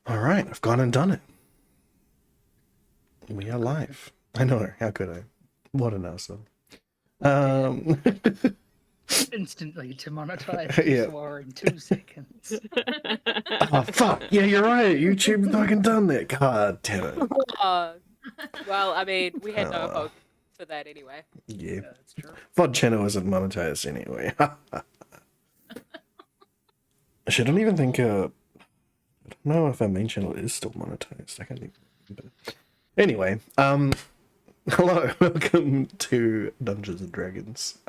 All right, I've gone and done it. We are live. I know. How could I? What an asshole. Instantly to monetize Yeah. you swore in 2 seconds. Oh, fuck. Yeah, you're right. YouTube fucking done that. God damn it. Well, I mean, we had no Oh, hope for that anyway. yeah. Yeah, that's true. VOD channel isn't monetized anyway. Shit, I don't even think, I don't know if our main channel is still monetized. I can't even remember. Anyway, hello, welcome to Dungeons and Dragons.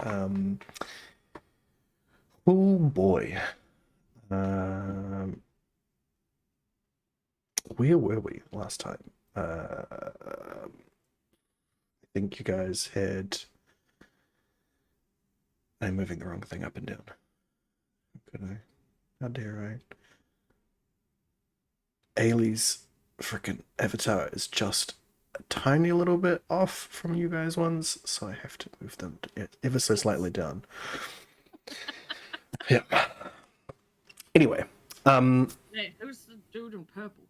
Oh boy. Where were we last time? I think you guys had... I'm moving the wrong thing up and down. Could I? How dare I? Ailey's freaking avatar is just a tiny little bit off from you guys' ones, so I have to move them ever so slightly down. Yep. Anyway, Hey, who's the dude in purple?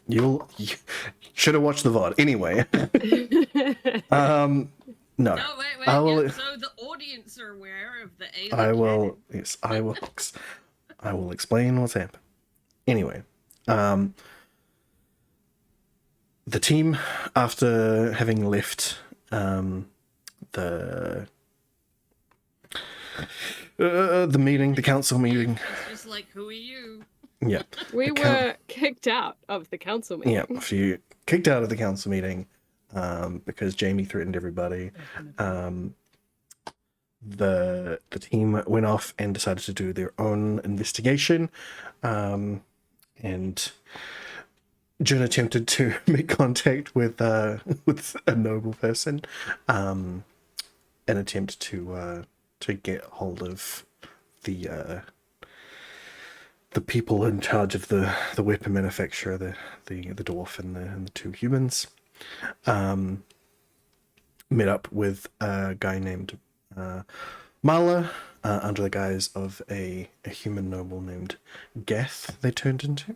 you should have watched the VOD. Anyway, no. No, wait. I will, Yeah, so the audience are aware of the alien. I will. Yes, I will. I will explain what's happened. Anyway, the team, after having left the meeting, the council meeting. It's just like, who are you? Yeah. We were kicked out of the council meeting. Yeah, a few kicked out of the council meeting because Jamie threatened everybody. The team went off and decided to do their own investigation, and June attempted to make contact with a noble person, an attempt to get hold of the people in charge of the weapon manufacturer, the dwarf and the two humans. Met up with a guy named Mala, under the guise of a human noble named Gath they turned into.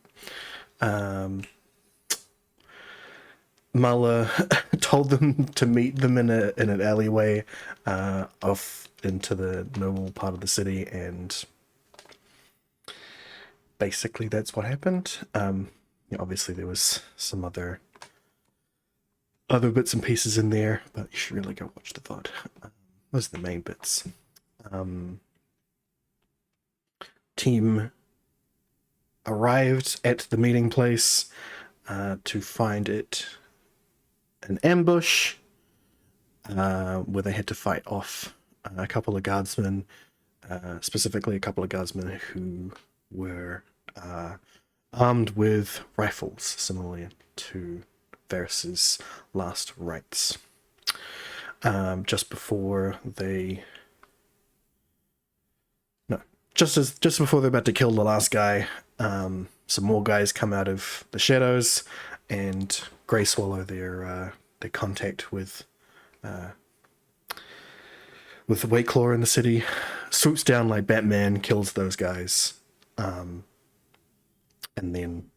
Mala told them to meet them in an alleyway off into the noble part of the city, and basically that's what happened. Obviously there was some other bits and pieces in there, but you should really go watch the VOD. Those are the main bits. Team arrived at the meeting place to find it an ambush, where they had to fight off a couple of guardsmen, specifically a couple of guardsmen who were armed with rifles, similarly to Varys's last rites. Just before they're about to kill the last guy, some more guys come out of the shadows and Grey Swallow their contact with Whiteclaw in the city, swoops down like Batman, kills those guys, and then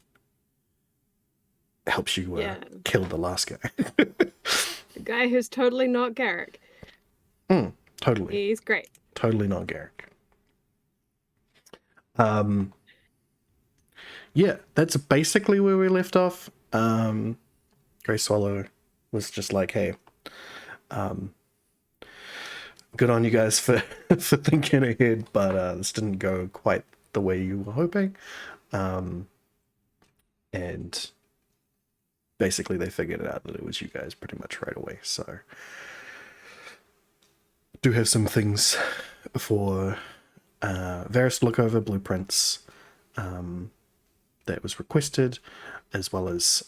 helps you kill the last guy. The guy who's totally not Garrick. Totally. He's great. Totally not Garrick. Yeah, that's basically where we left off. Grey Swallow was just like, hey, good on you guys for thinking ahead, but this didn't go quite the way you were hoping. And basically they figured out that it was you guys pretty much right away. So do have some things for Varys to look over, blueprints that was requested, as well as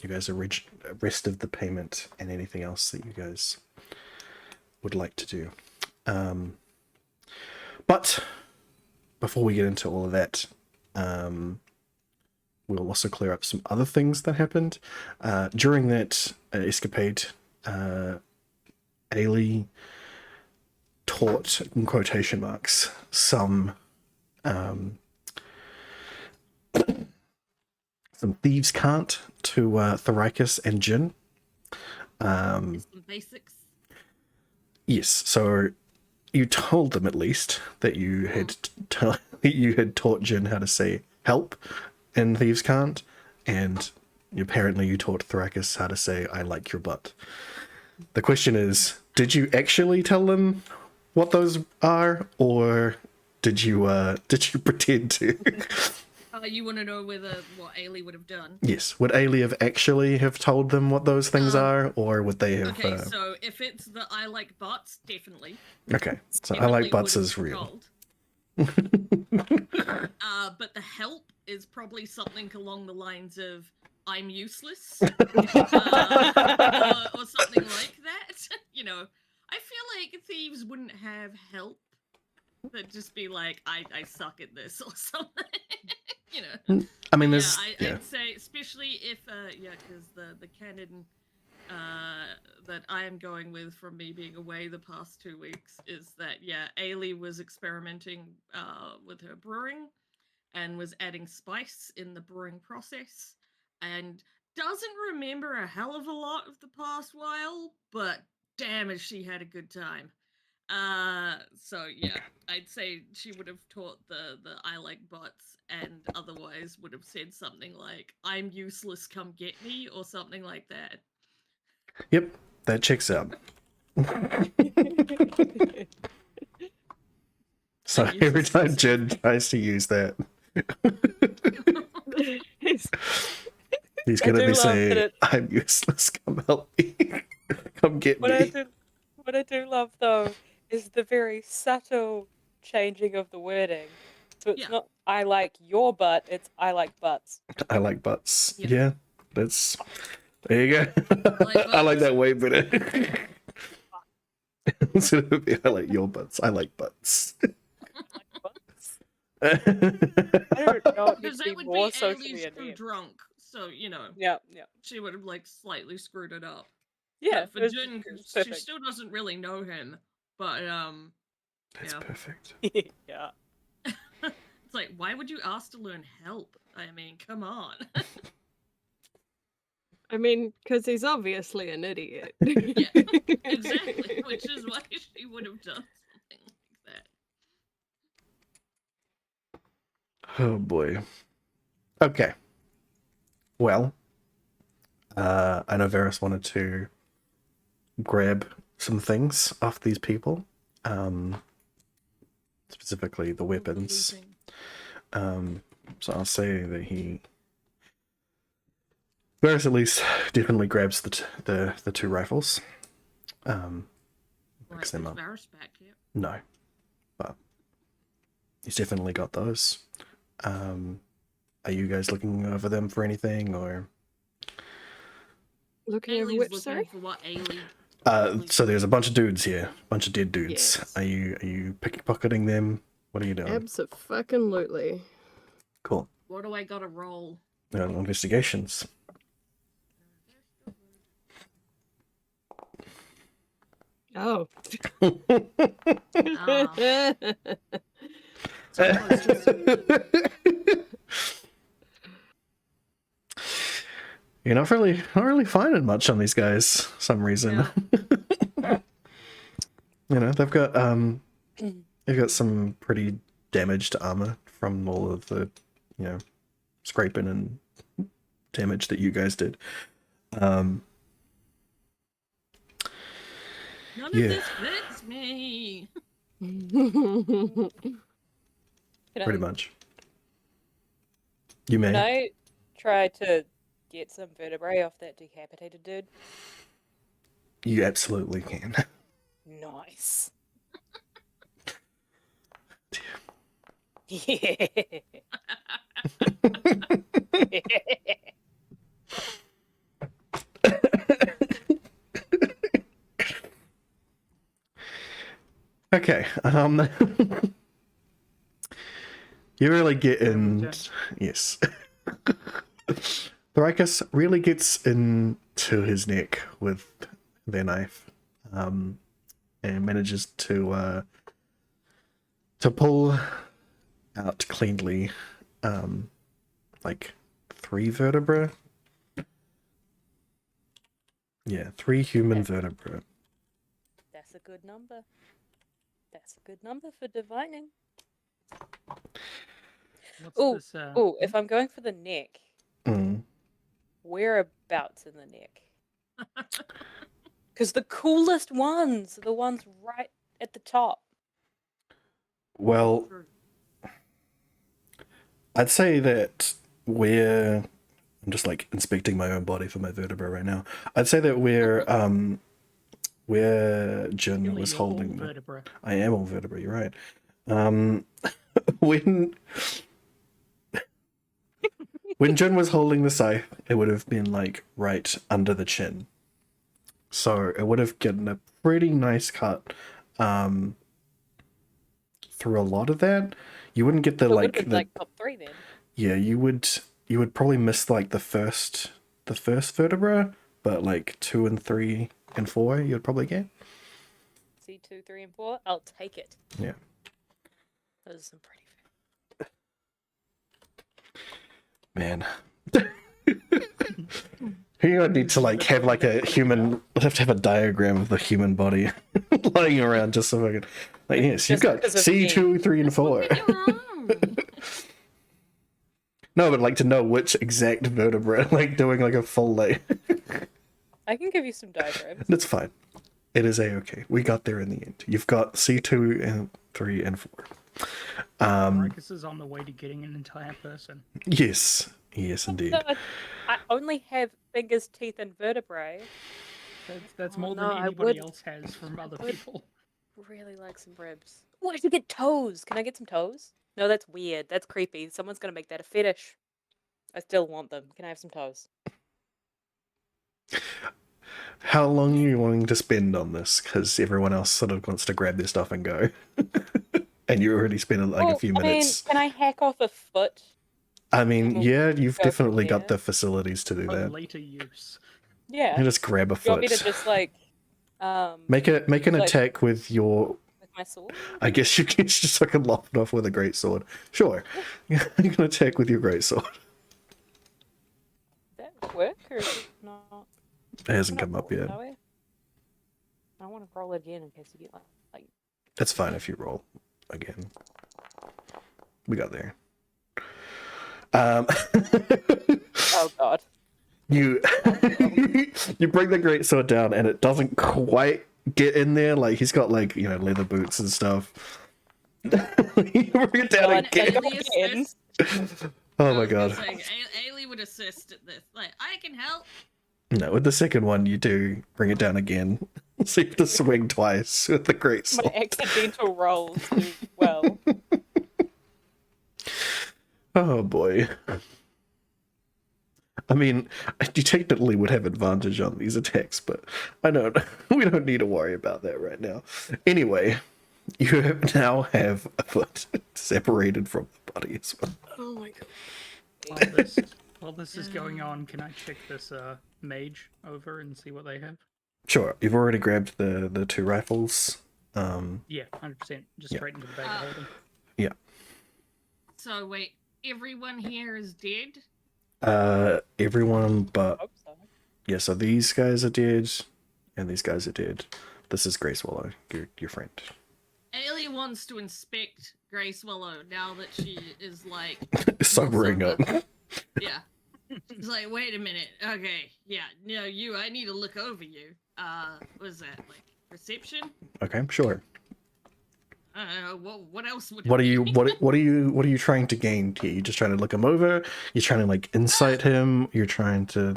you guys rest of the payment and anything else that you guys would like to do. But before we get into all of that, we'll also clear up some other things that happened during that escapade. Ailey taught, in quotation marks, some some thieves' cant to Thoricus and Jin. Some basics. Yes, so you told them at least that you had you had taught Jin how to say help in thieves' cant, and apparently you taught Thoricus how to say I like your butt. The question is, did you actually tell them what those are, or did you pretend to? You want to know what Ailey would have done? Yes. Would Ailey have told them what those things are, or would they have... Okay, so if it's the I like butts, definitely. Okay, so Definitely I like butts would is have real. But the help is probably something along the lines of I'm useless, or something like that. You know, I feel like thieves wouldn't have help. They'd just be like, I suck at this or something. You know. I mean, there's... I'd say, especially if, because the canon that I am going with from me being away the past 2 weeks is that, Ailey was experimenting with her brewing and was adding spice in the brewing process and doesn't remember a hell of a lot of the past while, but damn has she had a good time. So yeah, I'd say she would have taught the I like butts and otherwise would have said something like I'm useless, come get me, or something like that. Yep, that checks out. So every time Jen tries to use that, he's gonna be saying, I'm useless, come help me. Come get me. What I do love though is the very subtle changing of the wording. So it's not I like your butt, it's I like butts. I like butts. Yeah, that's... There you go. I like that way better. Instead of I like your butts, I like butts. I don't know. Because that would be Ailey's too drunk, so you know. Yeah. She would have like slightly screwed it up. Yeah, but for Jin, she still doesn't really know him. But that's perfect. Yeah. It's like, why would you ask to learn help? I mean, come on. I mean, because he's obviously an idiot. Yeah, exactly. Which is why she would have done something like that. Oh boy. Okay. Well, I know Varys wanted to grab some things off these people, specifically the weapons. So I'll say that Varys at least definitely grabs the 2 rifles. Picks them up. No, but he's definitely got those. Are you guys looking over them for anything, or looking over which? Sorry. For what Ailey? So there's a bunch of dudes here, a bunch of dead dudes. Yes. Are you pickpocketing them? What are you doing? Abso-fucking-lutely. Cool. What do I gotta roll? Investigations. Oh. You're not really finding much on these guys for some reason. Yeah. You know, they've got some pretty damaged armor from all of the, scraping and damage that you guys did. None of this fits me. Pretty much. You may. Can I try to get some vertebrae off that decapitated dude? You absolutely can. Nice. Yeah. Okay. You really get in. Yes. Thoricus really gets into his neck with their knife, and manages to pull out cleanly, like 3 vertebrae. Yeah, 3 human vertebrae. That's a good number. That's a good number for divining. What's Oh, this? if I'm going for the neck, Mm. whereabouts in the neck? Because the coolest ones are the ones right at the top. Well, I'd say that we're. I'm just like inspecting my own body for my vertebra right now. I'd say that where Jin Really, was you're all holding. vertebra. I am all vertebra. You're right. When Jin was holding the scythe, it would have been like right under the chin. So it would have gotten a pretty nice cut through a lot of that. You wouldn't get the So it would like have been the like top 3 then. yeah, you would probably miss like the first vertebra, but like 2 and 3 and 4 you'd probably get. C2, 3, and 4. I'll take it. Yeah. Those are some pretty. Man. You don't need to like have like a human. We'll have to have a diagram of the human body lying around just so I can. Like yes, you've Just got because of C2, 3, and 4. No, but like to know which exact vertebra, like doing like a full lay. I can give you some diagrams. That's fine. It is a-okay. We got there in the end. You've got C2 and 3 and 4. Marcus is on the way to getting an entire person. Yes. Yes, indeed. No, I only have fingers, teeth, and vertebrae. That's Oh, more no, than I anybody would- else has from other would- people. Really like some ribs. Oh, I should get toes. Can I get some toes? No, that's weird. That's creepy. Someone's gonna make that a fetish. I still want them. Can I have some toes? How long are you wanting to spend on this? Because everyone else sort of wants to grab their stuff and go. And you already spent like a few minutes. Can I hack off a foot? I mean, yeah, you've go from definitely got there. the facilities to do For that. later use. Yeah. You just grab a You want me to foot. just like Make an like- attack with your. with my sword? I guess you can just fucking lop it off with a great sword. Sure, you can attack with your great sword. Does that work or is it not? It hasn't We're come not up yet. rolling, are we? I want to roll again in case you get like That's fine if you roll again. We got there. oh god. You you bring the great sword down and it doesn't quite get in there. Like he's got like leather boots and stuff. You bring it down God, again. Ailey assist. Oh I my was gonna god. say, Ailey would assist at this. Like, I can help. No, with the second one you do bring it down again. So you have to swing twice with the great My sword. accidental rolls do well. Oh boy. I mean, you technically would have advantage on these attacks, but we don't need to worry about that right now. Anyway, you now have a foot separated from the body as well. Oh my god. While this is going on, can I check this mage over and see what they have? Sure, you've already grabbed the 2 rifles. Yeah, 100%. Just Yeah. straight into the bag of holding. Yeah. So wait, everyone here is dead? Everyone but Hope so. yeah, so these guys are dead, and these guys are dead. This is Grey Swallow, your friend. Ailey wants to inspect Grey Swallow now that she is like Sobering up. Yeah. She's like, wait a minute. Okay, yeah, no, I need to look over you. What is that, like perception? Okay, sure. I don't know, what else would What it are you be? what are you trying to gain here? You just trying to look him over? You're trying to like insight him? You're trying to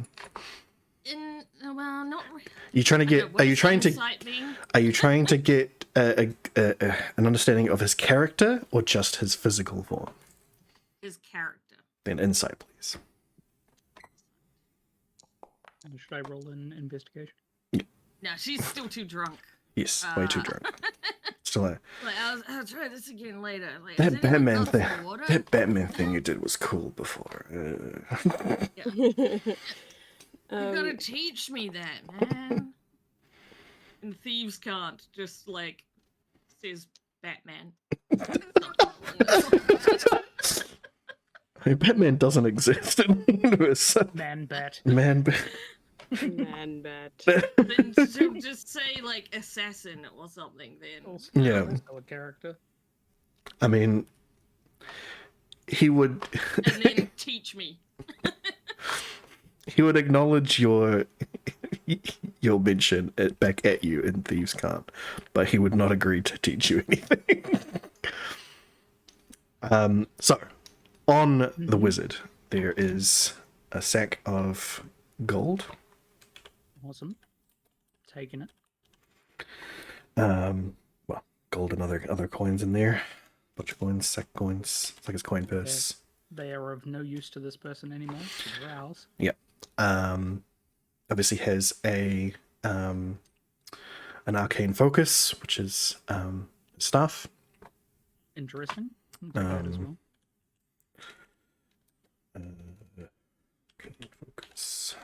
Well, not really. you trying to get are you trying to mean? are you trying to get an understanding of his character or just his physical form? His character. Then insight, please. Should I roll an investigation? No, she's still too drunk. Yes, way too drunk. Still Like, I'll try this again later. Like, that has anyone Batman else thing. some water? That Batman thing you did was cool before. You gotta Um, teach me that, man. And thieves can't, just like says Batman. I mean, Batman doesn't exist in the universe. Man bat. Man, Man bat. Then to just say like assassin or something. Then Also, Yeah. also a character. I mean, he would and then teach me. he would acknowledge your mention back at you in Thieves' Cant, but he would not agree to teach you anything. So on the wizard there is a sack of gold. Awesome. Taking it. Well, gold and other coins in there. Bunch of coins, sack coins. It's like his coin purse. They are of no use to this person anymore. So they're ours. Yeah. Obviously has a an arcane focus, which is staff. Interesting. I'll take that as well. Arcane focus.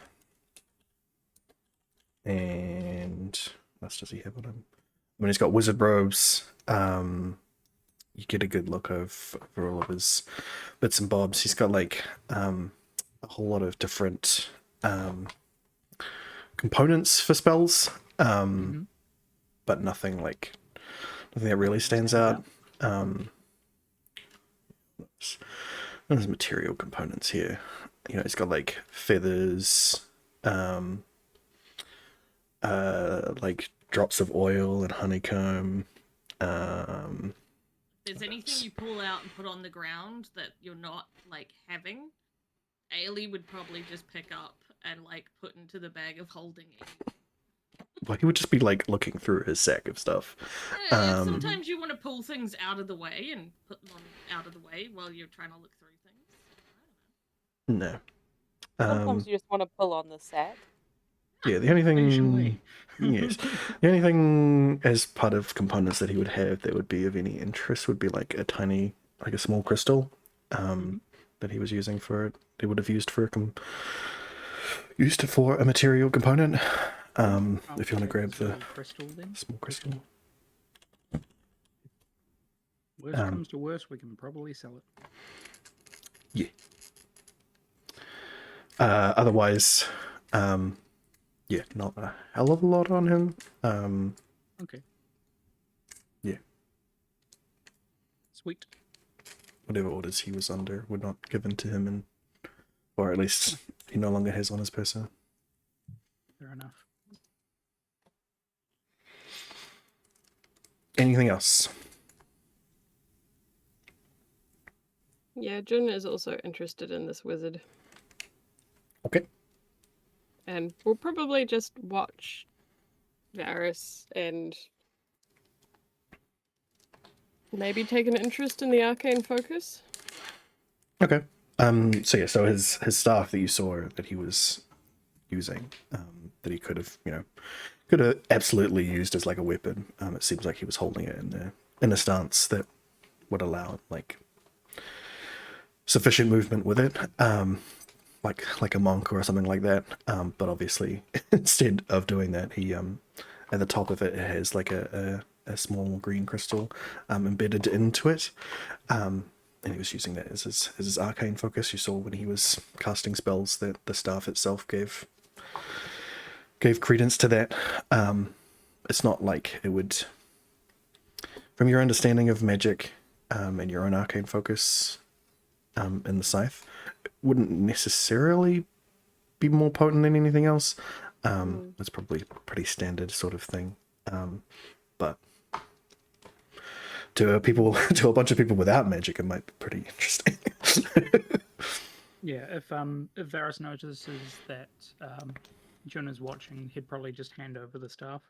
And what else does he have on him? I mean, he's got wizard robes. You get a good look over all of his bits and bobs. He's got like a whole lot of different components for spells, but nothing that really stands out. There's material components here. You know, he's got like feathers, like drops of oil and honeycomb. If there's anything you pull out and put on the ground that you're not like having, Ailey would probably just pick up and like put into the bag of holding it. Well, he would just be like looking through his sack of stuff. Sometimes you want to pull things out of the way and put them out of the way while you're trying to look through things. No. Sometimes you just want to pull on the sack. Yeah, the only thing. Occasionally. Yes. The only thing as part of components that he would have that would be of any interest would be like a small crystal that he was using for it. They would have used for used it for a material component. If you want to grab the crystal, then. small crystal. Worst comes to worst, we can probably sell it. Yeah. Otherwise, yeah, not a hell of a lot on him. Okay. Yeah. Sweet. Whatever orders he was under were not given to him, or at least he no longer has on his person. Fair enough. Anything else? Yeah, Jun is also interested in this wizard. Okay. And we'll probably just watch Varys and maybe take an interest in the arcane focus. Okay. So his staff that you saw that he was using, that he could have absolutely used as like a weapon. It seems like he was holding it in a stance that would allow like sufficient movement with it, like a monk or something like that. But obviously, instead of doing that, he at the top of it has like a small green crystal embedded into it. And he was using that as his arcane focus. You saw when he was casting spells that the staff itself gave credence to that. It's not like it would, from your understanding of magic and your own arcane focus in the scythe, it wouldn't necessarily be more potent than anything else. It's probably a pretty standard sort of thing. But to a bunch of people without magic, it might be pretty interesting. Yeah, if Varys notices that Jun is watching, he'd probably just hand over the staff.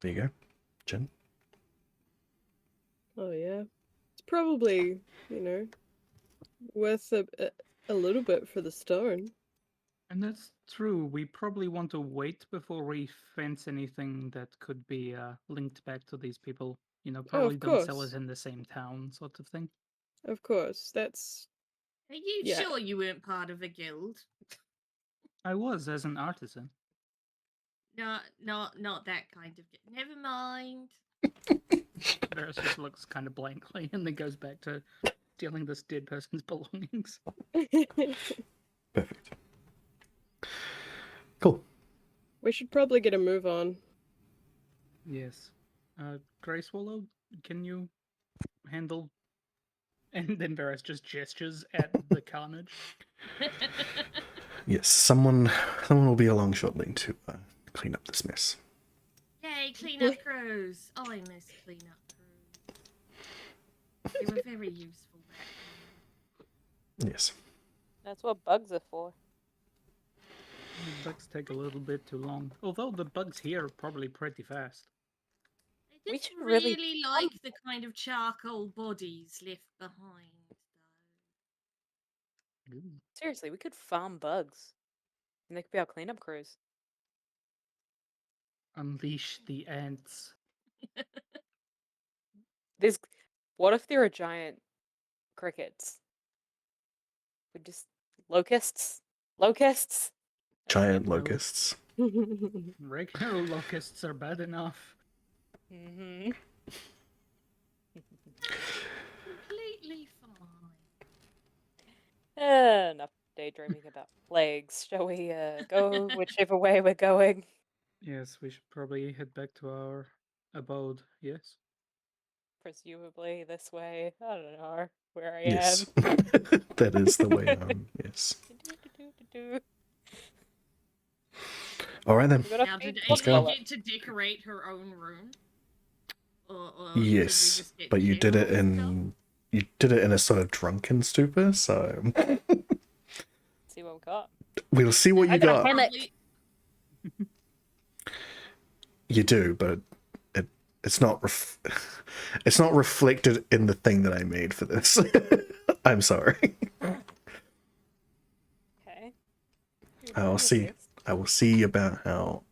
There you go, Jen. Oh yeah, it's probably worth a little bit for the stone. And that's true. We probably want to wait before we fence anything that could be linked back to these people. Probably don't sell course. it in the same town, sort of thing. Of course, that's Are you Yeah. sure you weren't part of a guild? I was as an artisan. No, not that kind of. Never mind. Varys just looks kind of blankly and then goes back to stealing this dead person's belongings. Perfect. Cool. We should probably get a move on. Yes. Grey Swallow, can you handle? And then Varys just gestures at the carnage. Yes, someone will be along shortly to clean up this mess. Yay, cleanup crews! Oh, I miss cleanup crews. They were very useful back then. Yes. That's what bugs are for. The bugs take a little bit too long. Although the bugs here are probably pretty fast. I We didn't should really really like the kind of charcoal bodies left behind, though. Ooh. Seriously, we could farm bugs. And they could be our cleanup crews. Unleash the ants. There's what if there are giant crickets? We just locusts? Locusts? Giant Well, locusts. Regular locusts are bad enough. Mm-hmm. Completely fine. Enough daydreaming about plagues. Shall we go whichever way we're going? Yes, we should probably head back to our abode. Yes. Presumably this way. I don't know where I Yes. am. That is the way home. Yes. All right then. We gotta Now, feed did Let's Amy go. get to decorate her own room? Or did we Yes, just get but you did it general in a sort of drunken stupor. So see what we got. we'll see what I you got a got. hammock. Probably- You do, but it's not it's not reflected in the thing that I made for this. I'm sorry. Okay. I'll see. I will see about how.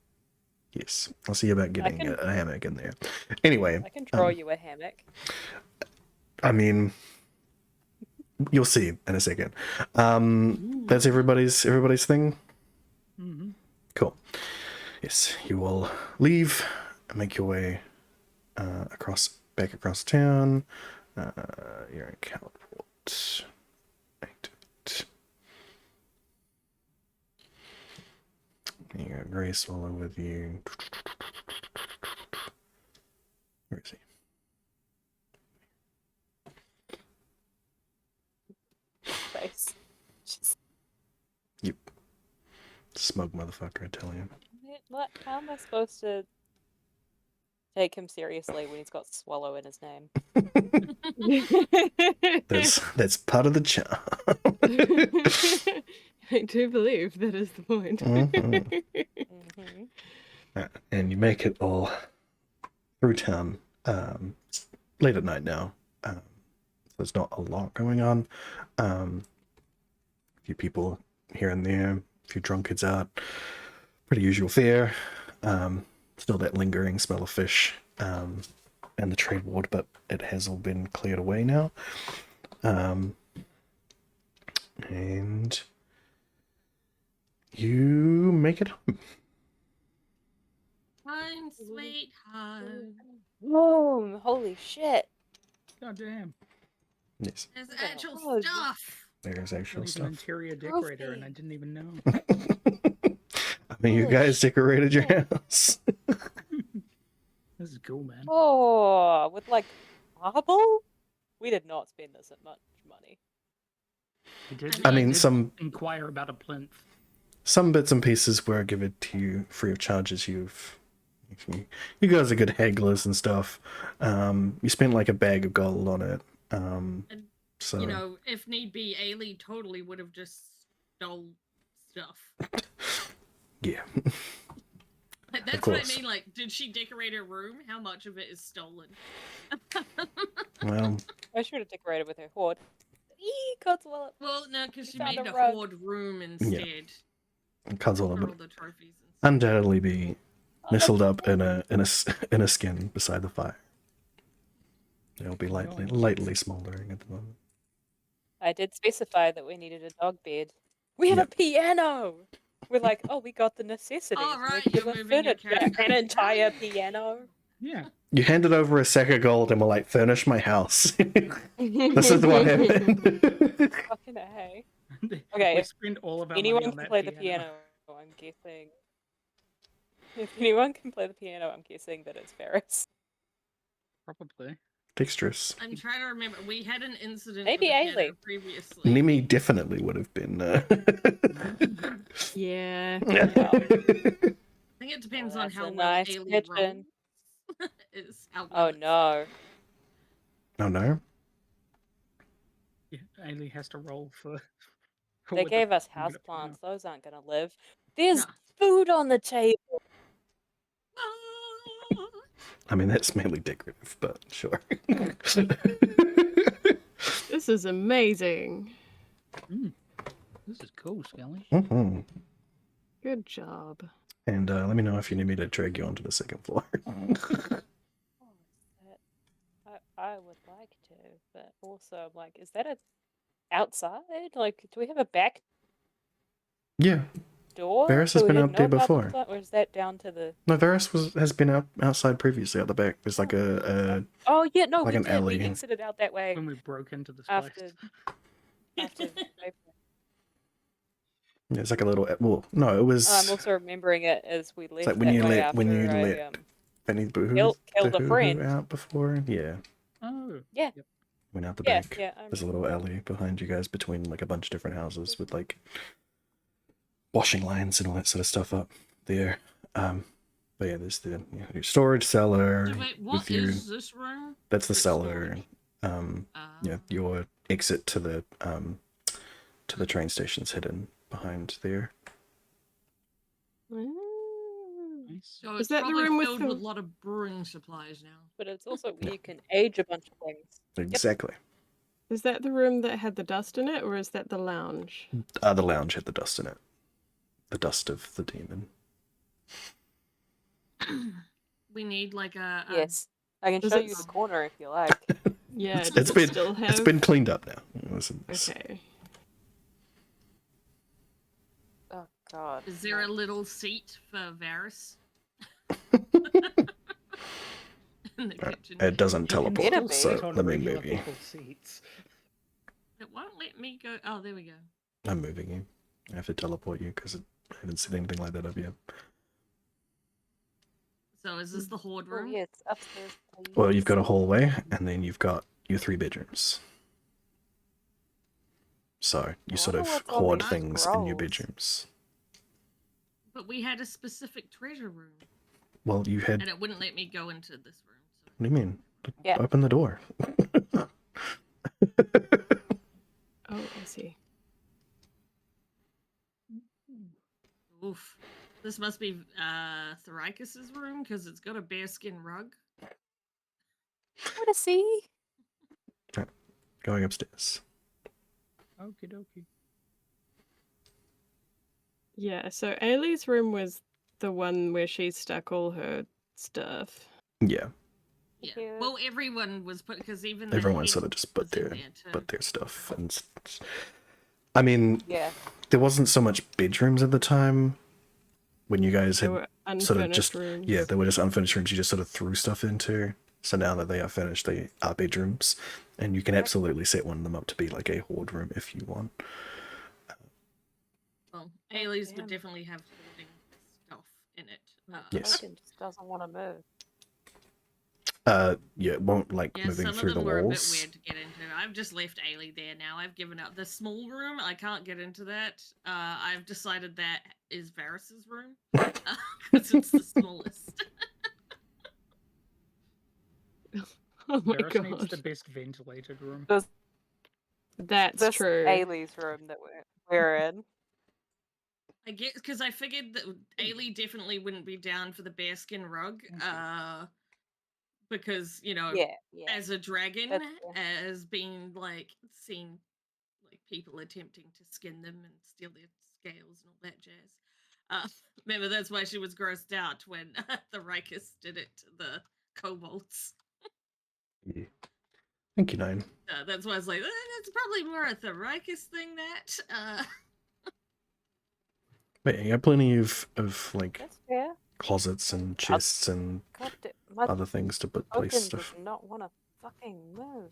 Yes, I'll see about getting can- a hammock in there. Anyway, I can draw you a hammock. I mean, you'll see in a second. That's everybody's thing. Mm-hmm. Cool. Yes, you will leave and make your way back across town. You're in Calport. Activate. You got Grey Swallow with you. Where is he? Face. Just, Smug motherfucker, I tell you. what? How am I supposed to take him seriously when he's got swallow in his name? That's part of the charm. I do believe that is the point. Mhm. Mm-hmm. And you make it all through town late at night now. So there's not a lot going on. A few people here and there, a few drunkards out. Pretty usual fare. Still that lingering smell of fish and the trade ward, but it has all been cleared away now. And you make it home. Home, sweet home. Whoa! Holy shit! God damn. Yes, There's Yeah. actual Oh, stuff. there's actual He's an stuff. interior decorator, and I didn't even know. I mean, you Holy guys decorated your shit. house. This is cool, man. Oh, with like marble? We did not spend this much money. We did, I mean, did some inquire about a plinth. bits and pieces were given to you free of charge as you guys are good hagglers and stuff. You spent like a bag of gold on it. And, So you know, if need be, Ailey totally would have just stole stuff. yeah. That's what I course. mean. Like, did she decorate her room? How much of it is stolen? Well, I should have decorated with her hoard. Eee, Codswallop. Well, no, because You she found made a a rug. hoard room instead Codswallop for would all the trophies and stuff. undoubtedly be Oh, nestled up in a skin beside the fire. It'll be lightly smoldering at the moment. I did specify that we needed a dog bed. We have Yep. a piano! We're like, oh, we got the necessities. All right, regular you're moving your furniture, character. an entire piano. Yeah. You handed over a sack of gold and were like, furnish my house. This is what happened. Fucking A. we Okay, if spend all of our money anyone on can that play the piano, I'm guessing. If anyone can play the piano, I'm guessing that it's Ferris. Probably. Dexterous. I'm trying to remember. We had an incident Maybe with the piano Ailey. previously. Nimi definitely would have been. Yeah. I think it depends on that's how a well nice Ailey kitchen. rolls. Is how well Oh it's no. Oh no. Yeah, Ailey has to roll for. They with the gave us fucking good piano. houseplants. Those aren't gonna live. There's No. food on the table. I mean, that's mainly decorative, but sure. This is amazing. This is cool, Skelly. Mhm. Good job. And let me know if you need me to drag you onto the second floor. I would like to, but also I'm like, is that a outside? Like, do we have a back Yeah. door? Varys so has we been would out know there about the before. pla- or is that down to the? No, Varys has been outside previously at the back. There's like a Oh yeah, no, like we an did. alley. We exited out that way When we broke into this after. place. After. it's like a little. Well, no, it was. I'm also remembering it as we left It's like when that you way let when you after I let Benny Boohoo killed the a Hoo-Hoo friend. out before. Yeah, Oh. Yeah. Yep. went out the Yeah, back. yeah. I There's a little remember. alley behind you guys between like a bunch of different houses with like washing lines and all that sort of stuff up there. But yeah, there's your storage cellar. So wait, what with your, is this room? that's the It's cellar. storage. Yeah, your exit to the train station's hidden behind there. Nice. So Is it's that the probably room with filled the- with a lot of brewing supplies now. But it's also where Yeah. you can age a bunch of things. Exactly. Is that the room that had the dust in it, or is that the lounge? The lounge had the dust in it. The dust of the demon. We need like a Yes, I can Does show it you the s- corner if you like. Yeah, It's does it been still have... it's been cleaned up now. Listen, Okay. Oh God. Is there no. a little seat for Varys? In the kitchen. It doesn't You can teleport, still so sit on let me regular move you. people's seats. It won't let me go. Oh, there we go. I'm moving you. I have to teleport you because I haven't seen anything like that up yet. So is this the horde Oh room? yes, upstairs. Well, you've got a please. hallway, and then you've got your 3 bedrooms. So you sort wonder of what's on hoard these things in your scrolls. bedrooms. But we had a specific treasure room, Well, you had. and it wouldn't let me go into this room. So. What do you mean? Yeah. Open the door. Oh, I see. Oof. This must be Tharikas's room because it's got a bearskin rug. What a see? Going upstairs. Okie dokie. Yeah, so Ailey's room was the one where she stuck all her stuff. Yeah, Yeah. Cute. Well, everyone was put because even the everyone head sort of just put was in their there too. stuff and. I mean, Yeah. there wasn't so much bedrooms at the time. When you guys There had were unfinished sort of just rooms. yeah, they were just unfinished rooms. You just sort of threw stuff into. So now that they are finished, they are bedrooms, and you can absolutely set one of them up to be like a horde room if you want. Well, Ailey's would damn. definitely have holding stuff in it. My Yes. token just doesn't want to move. Yeah, it won't like Yeah, moving some through of the them were a bit walls. weird to get into. I've just left Ailey there now. I've given up. The small room, I can't get into that. I've decided that is Varys's room. Because it's the smallest. Oh my Varys needs god. the best ventilated room. That's This true. Ailey's room that we're in. I get because I figured that Ailey definitely wouldn't be down for the bearskin rug. Because, you know, Yeah, yeah. as a dragon, That's fair. as being like seen like people attempting to skin them and steal their scales and all that jazz. Remember that's why she was grossed out when the Rikus did it to the kobolds. Yeah. Thank you, Nine. That's why I was like, that's probably more a Therikus thing. That But yeah, you got plenty of like That's fair. closets and chests and God damn, my other things to place token does stuff. not want to fucking move.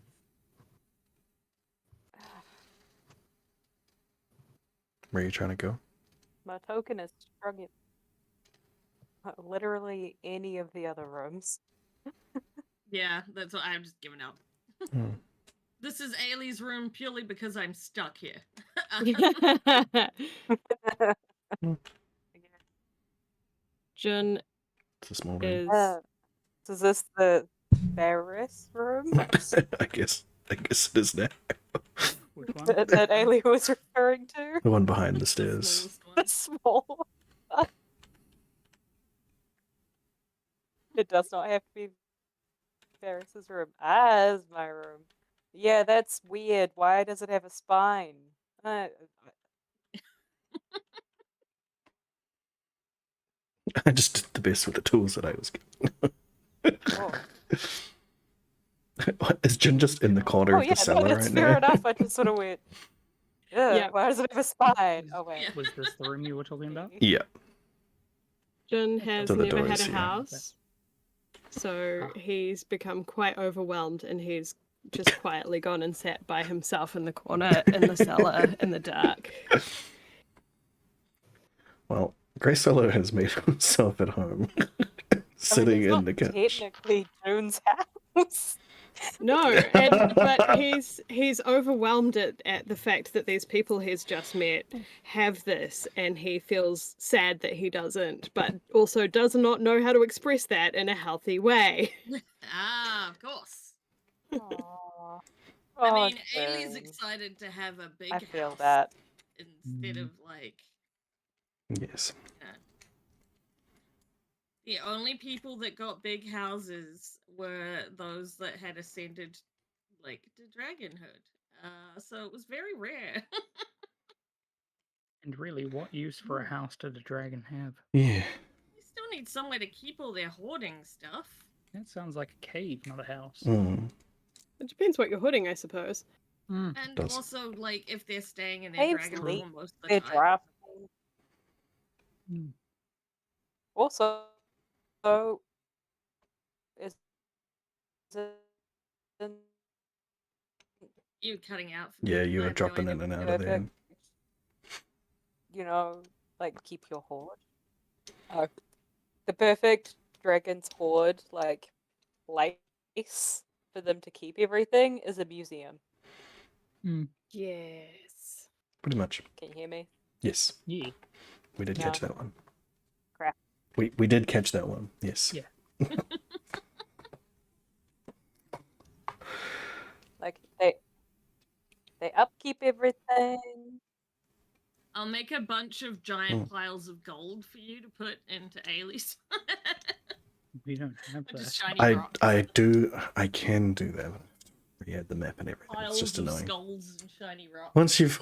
Where are you trying to go? My token is struggling. Literally any of the other rooms. Yeah, that's what I'm just giving up. Hmm. This is Ailey's room purely because I'm stuck here. Jun It's a small room. is Is this the Ferris room I guess it is now. Which one? that Ailey was referring to? The one behind the The stairs. smallest one. The small one. It does not have to be Ferris's room. As my room. Yeah, that's weird. Why does it have a spine? I just did the best with the tools that I was given. Oh. Is Jin just in the corner Oh of yeah, the cellar no, that's right fair now? enough. I just sort of went. Yeah. Yeah. Why does it have a spine? Oh wait. Yeah. Was this the room you were talking about? Yeah. Jun has So the never door had is a here. house, so Ah. he's become quite overwhelmed, and he's just quietly gone and sat by himself in the corner in the cellar in the dark. Well, Grace Solo has made himself at home. Sitting it's in the not couch. technically June's house. No, but he's overwhelmed at the fact that these people he's just met have this, and he feels sad that he doesn't, but also does not know how to express that in a healthy way. Ah, of course. Aw. I Oh, mean, Ailey's June. excited to have a big I feel house that. instead of like Yes. the only people that got big houses were those that had ascended like to dragonhood. So it was very rare. And really, what use for a house did a dragon have? Yeah. You still need somewhere to keep all their hoarding stuff. That sounds like a cave, not a house. Mm. It depends what you're hooding, I suppose. Mm. And Does. also, like, if they're staying in their Caves dragon leak form most of the their time. draft. Mm. Also, is it You're cutting out for Yeah, me. you I were have no dropping idea in and what out you're of there. perfect? You know, like keep your hoard. Oh, the perfect dragon's hoard, like place for them to keep everything, is a museum. Yes. Pretty much. Can you hear me? Yes. Yeah. We did No. catch that one. Crap. We did catch that one. Yes. Yeah. Like they upkeep everything. I'll make a bunch of giant piles of gold for you to put into Ailey's. We don't have Which is that. shiny I rocks. I can do that. We had the map and everything. Piles It's just of annoying. skulls and shiny rocks.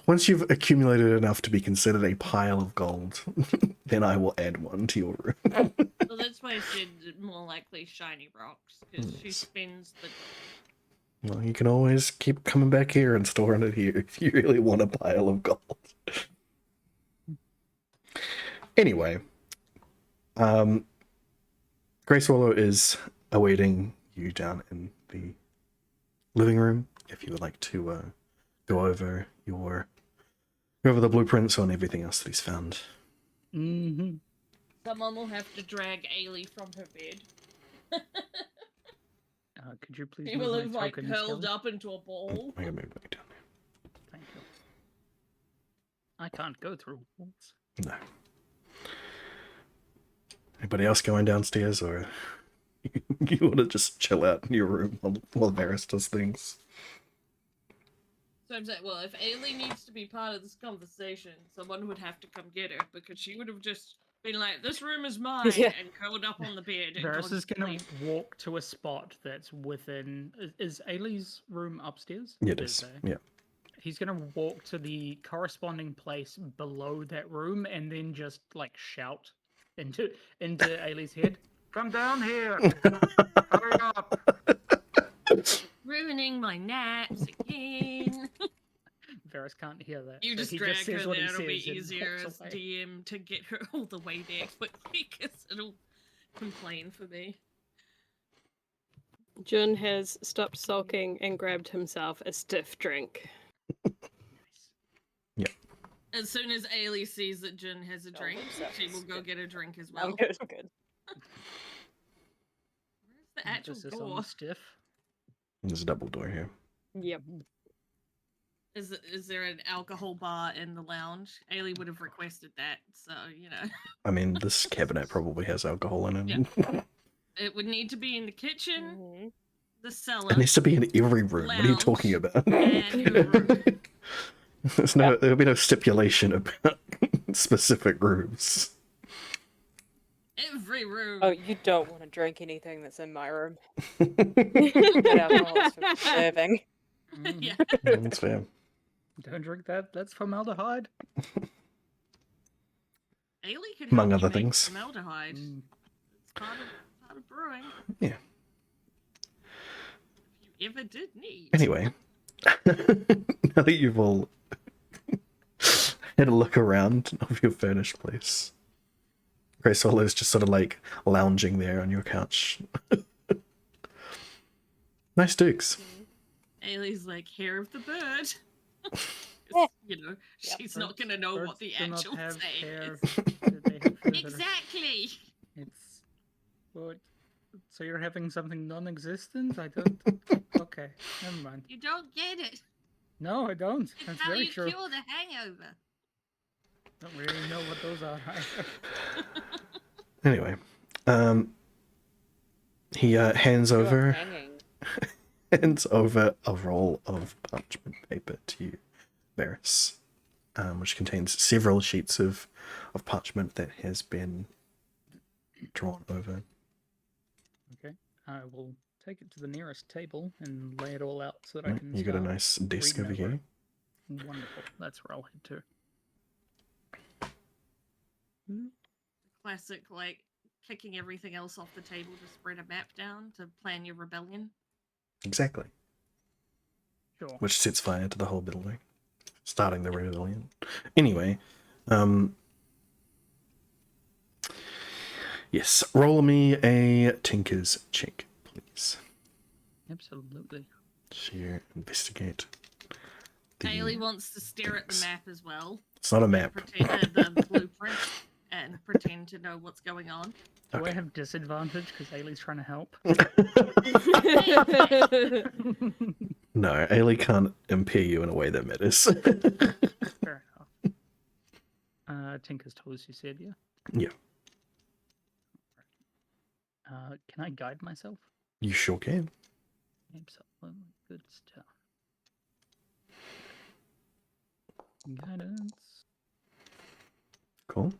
Once you've accumulated enough to be considered a pile of gold, then I will add one to your room. Well, that's why I said more likely shiny rocks, because she Yes. spins the Well, you can always keep coming back here and storing it here if you really want a pile of gold. Anyway, Grey Swallow is awaiting you down in the living room. If you would like to go over the blueprints on everything else that he's found. Mm-hmm. Someone will have to drag Ailey from her bed. Could you please He move will my have like tokens, curled Kelly? up into a ball. I gotta move back down there. Thank you. I can't go through walls. No. Anybody else going downstairs, or you want to just chill out in your room while Varys does things? So I'm saying, well, if Ailey needs to be part of this conversation, someone would have to come get her, because she would have just been like, "This room is mine," Yeah. and curled up on the bed. And Varys gone is going sleep. to walk to a spot that's within... Is Ailey's room upstairs? Yeah, it is. Yeah. He's going to walk to the corresponding place below that room and then just, like, shout into Ailey's head. Come down here! Hurry up! Ruining my naps again. Varys can't hear that. You so just he drag says her what he there. It'll be says and easier walks as away. DM to get her all the way there quickly, because it'll complain for me. Jun has stopped sulking and grabbed himself a stiff drink. As soon as Ailey sees that Jin has a Oh, drink, himself she is will go good. get a drink as No, I'm well. good. I'm good. Where's the actual Emphasis door? on stiff. There's a double door here. Yep. Is there an alcohol bar in the lounge? Ailey would have requested that, so you know. I mean, this cabinet probably has alcohol in it. Yeah. It would need to be in the kitchen, Mhm. the cellar. It needs to be in every room. What are you talking Lounge about? and her room. There'll be no stipulation about specific rooms. Every room. Oh, you don't want to drink anything that's in my room. That alcohol is for serving. Mhm. Yeah. That's fair. Don't drink that. That's formaldehyde. Ailey could Among help you other make things. formaldehyde. Mm. It's part of brewing. Yeah. If you ever did need. Anyway, now that you've all had a look around of your furnished place, Grace Hollow's just sort of like lounging there on your couch. Nice dukes. Ailey's like hair of the bird. 'Cause, Yeah. you know, Yep. she's not gonna know what Birds the do not actual have saying hair. is. They have feathers. Exactly. It's what? So you're having something non-existent? I don't. Okay, never mind. You don't get it. No, I don't. It's That's how very you true. cure the hangover. Don't really know what those are either. Anyway, he hands You're over hanging. a roll of parchment paper to you, Varys, which contains several sheets of parchment that has been drawn over. Okay, I will take it to the nearest table and lay it all out so that I Right, can. you got a start nice desk over reading over here. it. Wonderful. That's where I'll head to. Classic, like kicking everything else off the table to spread a map down to plan your rebellion. Exactly. Sure. Which sets fire to the whole building, starting the rebellion. Anyway, yes, roll me a Tinker's check, please. Absolutely. Share, investigate. the- Ailey wants to stare at the things. map as well. It's not a and map. Pretend the blueprint and pretend to know what's going on. Do I Okay. have disadvantage because Ailey's trying to help? No, Ailey can't impair you in a way that matters. Fair enough. Tinker's toes, you said, yeah? Yeah. Can I guide myself? You sure can. Absolutely. Good stuff. Guidance. Cool.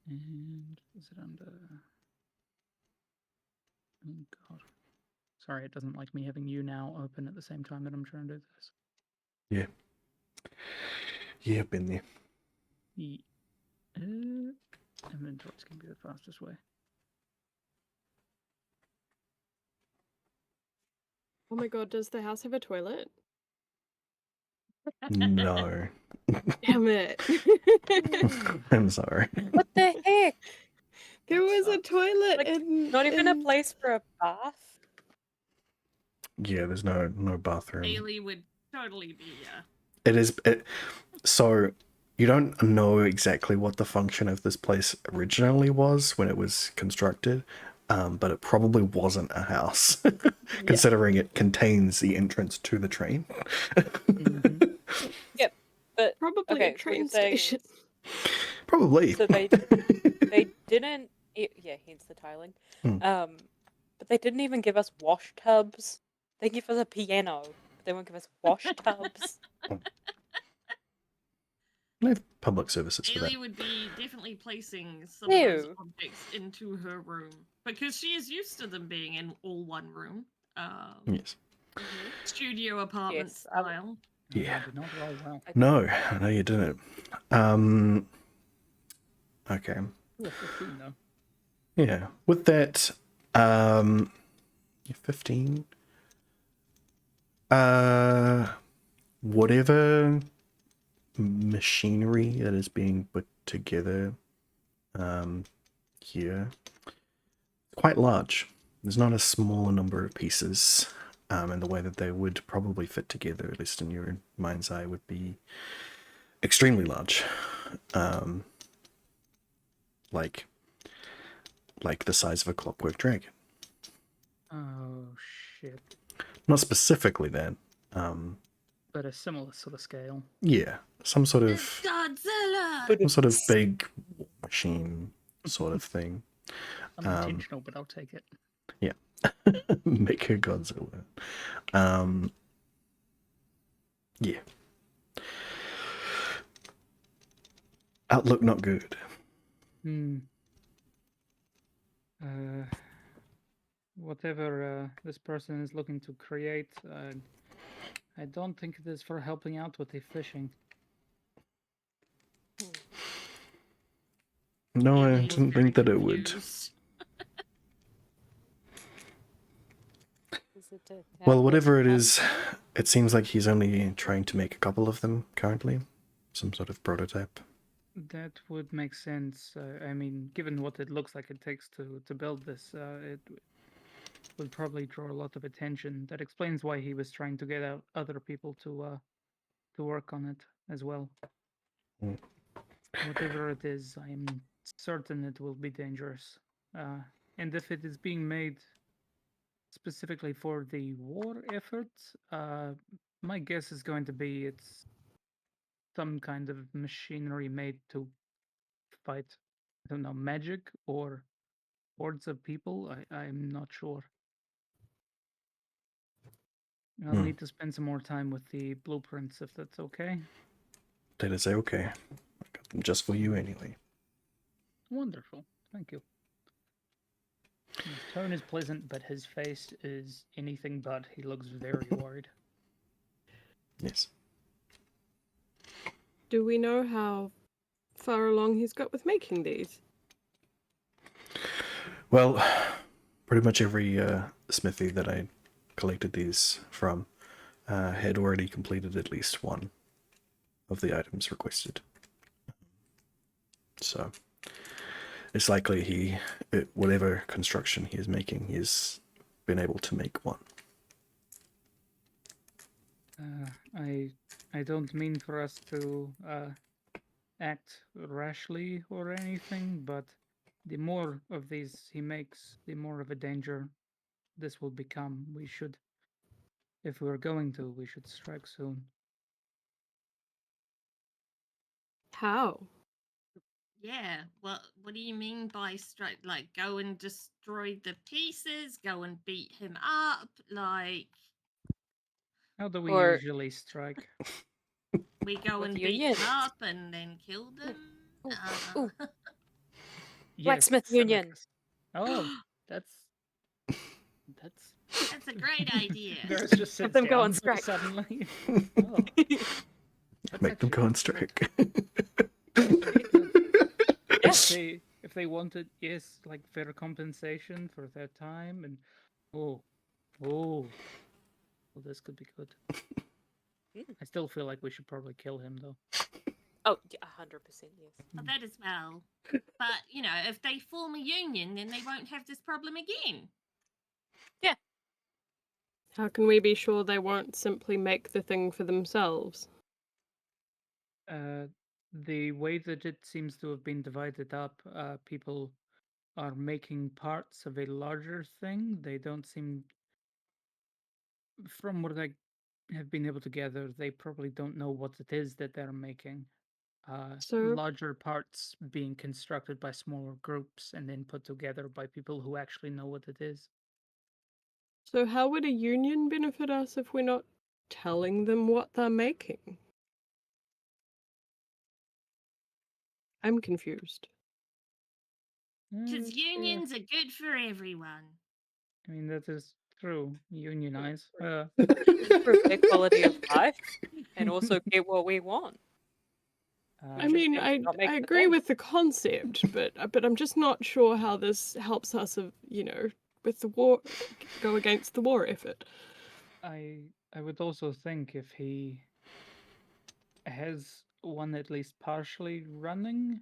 And is it under... Oh, God. Sorry, it doesn't like me having you now open at the same time that I'm trying to do this. Yeah. Yeah, been there. The inventories can be the fastest way. Oh my god, does the house have a toilet? No. Damn it. I'm sorry. What the heck? There That was a sucks. toilet Like, in Not even a in- place for a bath? Yeah, there's no bathroom. Ailey would totally be, It is so you don't know exactly what the function of this place originally was when it was constructed, but it probably wasn't a house, considering it contains the entrance to the train. Mhm. But Probably okay, a so train you're saying- station. Probably. So they didn't. Yeah, hence the tiling. Hmm. But they didn't even give us wash tubs. They give us a piano, but they won't give us wash tubs. They have public services for that. Ailey would be definitely placing some of those Ew. objects into her room because she is used to them being in all one room. Yes. Studio apartment Yes, I w- style. Yeah. I did not roll well. No, you didn't. Okay. Ooh, 15 though. Yeah. With that, you're 15. Whatever machinery that is being put together here quite large. There's not a small number of pieces, and the way that they would probably fit together, at least in your mind's eye, would be extremely large. Like the size of a clockwork dragon. Oh shit! Not specifically that. But a similar sort of scale. Yeah, some sort It's of Godzilla. big war machine sort of thing. Unintentional, but I'll take it. Yeah, make her Godzilla. Yeah. Outlook not good. Hmm. Whatever this person is looking to create, I don't think it is for helping out with the fishing. No, I Alien was didn't very think that it would. confused. Is it a Well, tablet whatever it tablet? is, it seems like he's only trying to make a couple of them currently. Some sort of prototype. That would make sense. I mean, given what it looks like it takes to build this, it would probably draw a lot of attention. That explains why he was trying to get out other people to work on it as well. Mm. Whatever it is, I am certain it will be dangerous. And if it is being made specifically for the war effort, my guess is going to be it's some kind of machinery made to fight, I don't know, magic or hordes of people. I'm not sure. I'll Hmm. need to spend some more time with the blueprints if that's okay. Data say okay. I got them just for you anyway. Wonderful. Thank you. His tone is pleasant, but his face is anything but. He looks very worried. Yes. Do we know how far along he's got with making these? Well, pretty much every smithy that I collected these from had already completed at least one of the items requested. So it's likely whatever construction he is making, he's been able to make one. I don't mean for us to act rashly or anything, but the more of these he makes, the more of a danger this will become. We should, if we're going to, we should strike soon. How? Yeah. What do you mean by strike? Like, go and destroy the pieces? Go and beat him up? Like, How do we Or- usually strike? we go With and the beat Union. them up and then kill them? Ooh, ooh. Yes, Blacksmith Union. Semicus. Oh, that's That's a great idea. There's just Have sits them go down on strike. suddenly. Oh, that's Make them go actually on pretty good. strike. Yes. If they wanted, yes, like fair compensation for their time, and well, this could be good. I still feel like we should probably kill him though. Oh, yeah, 100%, yes. Well, that as well. But, if they form a union, then they won't have this problem again. How can we be sure they won't simply make the thing for themselves? The way that it seems to have been divided up, people are making parts of a larger thing. They don't seem, from what I have been able to gather, they probably don't know what it is that they're making. So, Larger parts being constructed by smaller groups and then put together by people who actually know what it is. so how would a union benefit us if we're not telling them what they're making? I'm confused. Because Yeah, unions are good for everyone. I mean, that is true. Unionize. Improve their quality of life and also get what we want. I Just mean, them I not making the agree thing. with the concept, but I'm just not sure how this helps us, with the war, go against the war effort. I would also think if he has one at least partially running,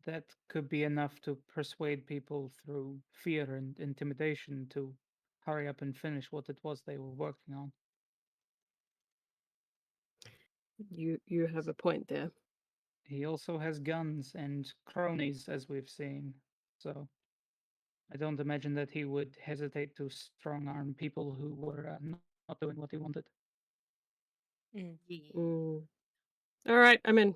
that could be enough to persuade people through fear and intimidation to hurry up and finish what it was they were working on. You have a point there. He also has guns and cronies, as we've seen. So I don't imagine that he would hesitate to strong arm people who were not doing what he wanted. Yeah. Mm. All right, I'm in.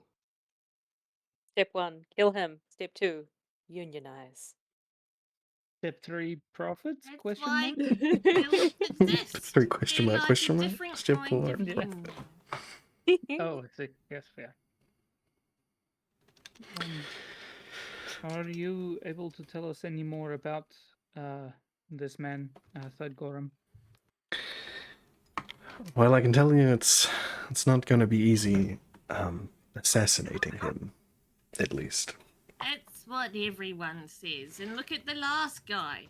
Step 1, kill him. Step 2, unionize. Step 3, profits? That's Question why mark? guilds exist. 3 question They're mark, like question a mark, different step kind 4. of Yeah. union. Oh, I see. Yes, fair. Are you able to tell us any more about this man, Third Gorham? Well, I can tell you it's not going to be easy assassinating him, at least. That's what everyone says. And look at the last guy.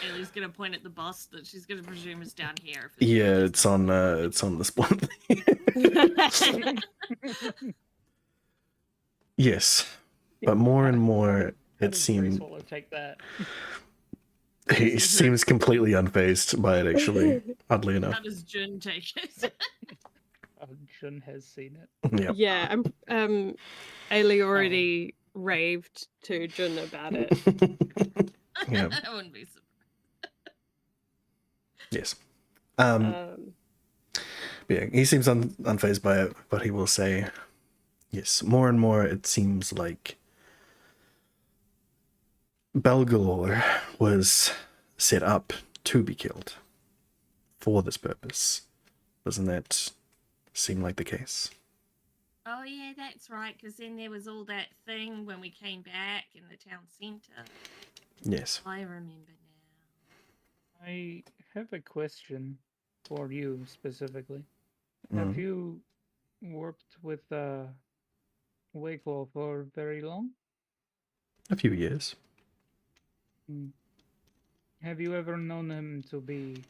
Ailey's gonna point at the boss that she's gonna presume is down here. If Yeah, really it's on the spawn thing. Yes, but more and more How it did seems Swallow take that? he seems completely unfazed by it. Actually, oddly How enough. does Jun take it? Oh, Jun has seen it. Yeah. Yeah, Ailey already raved to Jun about it. Yeah. I wouldn't be surprised. Yes. Um, Yeah, he seems unfazed by it, but he will say, yes, more and more it seems like Belgalore was set up to be killed for this purpose. Doesn't that seem like the case? Oh yeah, that's right. Because then there was all that thing when we came back in the town centre. Yes. I remember now. I have a question for you specifically. Have Mm. you worked with Wakewall for very long? A few years. Hmm. Have you ever known him to be,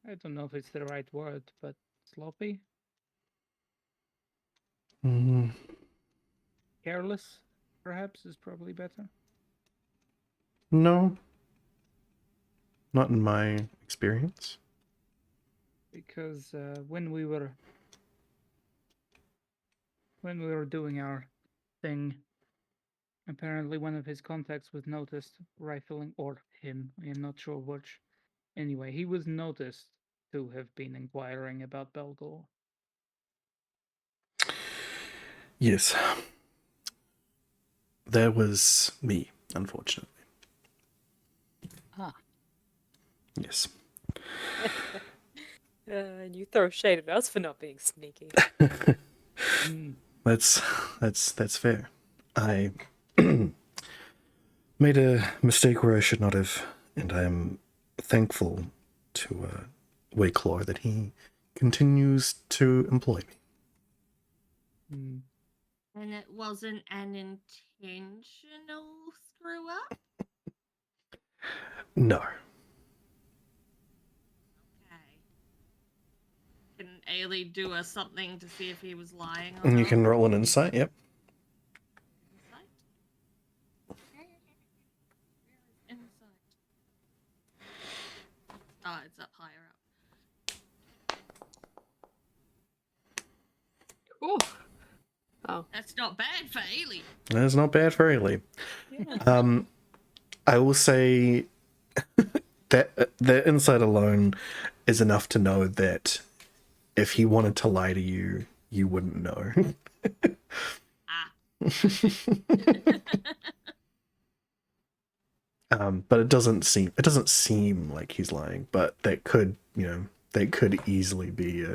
I don't know if it's the right word, but sloppy? Mm, Careless, perhaps, is probably better. no. Not in my experience. Because when we were doing our thing, apparently one of his contacts was noticed rifling, or him, I am not sure which. Anyway, he was noticed to have been inquiring about Belgor. Yes. That was me, unfortunately. Ah. Yes. And you throw shade at us for not being sneaky. Hmm. That's fair. I made a mistake where I should not have, and I am thankful to Wayclaw that he continues to employ me. Hmm. And it wasn't an intentional screw up? No. Okay. Can Ailey do us something to see if he was lying or And you not? can roll an insight, yep. Insight? Where is insight? Oh, it's up higher up. cool. Oh, That's not bad for Ailey. That's not bad for Ailey. Yeah. I will say that the insight alone is enough to know that if he wanted to lie to you, you wouldn't know. Ah. But it doesn't seem like he's lying, but that could easily be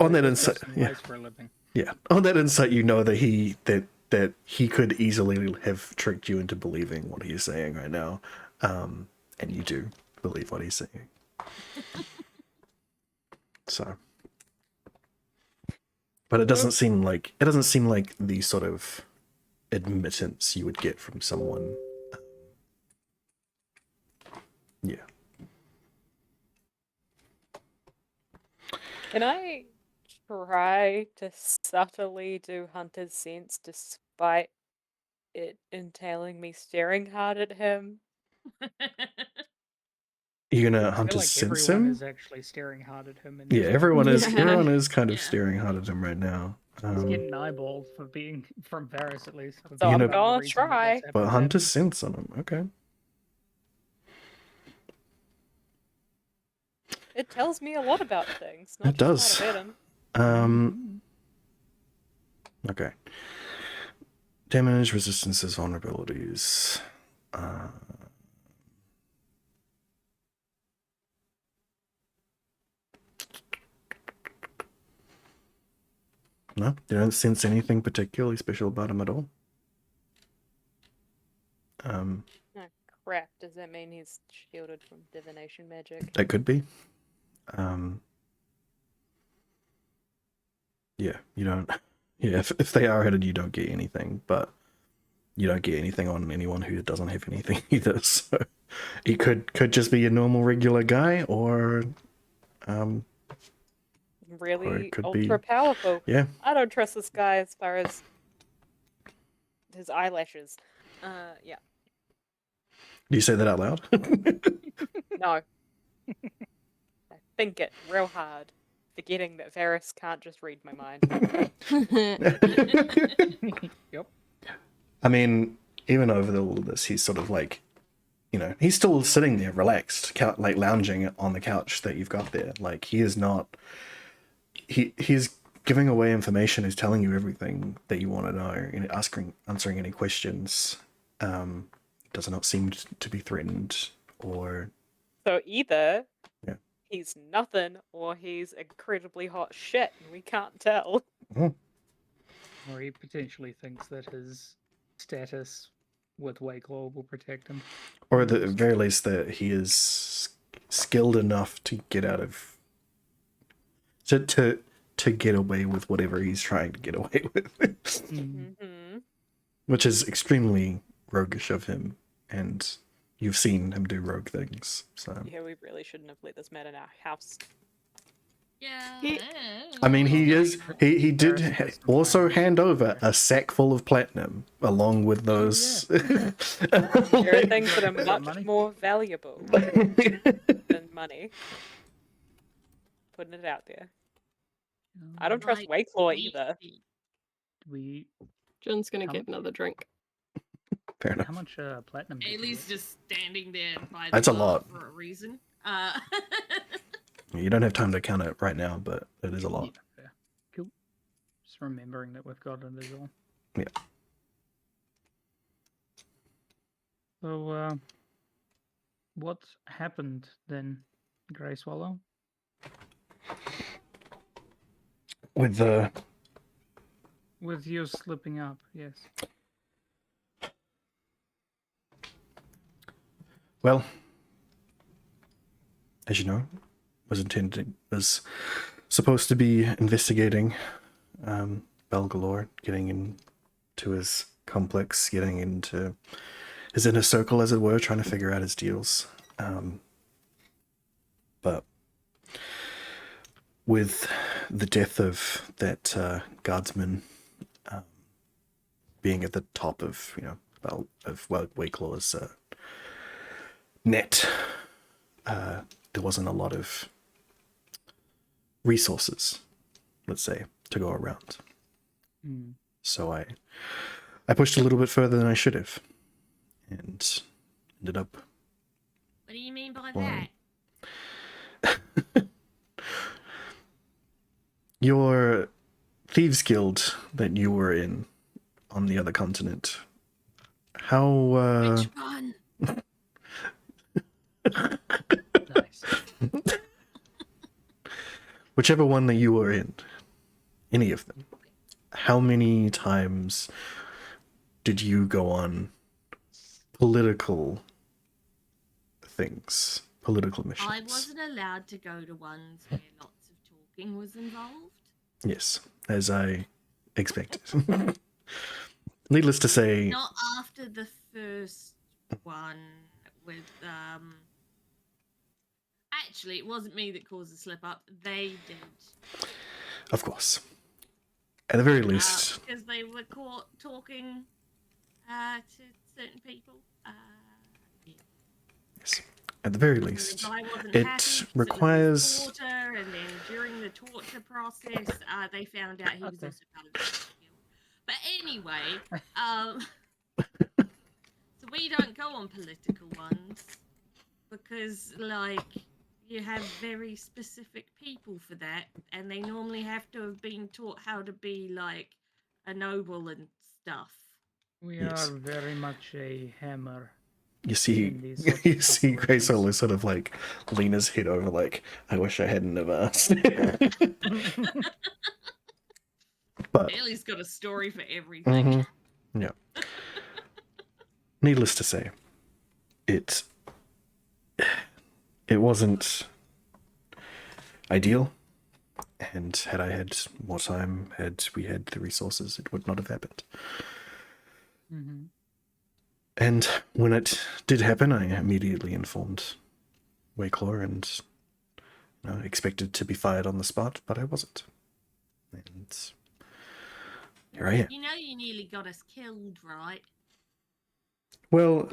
on that insight. Yeah. For a living. Yeah. On that insight, you know that he could easily have tricked you into believing what he's saying right now. And you do believe what he's saying. So, but it doesn't seem like the sort of admittance you would get from someone. Can I try to subtly do Hunter's sense despite it entailing me staring hard at him. You're gonna I hunt feel his like sense everyone him? is actually staring hard at him. In Yeah, this everyone room. is. Yeah. Everyone is kind of Yeah. staring hard at him right now. He's getting eyeballed for being from Varys at least. So I'm part of the gonna reason that try. what's but happened hunt his happened. sense on him. Okay. It tells me a lot about things, not It just does. how to bet 'em. Okay. Damage, resistances, vulnerabilities. No, you don't sense anything particularly special about him at all. Oh, crap. Does that mean he's shielded from divination magic? That could be. Yeah, you don't. Yeah, if they are headed, you don't get anything, but you don't get anything on anyone who doesn't have anything either. So he could just be a normal regular guy, or Really could ultra be- powerful. yeah. I don't trust this guy as far as his eyelashes. Yeah. Do you say that out loud? No. I think it real hard, forgetting that Varys can't just read my mind. Yep. I mean, even over all of this, he's sort of like, you know, he's still sitting there relaxed, like lounging on the couch that you've got there. Like, he is not. He's giving away information. He's telling you everything that you want to know, and answering any questions. Does not seem to be threatened, or So either Yeah. he's nothing or he's incredibly hot shit and we can't tell. Or he potentially thinks that his status with Wakelaw will protect him. or at the very least that he is skilled enough to get out of to get away with whatever he's trying to get away with, Mm-hmm. which is extremely roguish of him, and you've seen him do rogue things. So Yeah, we really shouldn't have let this man in our house. Yeah. I mean, he did Varys also plans. hand over a sack full of platinum along with those. There are things that are Is that much money? more valuable than money. Putting it out there. I don't trust Like, Wakelaw either. We John's gonna How get another drink. Fair enough. how much platinum? did you Ailey's get? just standing there by the That's a bar lot. for a reason. You don't have time to count it right now, but it is a lot. Yeah, fair. Cool. Just remembering that we've got it as well. Yeah. So, what happened then, Grey Swallow? With the With you slipping up, yes. well, as you know, was supposed to be investigating Belgalore, getting into his complex, getting into his inner circle, as it were, trying to figure out his deals. But with the death of that guardsman being at the top of, Wakelaw's net, there wasn't a lot of resources, let's say, to go around. So I pushed a little bit further than I should have, and ended up. What do you mean by Well, that? Your thieves guild that you were in on the other continent. How Which one? Nice. whichever one that you were in, any of them, how many times did you go on political things, political missions? I wasn't allowed to go to ones where lots of talking was involved. Yes, as I expected. Needless to say, Not after the first one with Actually, it wasn't me that caused the slip up. They did. Of course. At the very least, Because they were caught talking to certain people. Yeah. yes. At the very The least, guy wasn't it happy 'cause it was his requires. daughter, and then during the torture process, they found out he was Okay. also part of the guild. But anyway, so we don't go on political ones because, like, you have very specific people for that, and they normally have to have been taught how to be like a noble and stuff. We Yes. are very much a hammer. You see, in these sorts you of see Grey situations. Solo sort of like lean his head over, like, I wish I hadn't have asked. But Bailey's got a story for everything. yeah. Needless to say, it wasn't ideal, and had I had more time, had we had the resources, it would not have happened. Mhm. And when it did happen, I immediately informed Wayclaw and expected to be fired on the spot, but I wasn't. And here I am. You know you nearly got us killed, right? Well,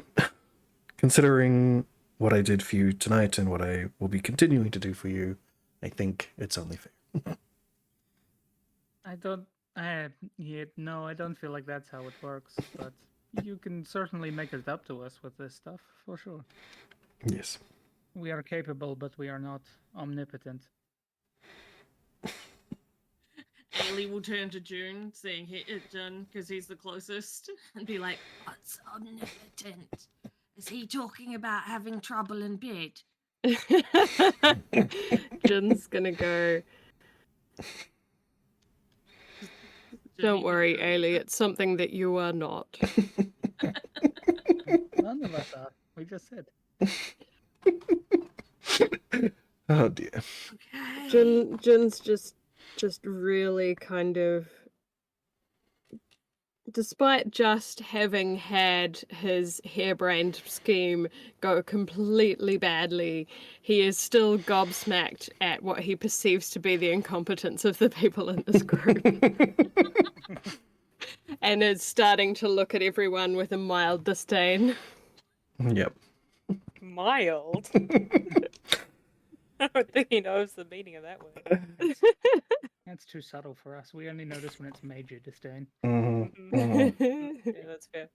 considering what I did for you tonight and what I will be continuing to do for you, I think it's only fair. I don't. No, I don't feel like that's how it works. But you can certainly make it up to us with this stuff for sure. Yes. We are capable, but we are not omnipotent. Ailey will turn to June, seeing June because he's the closest, and be like, "What's omnipotent? Is he talking about having trouble in bed?" Jin's gonna go. Don't worry, Ailey, it's something that you are not. None of us are. We just said. Oh dear. Okay. Jin's just really kind of, despite just having had his harebrained scheme go completely badly, he is still gobsmacked at what he perceives to be the incompetence of the people in this group. And is starting to look at everyone with a mild disdain. Yep. Mild. I don't think he knows the meaning of that word. That's too subtle for us. We only notice when it's major disdain. Yeah, that's fair.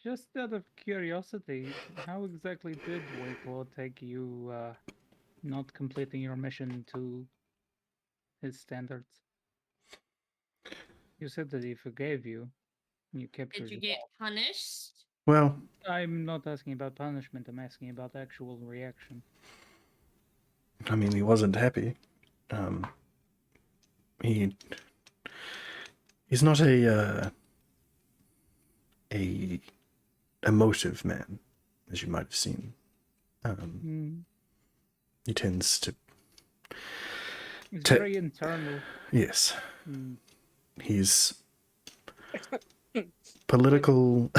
Just out of curiosity, how exactly did Wayclaw take you not completing your mission to his standards? You said that he forgave you. And you kept Did your you get punished? Well, I'm not asking about punishment, I'm asking about actual reaction. I mean, he wasn't happy. He's not a emotive man, as you might have seen. He tends to. He's very internal. Yes. Mm. He's political.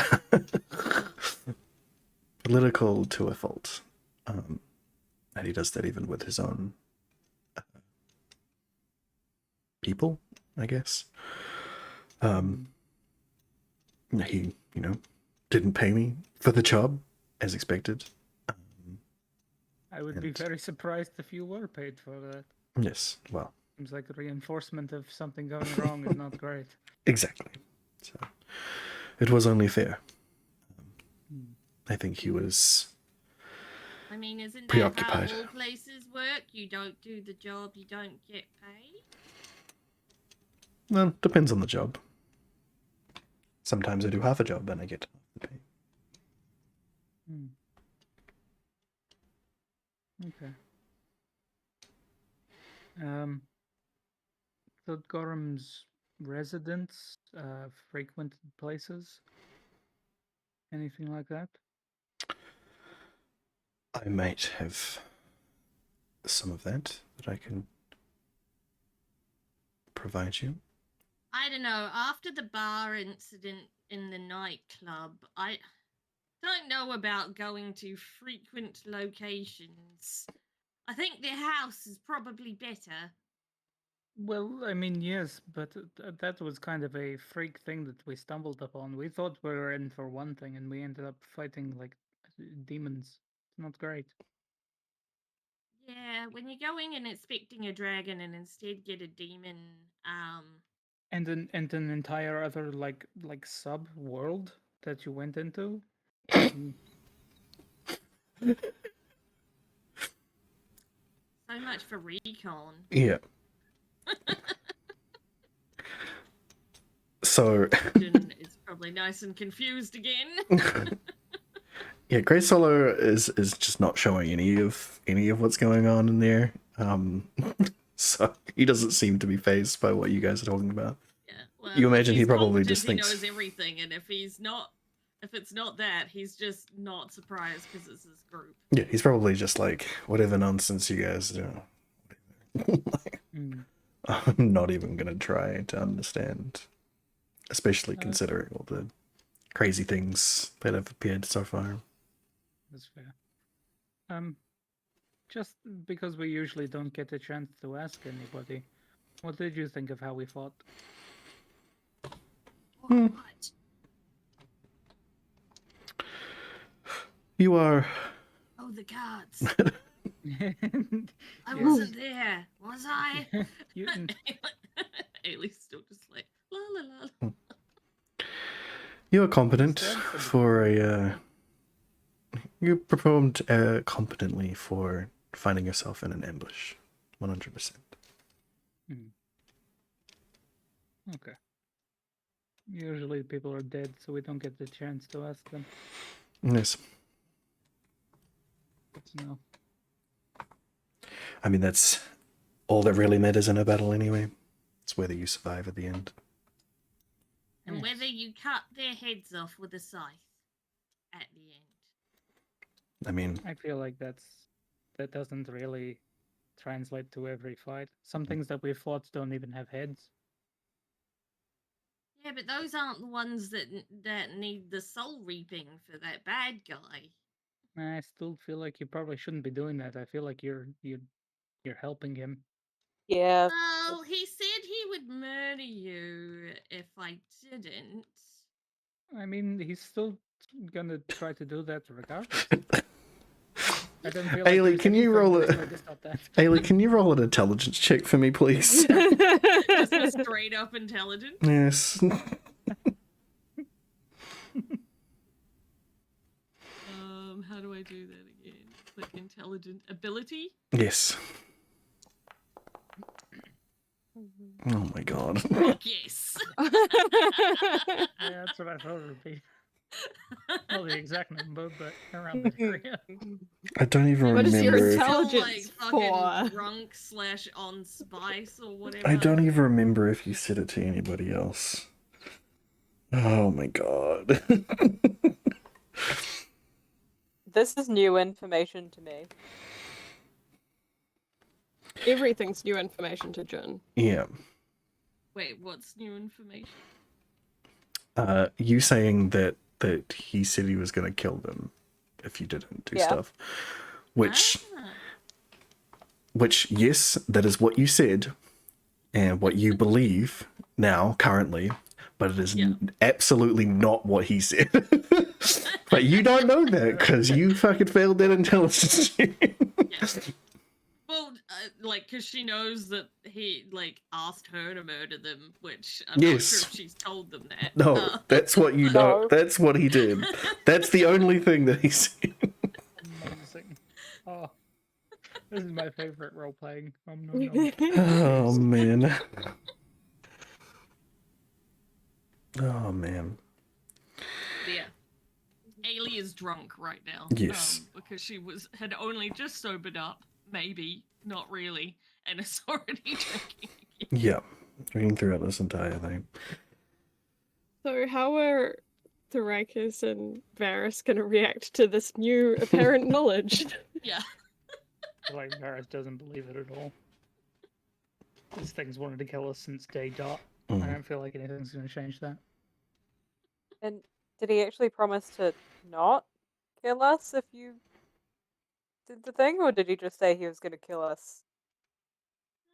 Political to a fault. And he does that even with his own people, I guess. He, didn't pay me for the job, as expected. I would be very surprised if you were paid for that. Yes, well. Seems like reinforcement of something going wrong is not great. Exactly. So, it was only fair. I think he was I mean, isn't that preoccupied. how all places work? You don't do the job, you don't get paid? Well, depends on the job. Sometimes I do half a job and I get the pay. Okay. So Gorham's residence, frequented places? Anything like that? I might have some of that I can provide you. I don't know. After the bar incident in the nightclub, I don't know about going to frequent locations. I think the house is probably better. Well, I mean, yes, but that was kind of a freak thing that we stumbled upon. We thought we were in for one thing, and we ended up fighting like demons. It's not great. Yeah, when you're going and expecting a dragon and instead get a demon, And an entire other like sub world that you went into. Mm. so much for recon. Yeah. So Jin is probably nice and confused again. yeah, Grey Solo is just not showing any of what's going on in there. So he doesn't seem to be fazed by what you guys are talking about. Yeah, well, You imagine if he he's probably competent, just thinks he knows everything, and if it's not that, he's just not surprised because it's his group. yeah, he's probably just like whatever nonsense you guys do. Like, Mm. I'm not even gonna try to understand, especially considering all the crazy things that have appeared so far. That's fair. Just because we usually don't get a chance to ask anybody, what did you think of how we fought? What? You are. Oh, the guards. I Yeah. wasn't there, was I? You, Ailey's still just like la la la. You are competent Instead, somebody- for a. You performed competently for finding yourself in an ambush, 100%. Okay. Usually people are dead, so we don't get the chance to ask them. Yes, Good to know. I mean that's all that really matters in a battle anyway. It's whether you survive at the end. And Yes. whether you cut their heads off with a scythe at the end. I mean, I feel like that doesn't really translate to every fight. Some things that we fought don't even have heads. Yeah, but those aren't the ones that need the soul reaping for that bad guy. I still feel like you probably shouldn't be doing that. I feel like you're helping him. Yeah. Well, he said he would murder you if I didn't. I mean, he's still gonna try to do that regardless. I don't feel like Ailey, there's can you anything roll that's it? going to stop that. Ailey, can you roll an intelligence check for me, please? Just a straight up intelligence. Yes. How do I do that again? Click intelligent ability. Yes. Oh my god. Fuck yes. Yeah, that's what I thought it would be. Not the exact number, but around the area. I don't even What is your remember. intelligence Still, like, fucking for? drunk / on spice or whatever. I don't even remember if you said it to anybody else. Oh my god. This is new information to me. Everything's new information to Jin. Yeah. Wait, what's new information? You saying that he said he was gonna kill them if you didn't do Yeah. stuff. Which Ah. Which, yes, that is what you said and what you believe now, currently, but it is Yeah. absolutely not what he said. But you don't know that because you fucking failed that intelligence check. Yeah. Well, like, because she knows that he, like, asked her to murder them, which I'm not Yes. sure if she's told them that. No, that's what you know. No. That's what he did. That's the only thing that he said. Amazing. Oh, this is my favorite role playing. No. Oh, man. Oh, man. But yeah. Ailey is drunk right now. Yes. Because she had only just sobered up, maybe, not really, and is already drinking again. Yeah. Reading throughout this entire thing. So how are Thoraikus and Varys going to react to this new apparent knowledge? Yeah. Like, Varys doesn't believe it at all. This thing's wanted to kill us since day dot. I Mhm. don't feel like anything's going to change that. And did he actually promise to not kill us if you the thing, or did he just say he was going to kill us?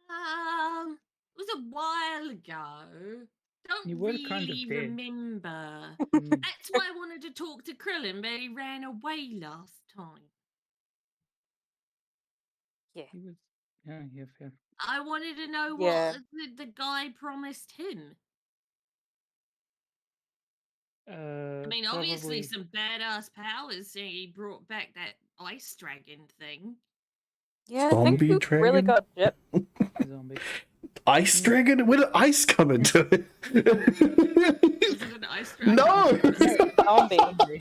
It was a while ago. Don't You were kind of really dead. remember. Mm, That's why I wanted to talk to Krillin, but he ran away last time. Yeah. he was. Yeah, fair. I wanted to know Yeah. what the guy promised him. I mean, obviously Probably some badass powers. He brought back that ice dragon thing. Yeah, I Zombie think we really dragon? got gypped. zombie. Ice dragon? Where did ice come into it? Was it an ice dragon? No! Zombie. Zombie.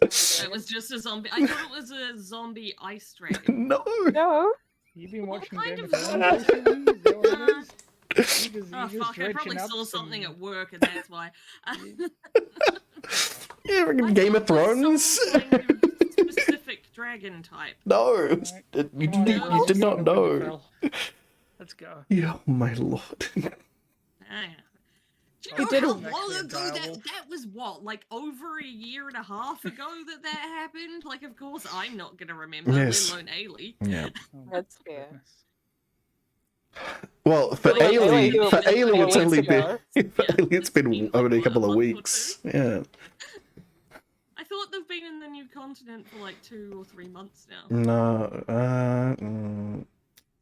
It was just a zombie. I thought it was a zombie ice dragon. No! No. You been What watching kind Game of of Thrones zombie? recently? Is that what it is? You just, Oh you just fuck! I probably reaching up saw something some- at work, and that's why. Yeah, freaking I Game of thought it was Thrones? some kind of specific dragon type. No! Alright. You Come on, did, everyone, you did sign not up, know. Winterfell. Let's go. Yeah, oh my lord. Ah. Do He you know did how a- long Actually a ago that direwolf. that was? What, like over a year and a half ago that happened? Like, of course I'm not gonna remember, Yes. let alone Ailey. Yeah. Oh, That's fair. goodness. Well, for But, like, Ailey, Ailey, for it was a Ailey, couple it's of only weeks been ago. for Yeah, Ailey, it's it's been been, like, only a what, couple a of month or weeks. Yeah. I thought they've been in the new continent for like 2 or 3 months now. No.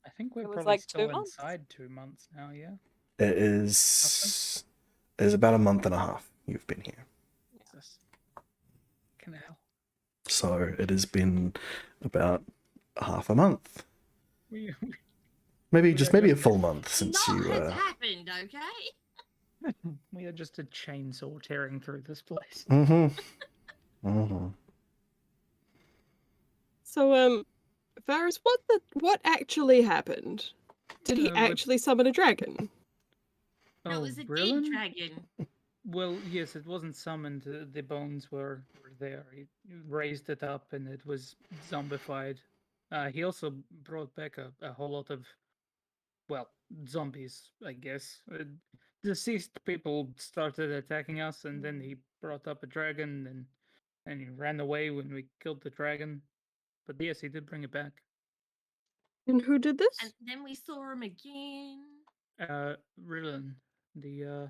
I think we're It was probably like 2 still months. inside 2 months now, yeah? It is. It's about a month and a half you've been here. Jesus. Fucking hell. So it has been about half a month. We, Maybe We just are maybe a just- full month since Lot you. has happened, okay? we are just a chainsaw tearing through this place. Mm-hmm. So, Varys, what actually happened? Did he with- actually summon a dragon? No, it was a Brillen? dead dragon. Well, yes, it wasn't summoned. The bones were there. He raised it up and it was zombified. He also brought back a whole lot of, well, zombies, I guess. Deceased people started attacking us, and then he brought up a dragon, and he ran away when we killed the dragon. But yes, he did bring it back. And who did this? And then we saw him again. Rillen, the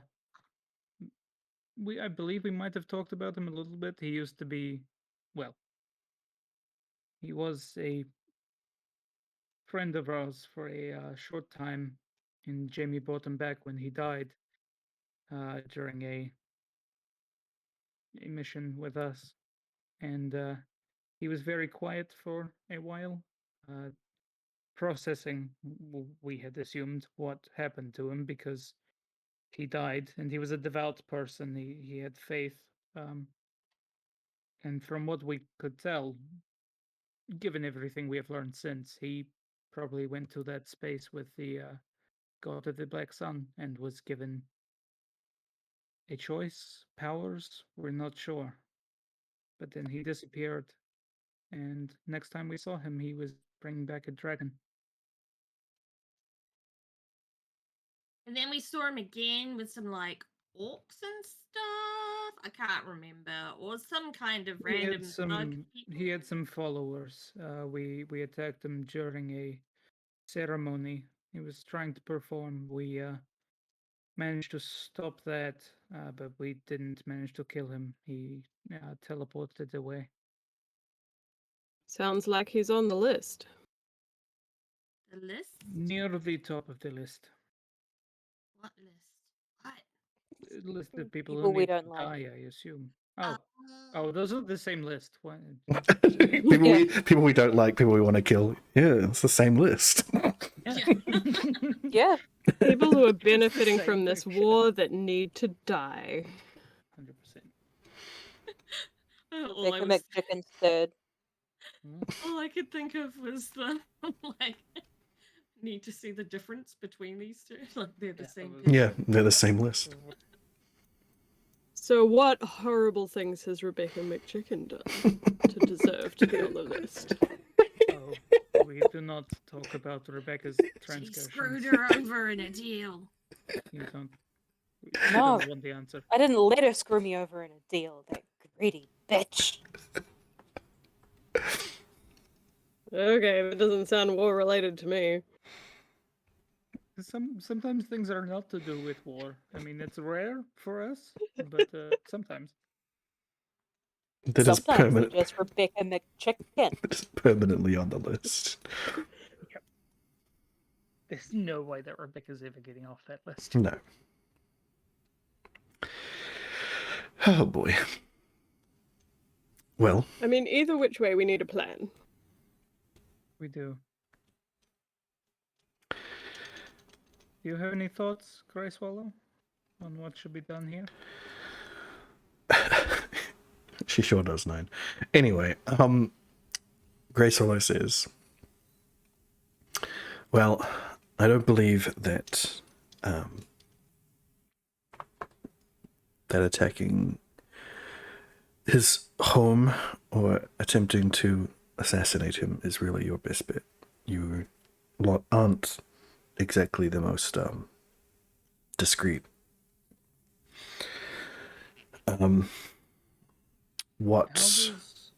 I believe we might have talked about him a little bit. He used to be, well, he was a friend of ours for a short time, and Jamie brought him back when he died during a mission with us, and he was very quiet for a while, processing. We had assumed what happened to him because he died, and he was a devout person. He had faith, and from what we could tell, given everything we have learned since, he probably went to that space with the God of the Black Sun and was given a choice, powers, we're not sure. But then he disappeared, and next time we saw him, he was bringing back a dragon. And then we saw him again with some like orcs and stuff. I can't remember. Or some kind of random thug people. He had some followers. We attacked him during a ceremony he was trying to perform. We managed to stop that, but we didn't manage to kill him. He teleported away. Sounds like he's on the list. The list? Near the top of the list. What list? What? A list of people People who we need don't to like. die, I assume. Oh, those are the same list. People we don't like, people we want to kill. Yeah, it's the same list. Yeah. People who are benefiting Same from this picture. war that need to die. 100%. All I, Rebecca was, McChicken's third. all I could think of was the like need to see the difference between these two. Like they're the same picture. Yeah, they're the same list. So what horrible things has Rebecca McChicken done to deserve to be on the list? Oh, we do not talk about Rebecca's She transgressions. screwed her over in a deal. You don't. We No. don't want the answer. I didn't let her screw me over in a deal, that greedy bitch. Okay, that doesn't sound war related to me. Sometimes things are not to do with war. I mean, it's rare for us, but sometimes. That is Sometimes they're permanent. just Rebecca McChicken. That is permanently on the list. There's no way that Rebecca's ever getting off that list. No. Oh boy. Well, I mean, either which way, we need a plan. We do. Do you have any thoughts, Grey Swallow, on what should be done here? she sure does, 9. Anyway, Grace Solo says, well, I don't believe that that attacking his home or attempting to assassinate him is really your best bet. You aren't exactly the most discreet.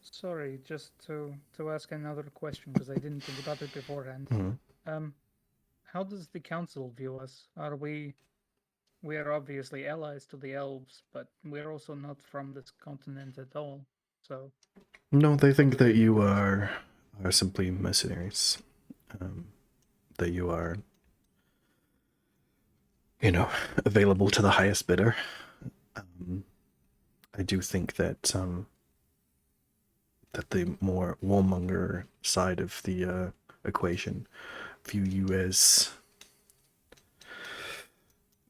Sorry, just to ask another question, because I didn't think about it beforehand. Mhm. How does the council view us? We are obviously allies to the elves, but we're also not from this continent at all. So No, they think that you are simply mercenaries. That you are, available to the highest bidder. I do think that that the more warmonger side of the equation view you as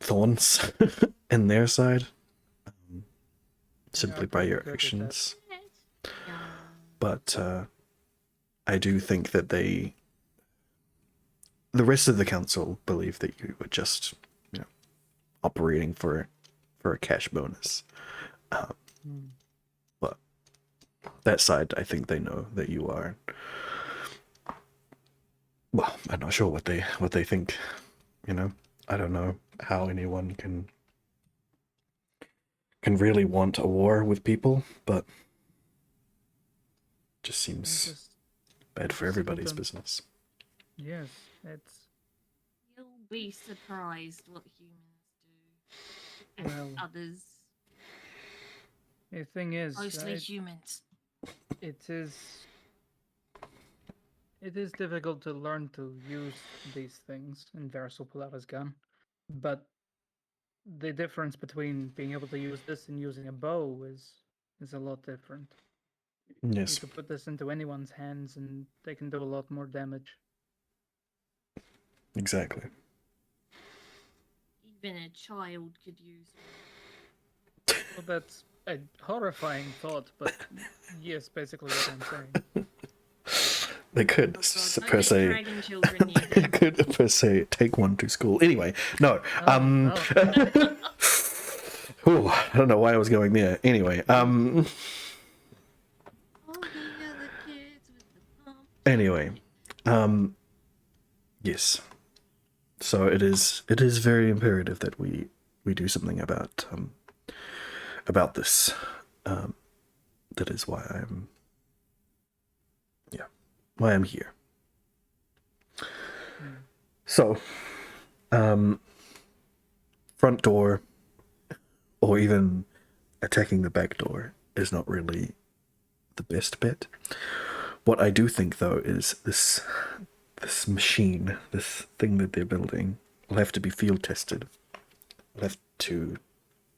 thorns in their side, simply by your actions. But I do think that the rest of the council believe that you were just, operating for a cash bonus. But that side, I think they know that you are. Well, I'm not sure what they think. I don't know how anyone can really want a war with people, but just seems bad for everybody's business. Yes, it's. You'll be surprised what humans do. And others. The thing is, Mostly humans. It is difficult to learn to use these things in Verso Pulava's gun, but the difference between being able to use this and using a bow is a lot different. Yes. You could put this into anyone's hands and they can do a lot more damage. Exactly. Even a child could use it. Well, that's a horrifying thought, but yes, basically what I'm saying. They could per se. They could per se take one to school. Anyway, no. Ooh, I don't know why I was going there. Anyway, Anyway, yes. So it is very imperative that we do something about this. That is why I'm here. So, front door, or even attacking the back door, is not really the best bet. What I do think, though, is this machine, this thing that they're building, will have to be field tested. We'll have to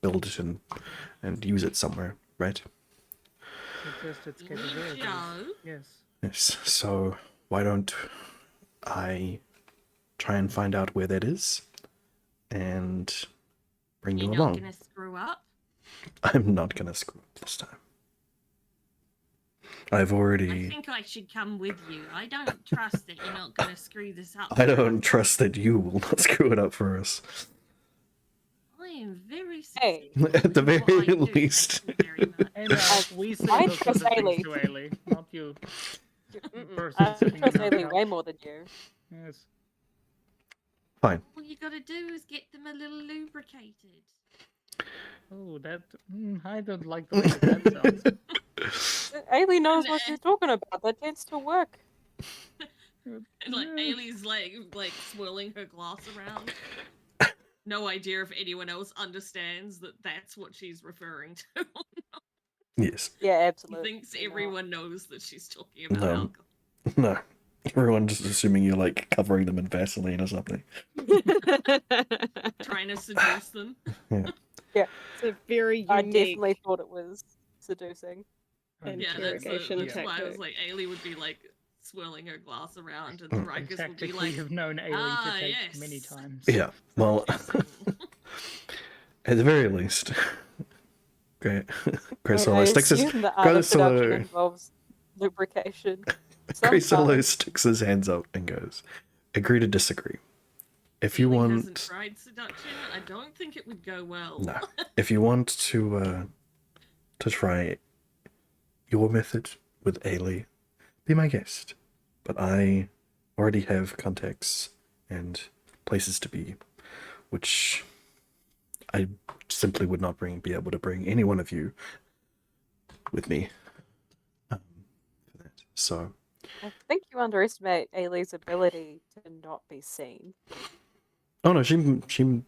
build it and use it somewhere, right? To test its capabilities. Yes. Yes. So why don't I try and find out where that is, and bring you along? You're not gonna screw up? I'm not gonna screw up this time. I've already... I think I should come with you. I don't trust that you're not going to screw this up. I don't trust that you will not screw it up for us. I am very at the very least. Hey, we say those sort of things to Ailey, not you. I trust Ailey way more than you. Yes. Fine. All you got to do is get them a little lubricated. Oh, that... I don't like the way that sounds. Ailey knows what you're talking about. That tends to work. And like Ailey's like swirling her glass around. No idea if anyone else understands that that's what she's referring to. Yes. Yeah, He absolutely. thinks not. everyone knows that she's talking about No. alcohol. No. Everyone just assuming you're like covering them in Vaseline or something. Trying to seduce them. It's a very I unique definitely thought it was seducing. interrogation That's why I was tactic. like, Ailey would be like swirling her glass around, and Mm. Rikus would be Tactic we like, have known Ailey "Ah, to take yes." many times. Yeah. Well, seducing. at the very least, Great. Great I Solo sticks his assume the art Great of seduction Solo involves lubrication. Great Solo Sometimes. sticks his hands up and goes, "Agree to disagree. If you Ailey hasn't want, tried seduction. I don't think it would go well. no. If you want to try your method with Ailey, be my guest. But I already have contacts and places to be, which I simply would not be able to bring any one of you with me for that. So, I think you underestimate Ailey's ability to not be seen. oh no,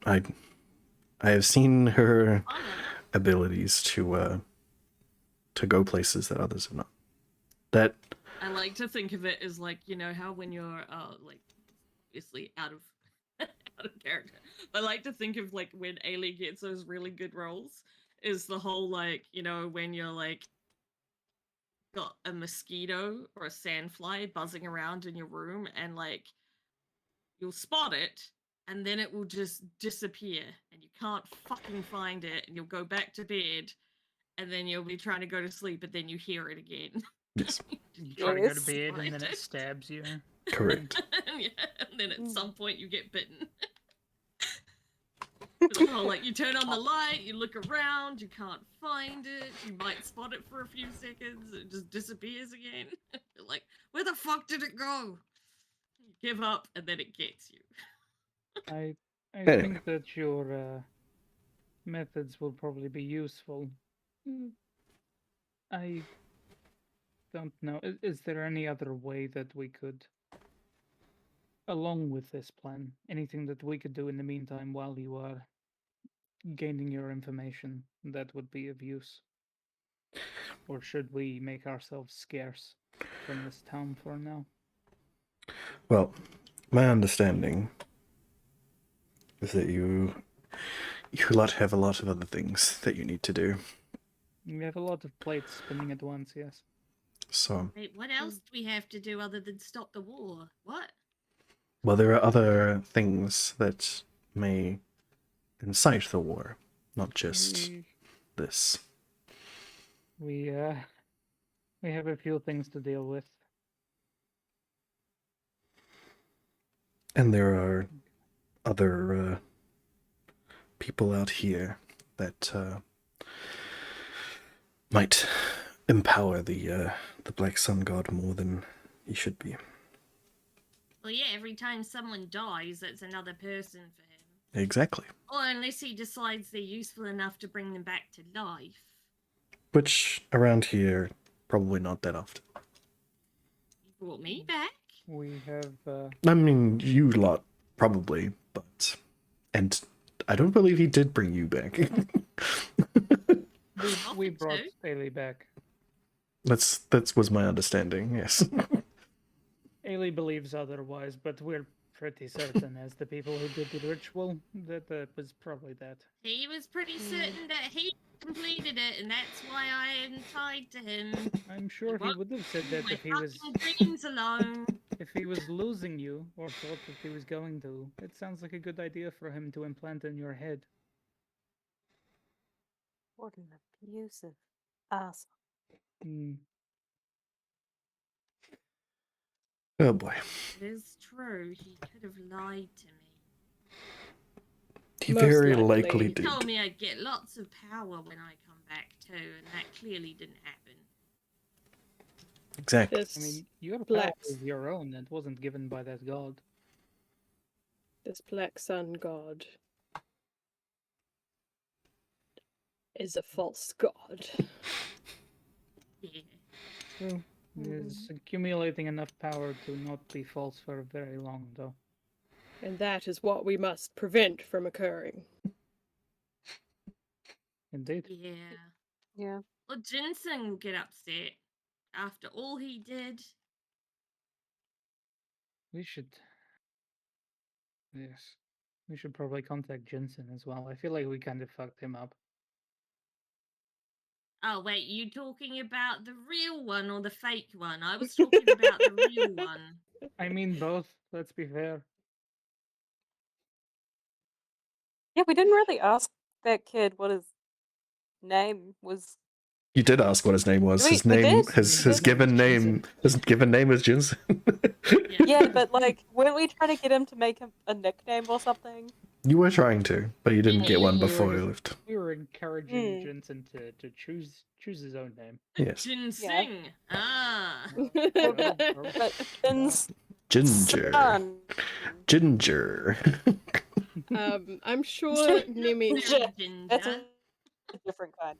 I have seen her Oh, no. abilities to go places that others have not. That I like to think of it as like, you know how when you're like obviously out of out of character. I like to think of like when Ailey gets those really good roles is the whole like, you know, when you're like got a mosquito or a sandfly buzzing around in your room and like you'll spot it and then it will just disappear and you can't fucking find it and you'll go back to bed and then you'll be trying to go to sleep and then you hear it again. yes, You try to go to Yes. bed and then Right. it stabs you. correct. Yeah, and then at some point you get bitten. The whole, like you turn on the light, you look around, you can't find it, you might spot it for a few seconds, it just disappears again. You're like, where the fuck did it go? You give up and then it gets you. I Anyway. think that your methods will probably be useful. I don't know. Is there any other way that we could, along with this plan, anything that we could do in the meantime while you are gaining your information that would be of use? Or should we make ourselves scarce from this town for now? Well, my understanding is that you lot have a lot of other things that you need to do. We have a lot of plates spinning at once, yes. So, Wait, what else do we have to do other than stop the war? What? well, there are other things that may incite the war, not just this. We have a few things to deal with. And there are other people out here that might empower the Black Sun God more than he should be. Well, yeah, every time someone dies, that's another person for him. Exactly. Or unless he decides they're useful enough to bring them back to life. Which, around here, probably not that often. You brought me back? We have I mean, you lot, probably, but... And I don't believe he did bring you back. we Offered brought to. Ailey back. That was my understanding, yes. Ailey believes otherwise, but we're pretty certain, as the people who did the ritual, that was probably that. He was pretty certain that he completed it, and that's why I am tied to him. I'm sure he won't would have said that My if he was fucking dreams alone. if he was losing you or thought that he was going to. It sounds like a good idea for him to implant in your head. What an abusive ass. Hmm. Oh boy. It is true. He could have lied to me. He Most very likely. likely He did. told me I'd get lots of power when I come back too, and that clearly didn't happen. Exactly. This, I mean, your power Black- is your own. It wasn't given by that god. this Black Sun God is a false god. Yeah. True. Is accumulating enough power to not be false for very long, though. And that is what we must prevent from occurring. Indeed. Yeah. Yeah. Well, Ginseng will get upset after all he did. We should. Yes. We should probably contact Jensen as well. I feel like we kind of fucked him up. Oh, wait, you talking about the real one or the fake one? I was talking about the real one. I mean both, let's be fair. Yeah, we didn't really ask that kid what his name was. You did ask what his name was. We- His we name, did? his His name given is name, Jensen. his given name is Jensen. Yeah, but like, weren't we trying to get him to make him a nickname or something? You were trying to, but you didn't get one We were before you just- left. We were encouraging Hmm. Jensen to choose his own name. Yes. Ginseng. Ah. But Finn's Ginger. son. Ginger. I'm sure Nemi. Ginger. Ginger. That's a different kind.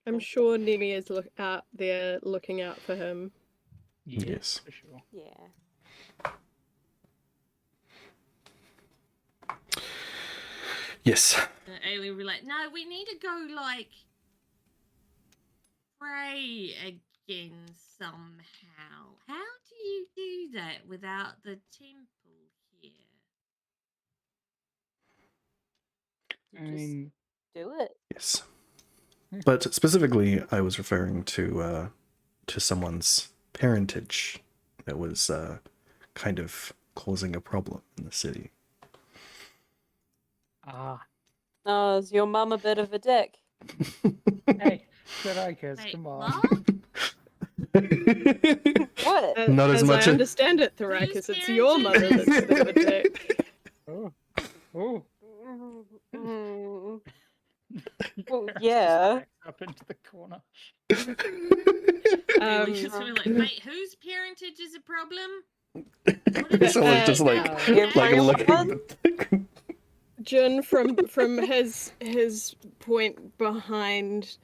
I'm sure Nemi is out there looking out for him. Yes. For sure. Yeah. Yes. Ailey will be like, no, we need to go, like, pray again somehow. How do you do that without the temple here? I Just mean, do it. Yes. But specifically, I was referring to someone's parentage that was kind of causing a problem in the city. ah. Oh, is your mum a bit of a dick? Hey, Sarikis, Wait, come on. What? Not as much I as- understand it, Thoracus, it's your mother that's a bit of a dick. Oh. Oh. Mm. Your Well, parents just yeah. backed up into the corner. Ailey just be like, wait, whose parentage is a problem? Someone's just like everyone? looking. Jun, from his point behind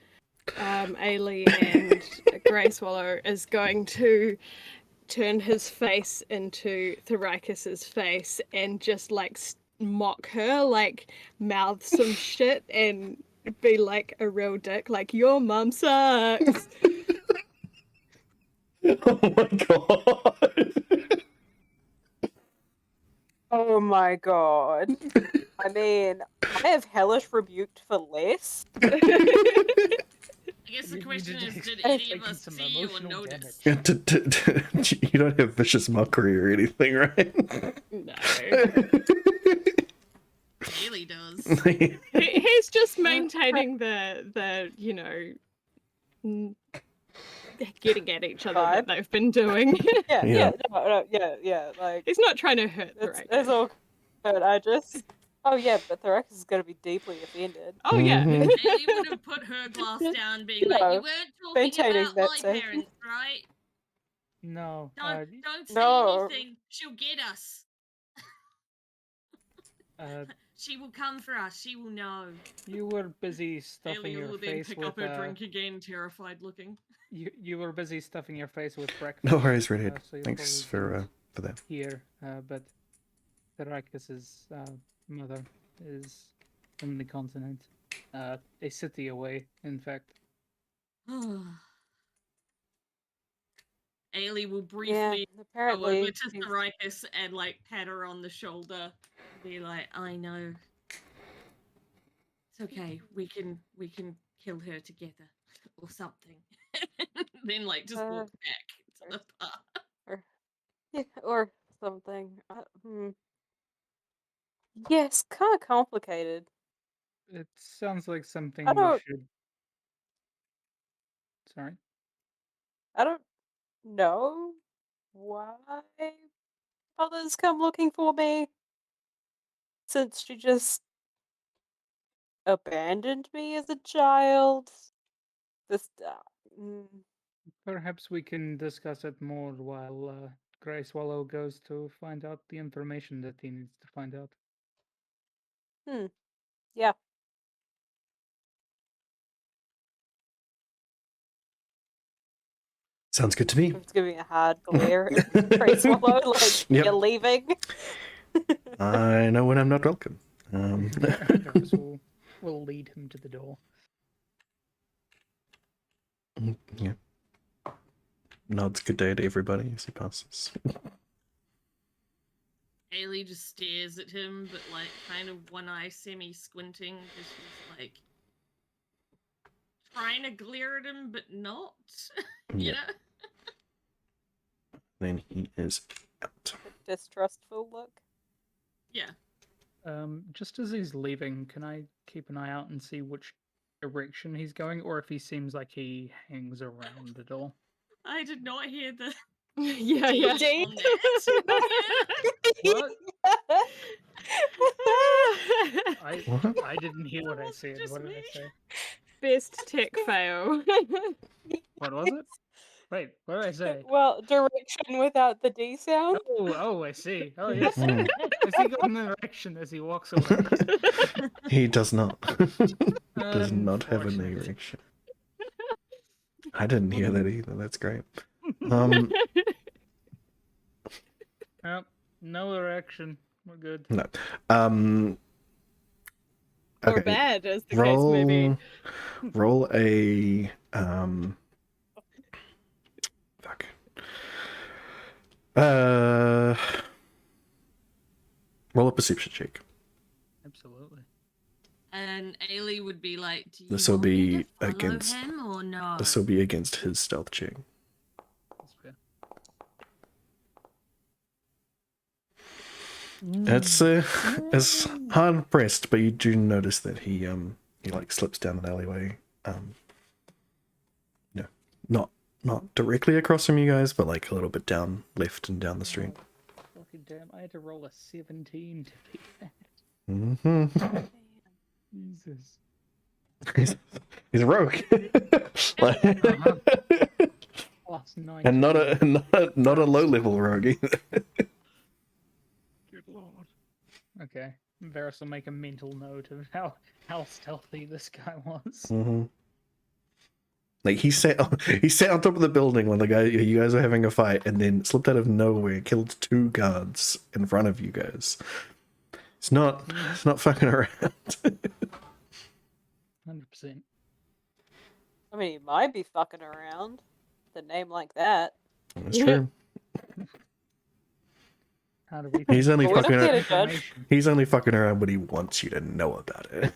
Ailey and Grey Swallow, is going to turn his face into Thoracus's face and just like mock her, like mouth some shit and be like a real dick, like your mum sucks. Oh my god. Oh my god. I mean, I have hellish rebuked for less. I guess the You question did is, did I've any of taken us some see you or emotional notice? You don't have vicious mockery or anything, right? No. Ailey does. He's just maintaining the you know, getting at each other that Vibe. they've been doing. Yeah, Yeah. yeah, like, He's not trying to hurt it's Thoracus. all good. I just. Oh, yeah, but Thoracus is gonna be deeply offended. Oh yeah. Mhm. Ailey would have put her glass down, being like, No, "You weren't talking maintaining about that my same- parents, right? No. Don't say No. anything. She'll get us. Uh, She will come for us. She will know." you were busy stuffing Ailey your will then face pick with up her drink again, terrified looking. you were busy stuffing your face with breakfast. No worries, Redhead. So you Thanks probably for that. didn't hear. But Therakus's mother is from the continent, a city away, in fact. Ailey will Yeah, briefly go over apparently. to he's- Sarikis and like pat her on the shoulder, be like, "I know. It's okay. We can kill her together, or something." Then like just walk back to the bar. Yeah, or something. Yes, kind of complicated. It sounds like something I we don't- should. Sorry. I don't know why mother's come looking for me. Since she just abandoned me as a child. This. Perhaps we can discuss it more while Grey Swallow goes to find out the information that he needs to find out. Yeah. Sounds good to me. It's giving a hard glare at Tree Swallow, like, Yep. you're leaving. I know when I'm not welcome. Varus will lead him to the door. Yeah. Nods good day to everybody as he passes. Ailey just stares at him, but like kind of one eye semi-squinting, because she's like trying to glare at him, but not. you Yeah. know? Then he is out. A distrustful look. Yeah. Just as he's leaving, can I keep an eye out and see which direction he's going, or if he seems like he hangs around at all? I did not hear the yeah, D yeah. on that. What? What? I didn't hear what I That wasn't said. just What did me. I say? Best tech fail. What was it? Wait, what did I say? Well, direction without the D sound. Oh, I see. Oh, yes. Mm. Has he got an erection as he walks away? He does not. Does not have an Unfortunate. erection. I didn't hear that either. That's great. Yep, no erection. We're good. No. Or Okay. bad, as the case may be. Roll a fuck. Roll a perception check. Absolutely. And Ailey would be like, "Do you This will want me be to follow against- him or no?" This will be against his stealth check. That's fair. It's hard pressed, but you do notice that he like slips down an alleyway. Not directly across from you guys, but like a little bit down left and down the street. Fucking damn, I had to roll a 17 to beat that. Mm-hmm. Jesus. He's a rogue. Like- Plus 9. and not a low level rogue either. Good lord. Okay. Varus will make a mental note of how stealthy this guy was. Mm-hmm. Like he sat on top of the building when you guys were having a fight, and then slipped out of nowhere, killed 2 guards in front of you guys. It's not fucking around. 100%. I mean, he might be fucking around. The name like that. That's true. How do we He's only But we don't fucking get around. a judge. information? He's only fucking around when he wants you to know about it.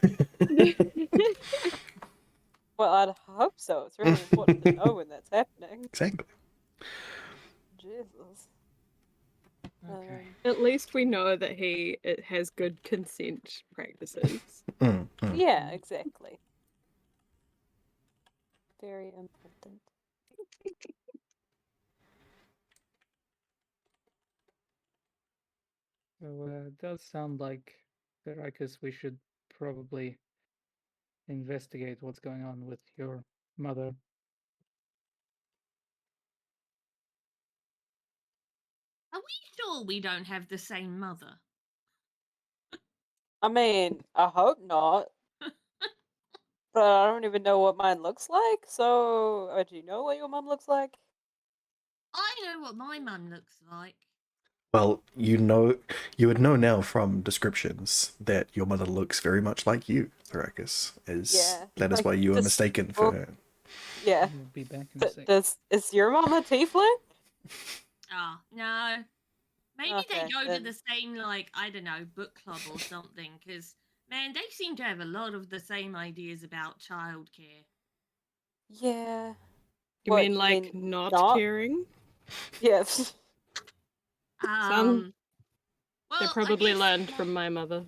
Well, I'd hope so. It's really important to know when that's happening. Exactly. Jesus. Okay. At least we know that it has good consent practices. Yeah, exactly. Very important. So it does sound like, Veracus, we should probably investigate what's going on with your mother. Are we sure we don't have the same mother? I mean, I hope not. But I don't even know what mine looks like, so do you know what your mom looks like? I know what my mum looks like. Well, you would know now from descriptions that your mother looks very much like you, Thoracus. Yeah, That is like, why you are just- mistaken for her. Yeah. We'll be back in a sec. Is your mom a tiefling? Oh, no. Maybe Okay, they go then. to the same, like, I don't know, book club or something, because, man, they seem to have a lot of the same ideas about childcare. Yeah. You What, mean you like mean not not? caring? Yes. Some. Well, They I probably guess learned my- from my mother.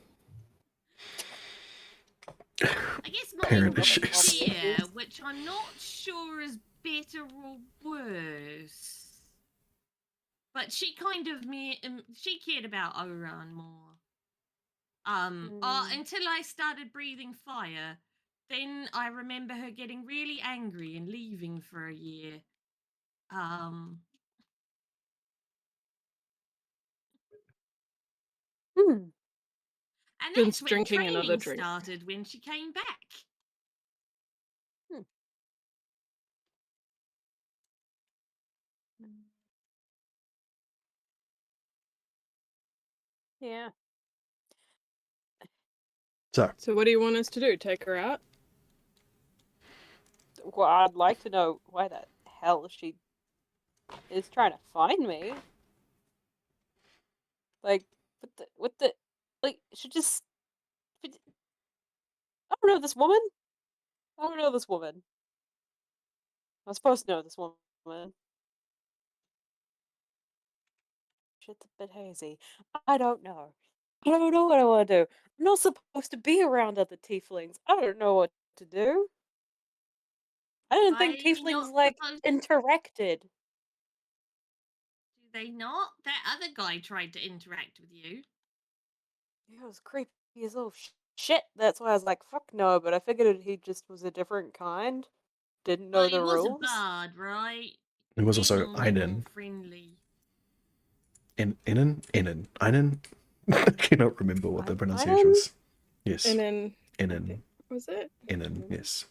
I guess my Parent mum issues. here, which I'm not sure is better or worse. But she kind of she cared about Oran more. Until I started breathing fire, then I remember her getting really angry and leaving for a year. Hmm. And Since that's when drinking training another drink. started when she came back. Yeah. So, So what do you want us to do? Take her out? Well, I'd like to know why the hell she is trying to find me. Like, like, she just. I don't know this woman. I don't know this woman. I'm supposed to know this woman. Shit's a bit hazy. I don't know. I don't know what I want to do. I'm not supposed to be around other tieflings. I don't know what to do. I didn't think Why are you tieflings, not like, supposed interacted. Do they not? That other guy tried to interact with you. It was creepy as little shit. That's why I was like, fuck no, but I figured he just was a different kind. Didn't know Well, the he was a rules. bard, right? it was They're also normally more Einen. friendly. Einen. I cannot remember what the pronunciation Einen? was. Yes. And then Einen. was it? Innen, yes.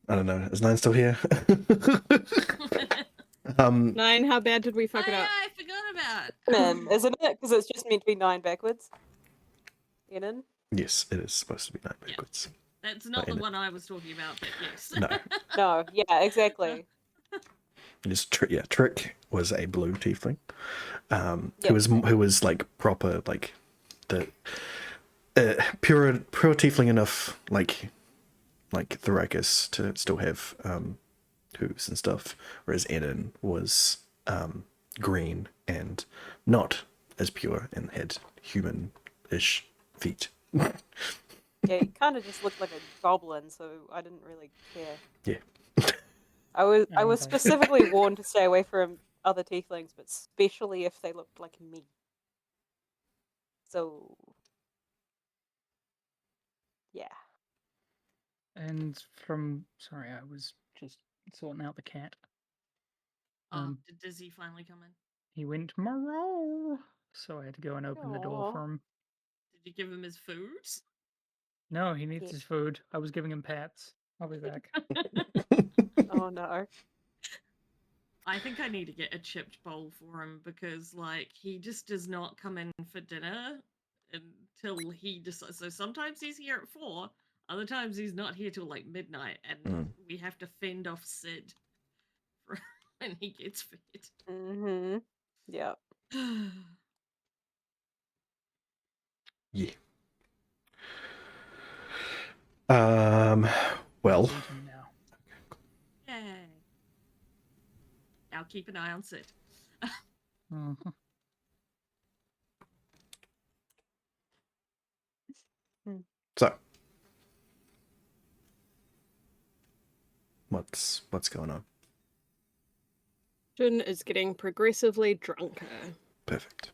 I don't know. Is Nine still here? um, 9, how bad did we Oh fuck it yeah, up? I forgot about. Innen, isn't it? Because it's just meant to be 9 backwards. Innen? yes, it is supposed to be nine Yeah. backwards. That's not the in it. one I was talking about, but yes. No. No, yeah, exactly. Just Trick was a blue tiefling. Yep. Who was like proper like the pure tiefling enough like Thoricus to still have hooves and stuff, whereas Eden was green and not as pure and had human-ish feet. Yeah, he kind of just looked like a goblin, so I didn't really care. Yeah. I was Okay. specifically warned to stay away from other tieflings, but especially if they looked like me. So, yeah. And sorry, I was just sorting out the cat. Did Dizzy finally come in? He went Moreau, so I had to go and open the door Aw. for him. Did you give him his food? No, he needs Yeah. his food. I was giving him pats. I'll be back. Oh no. I think I need to get a chipped bowl for him because, like, he just does not come in for dinner until he decides. So sometimes he's here at 4, other times he's not here till like midnight, and we have to fend off Sid for when he gets fed. Mm-hmm. Yep. Yeah. Well. He's eating now. Yay! Now keep an eye on Sid. Mhm. So, what's going on? Jun is getting progressively drunker. Perfect.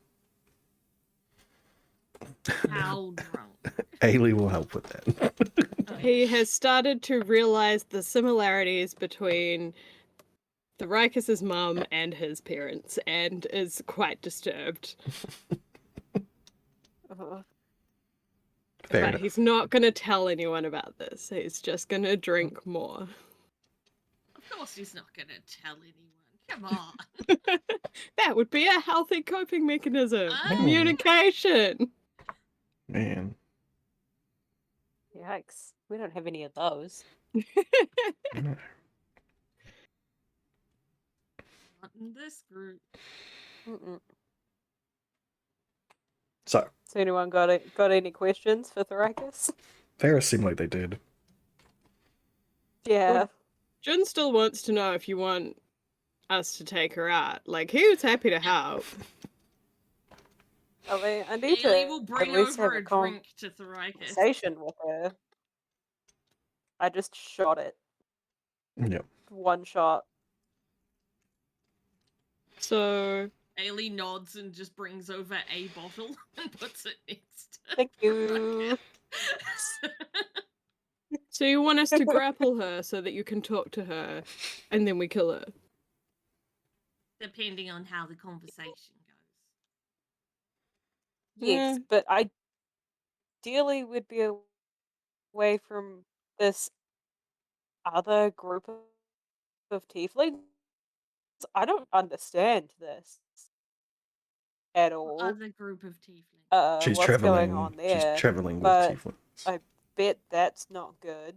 How drunk? Ailey will help with that. He has started to realize the similarities between Thoricus's mum and his parents, and is quite disturbed. Uh, Fair But enough. he's not going to tell anyone about this. He's just going to drink more. Of course he's not gonna tell anyone. Come on. That would be a healthy coping mechanism. Oh. Communication. Man. Yikes. We don't have any of those. Not in this group. Mm-mm. So, So anyone got any questions for Thoricus? Ferris seemed like they did. Yeah. Jun still wants to know if you want us to take her out. Like, he was happy to help. I mean, I need Ailey to will at bring least over have a drink to Thoricus. conversation with her. I just shot it. Yep. One shot. So, Ailey nods and just brings over a bottle and puts it next to Thank you. so you want us to grapple her so that you can talk to her, and then we kill her. Depending on how the conversation goes. Yes, Yeah. but ideally would be away from this other group of tieflings. I don't understand this. at all. Other group of tieflings. She's What's traveling. going on She's there? traveling with but tieflings. I bet that's not good.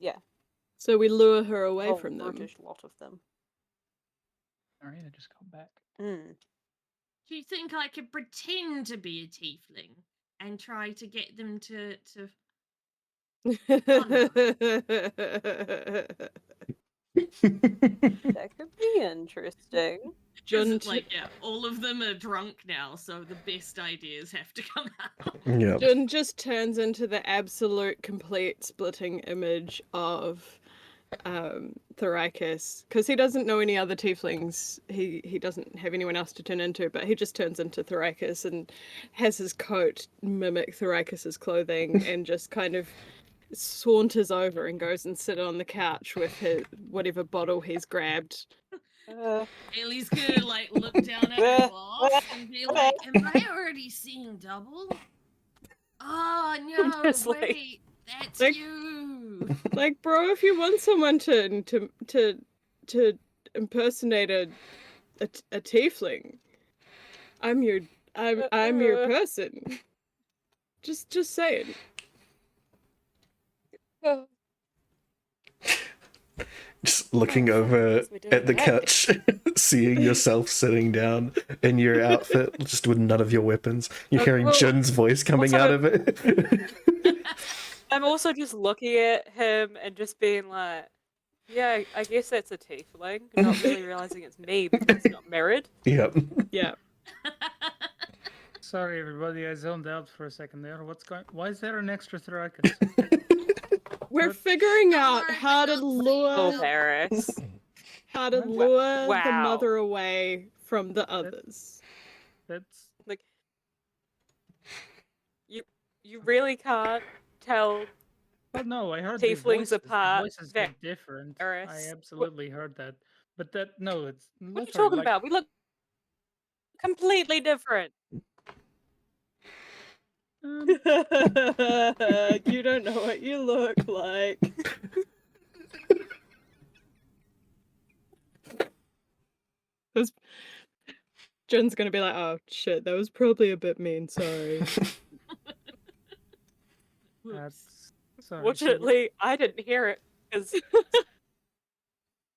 Yeah, So we lure her away whole from them. brutish lot of them. Alright, I just got back. Mm. Do you think I could pretend to be a tiefling and try to get them to That could be interesting. John, like, yeah, all of them are drunk now, so the best ideas have to come out. Yeah. John just turns into the absolute complete splitting image of Thoricus, because he doesn't know any other tieflings. He doesn't have anyone else to turn into, but he just turns into Thoricus and has his coat mimic Thoricus's clothing and just kind of saunters over and goes and sit on the couch with his whatever bottle he's grabbed. Ailey's gonna like look down at her boss and be like, "Am I already seeing double? Oh no, Just like- wait, that's Like- you." Like, bro, if you want someone to impersonate a tiefling, I'm your person. Just saying. Just looking over at the couch, seeing yourself sitting down in your outfit, just with none of your weapons. You're hearing well, Jin's voice coming out of it. I'm also just looking at him and just being like, yeah, I guess that's a tiefling. Not really realizing it's me because it's not mirrored. Yep. Yeah. Sorry, everybody, I zoned out for a second there. Why is there an extra Thoricus? We're What? figuring Don't out worry, how we're to not seeing lure Oh, double. Paris. how to What? lure the Wow. mother away from the others. That's Like, you really can't tell. well, no, I heard the Tieflings voices. apart, The voices are different. I Varys. absolutely heard that. But that no, it's What are you literally talking like about? We look completely different. You don't know what you look like. Jen's gonna be like, oh shit, that was probably a bit mean, sorry. that's sorry. So Fortunately, I didn't hear it because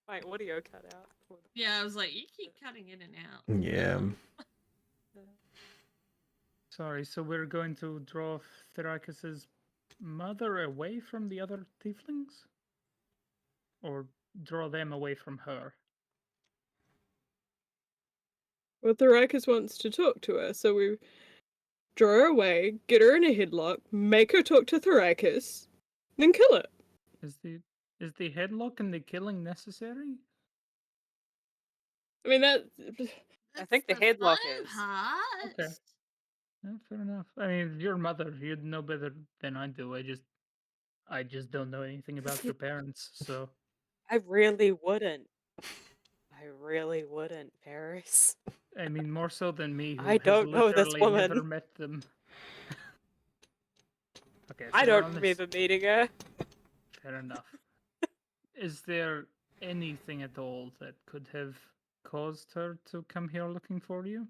my audio cut out. Yeah, I was like, you keep cutting in and out. Yeah. sorry. So we're going to draw Thoricus's mother away from the other tieflings, or draw them away from her. Well, Thoricus wants to talk to her, so we draw her away, get her in a headlock, make her talk to Thoricus, then kill her. Is the headlock and the killing necessary? I mean, that. I think the That's headlock fun is. part. Okay. Yeah, fair enough. I mean, your mother, you'd know better than I do. I just don't know anything about your parents, so I really wouldn't. Paris. I mean more so than me, who I has don't know this literally woman. never met them. Okay, so I we're don't on this- remember meeting her. Fair enough. Is there anything at all that could have caused her to come here looking for you?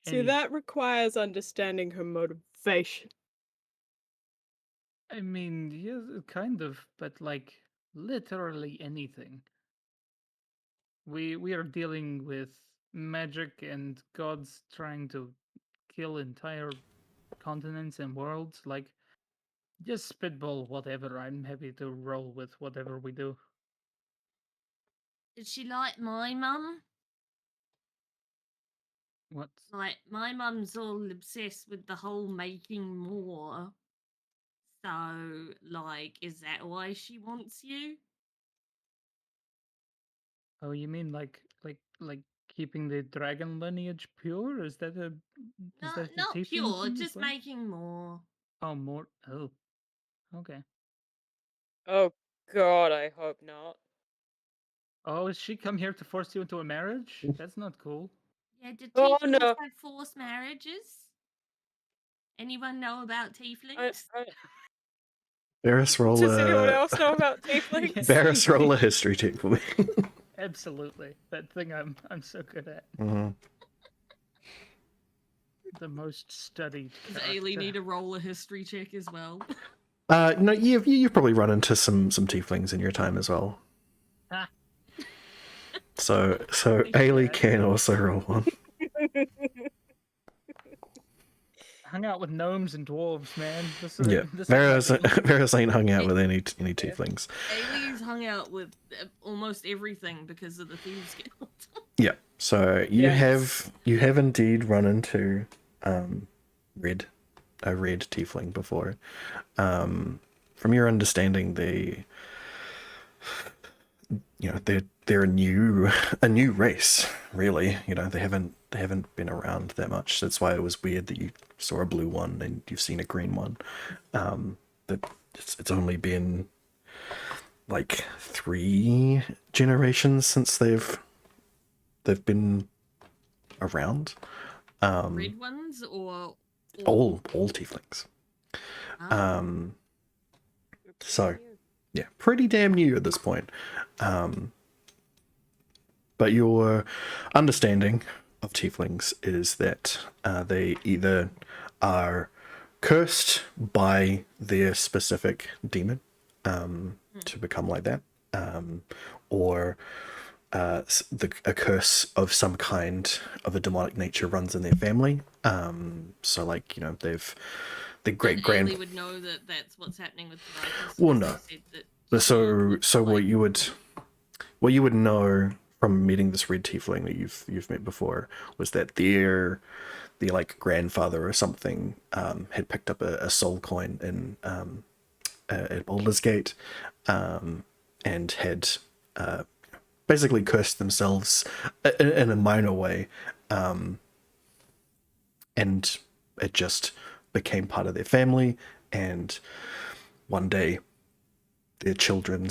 See, that requires understanding her motivation. I mean, yes, kind of, but like literally anything. We are dealing with magic and gods trying to kill entire continents and worlds. Like, just spitball whatever. I'm happy to roll with whatever we do. Is she like my mum? What? Like, my mum's all obsessed with the whole making more. So, like, is that why she wants you? Oh, you mean like keeping the dragon lineage pure? Is that a No, is that a not tiefling pure, thing as just well? making more. Oh, more. Oh, okay. Oh God, I hope not. Oh, is she come here to force you into a marriage? That's not cool. Yeah, do Oh, tieflings no. have forced marriages? Anyone know about I, tieflings? I, Varus, roll Does anyone a else know about tieflings? Varus, roll a history check for me. Absolutely. That thing I'm so good at. Mhm. The most studied. Does Ailey need to roll a history check as well? No, you've probably run into some tieflings in your time as well. Ah. So Appreciate Ailey that. can also roll one. Hung out with gnomes and dwarves, man. This is Yeah, this Varus, is my thing. Varus ain't hung out with any tieflings. Ailey's hung out with almost everything because of the Thieves Guild. Yeah, so you Yes. have indeed run into a red tiefling before. From your understanding, they're a new race, really. They haven't been around that much. That's why it was weird that you saw a blue one and you've seen a green one. That it's only been like 3 generations since they've been around. Red ones or All tieflings. Ah, So yeah, pretty damn new at this point. But your understanding of tieflings is that they either are cursed by their specific demon to become like that, or a curse of some kind of a demonic nature runs in their family. So like their great grand. Ailey would know that that's what's happening with the Rikers. Well, 'cause no. they said that But she so looked what like- you would know from meeting this red tiefling that you've met before was that their like grandfather or something had picked up a soul coin in at Baldur's Gate, and had basically cursed themselves in a minor way, and it just became part of their family. And one day their children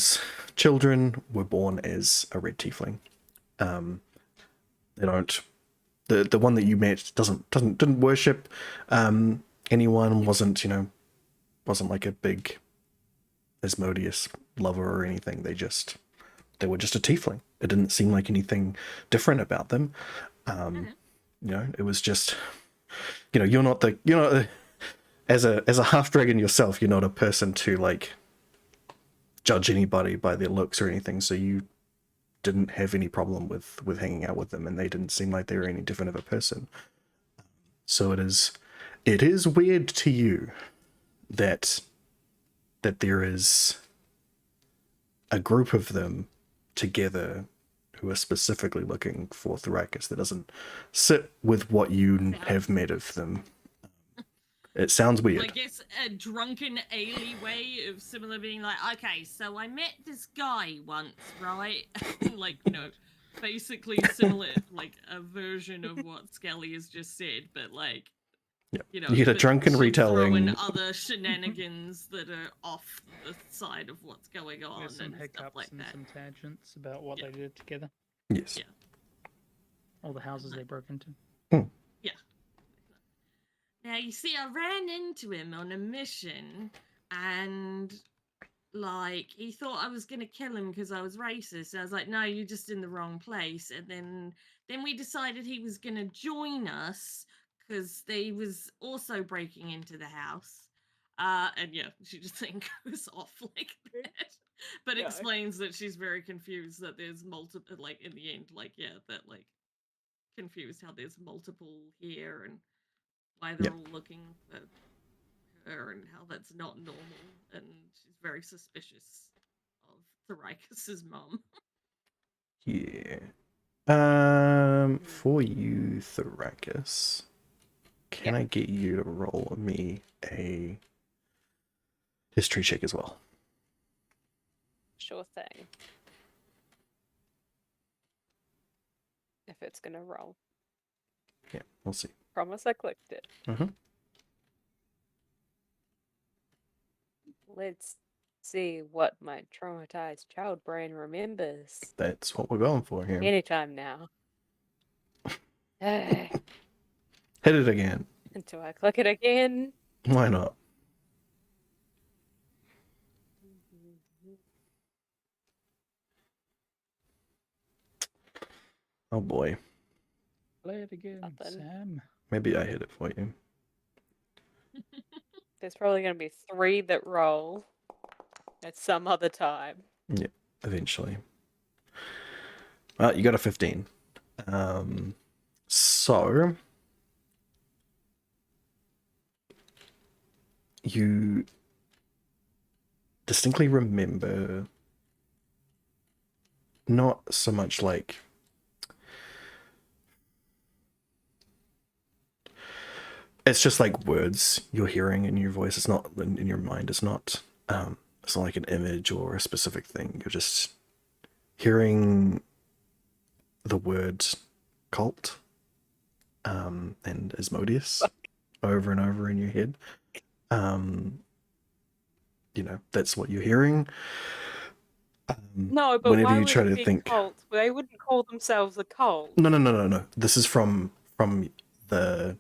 were born as a red tiefling. They don't. The one that you met didn't worship anyone. Wasn't like a big Asmodeus lover or anything. They were just a tiefling. It didn't seem like anything different about them. It was just you're not as a half dragon yourself. You're not a person to like judge anybody by their looks or anything. So you didn't have any problem with hanging out with them, and they didn't seem like they were any different of a person. So it is weird to you that there is a group of them together who are specifically looking for Thrakus that doesn't sit with what you have met of them. It sounds I weird. guess a drunken Ailey way of similar being like, okay, so I met this guy once, right? Like, basically similar, like a version of what Skelly has just said, but like, Yeah. you get a but drunken she'll retelling. throw in other shenanigans that are off the side of what's going on There's some and stuff hiccups like and that. some tangents about what Yeah. they did together. Yes. Yeah. All the houses they broke into. Now, you see, I ran into him on a mission, and, like, he thought I was going to kill him because I was racist. And I was like, no, you're just in the wrong place. And then we decided he was going to join us because they was also breaking into the house. And yeah, she just then goes off like that. But Yeah. explains that she's very confused that there's multiple, like, in the end, like, yeah, that, like, confused how there's multiple here and why they're all looking for her and how that's not normal, and she's very suspicious of Thrakus' mom. Yeah. For you, Thrakus, can I get you to roll me a history check as well? Sure thing. If it's gonna roll. Yeah, we'll see. Promise I clicked it. Mhm. Let's see what my traumatized child brain remembers. That's what we're going for here. Anytime now. Hit it again. Do I click it again? Why not? Oh boy. Play it again, Nothing. Sam. Maybe I hit it for you. There's probably going to be 3 that roll at some other time. Yeah, eventually. You got a 15. So you distinctly remember not so much like it's just like words you're hearing in your voice. It's not in your mind. It's not like an image or a specific thing. You're just hearing the word cult and Asmodeus over and over in your head. That's what you're hearing. No, but whenever why you would try it to be think, cult? They wouldn't call themselves a cult. no. This is from the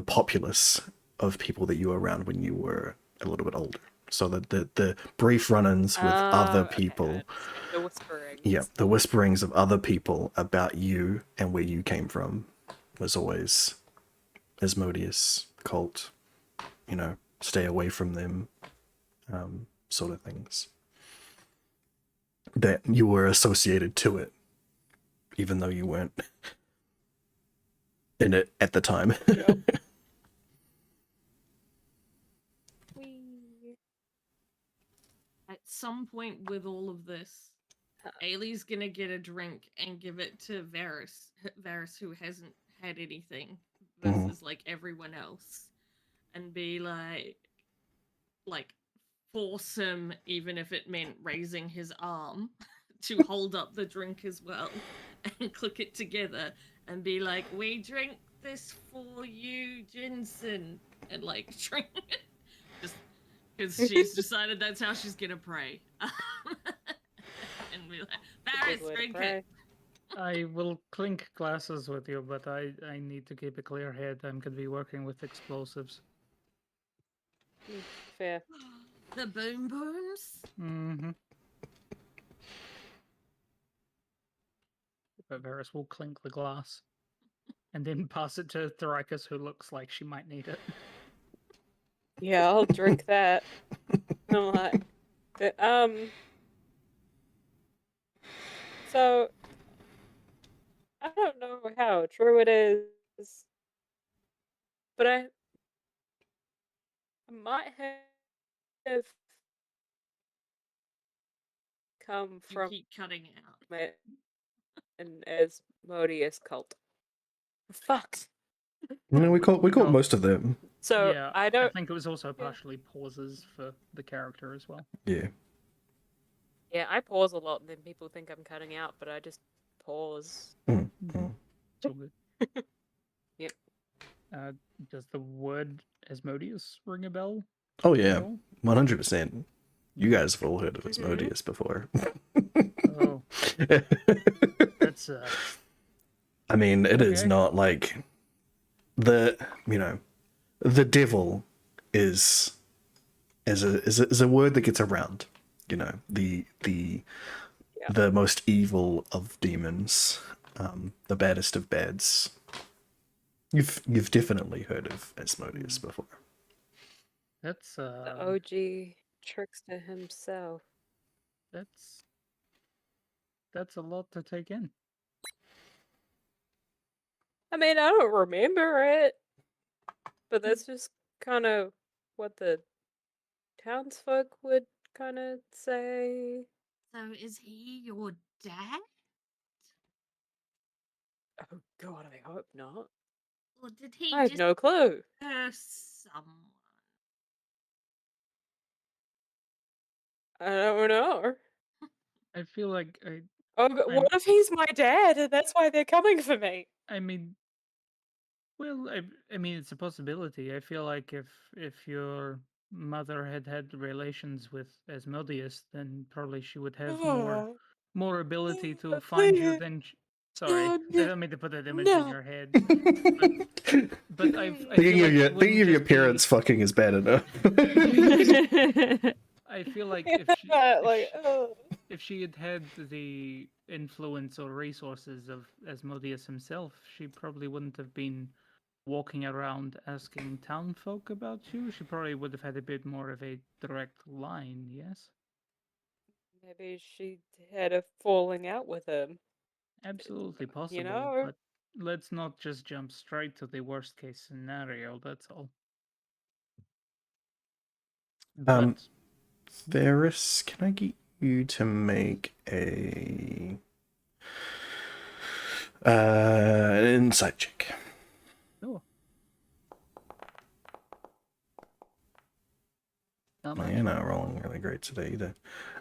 populace of people that you were around when you were a little bit older. So the brief run-ins with other Okay, people. I understand. The whisperings. Yeah, the whisperings of other people about you and where you came from was always Asmodeus, cult, stay away from them, sort of things. That you were associated to it, even though you weren't in it at the time. Yep. At some point with all of this, Ailey's gonna get a drink and give it to Varys, who hasn't had anything, versus like everyone else, and be like force him, even if it meant raising his arm, to hold up the drink as well, and click it together, and be like, "We drink this for you, Jensen," and like drink it, just because she's decided that's how she's gonna pray. And be like, Good Varys, way to drink pray. it. I will clink glasses with you, but I need to keep a clear head. I'm going to be working with explosives. Fair. The boom booms. Mm-hmm. But Varys will clink the glass and then pass it to Thoricus, who looks like she might need it. Yeah, I'll drink that. I'm like, so I don't know how true it is, but I might have come You from keep cutting out. an Asmodeus cult. Fuck. We caught Oh. most of them. So yeah, I I don't. think it was also partially pauses for the character as well. Yeah. Yeah, I pause a lot, and then people think I'm cutting out, but I just pause. It's all good. Yep. Does the word Asmodeus ring a bell? Oh at yeah, all? 100%. You guys have all heard of Asmodeus before. Oh, that's I mean, it is Okay. not like the devil is a word that gets around. The most evil of demons, the baddest of bads. You've definitely heard of Asmodeus before. that's The OG trickster himself. that's a lot to take in. I mean, I don't remember it, but that's just kind of what the townsfolk would kind of say. So is he your dad? Oh God, I hope not. Or did he I have just no clue. curse someone? I don't know. I feel like Oh, what if he's my dad and that's why they're coming for me? I mean, well, I mean, it's a possibility. I feel like if your mother had relations with Asmodeus, then probably she would have more ability to find you than. Sorry, I don't mean to put that image in your head, but I feel Thinking like of it wouldn't your just be- parents fucking is bad enough. I feel like if she had had the influence or resources of Asmodeus himself, she probably wouldn't have been walking around asking townfolk about you. She probably would have had a bit more of a direct line, yes? Maybe she had a falling out with him. Absolutely possible, know? but let's not just jump straight to the worst case scenario, that's all. Um, But Varys, can I get you to make an insight check? oh. Not Oh, much. you're not rolling really great today either.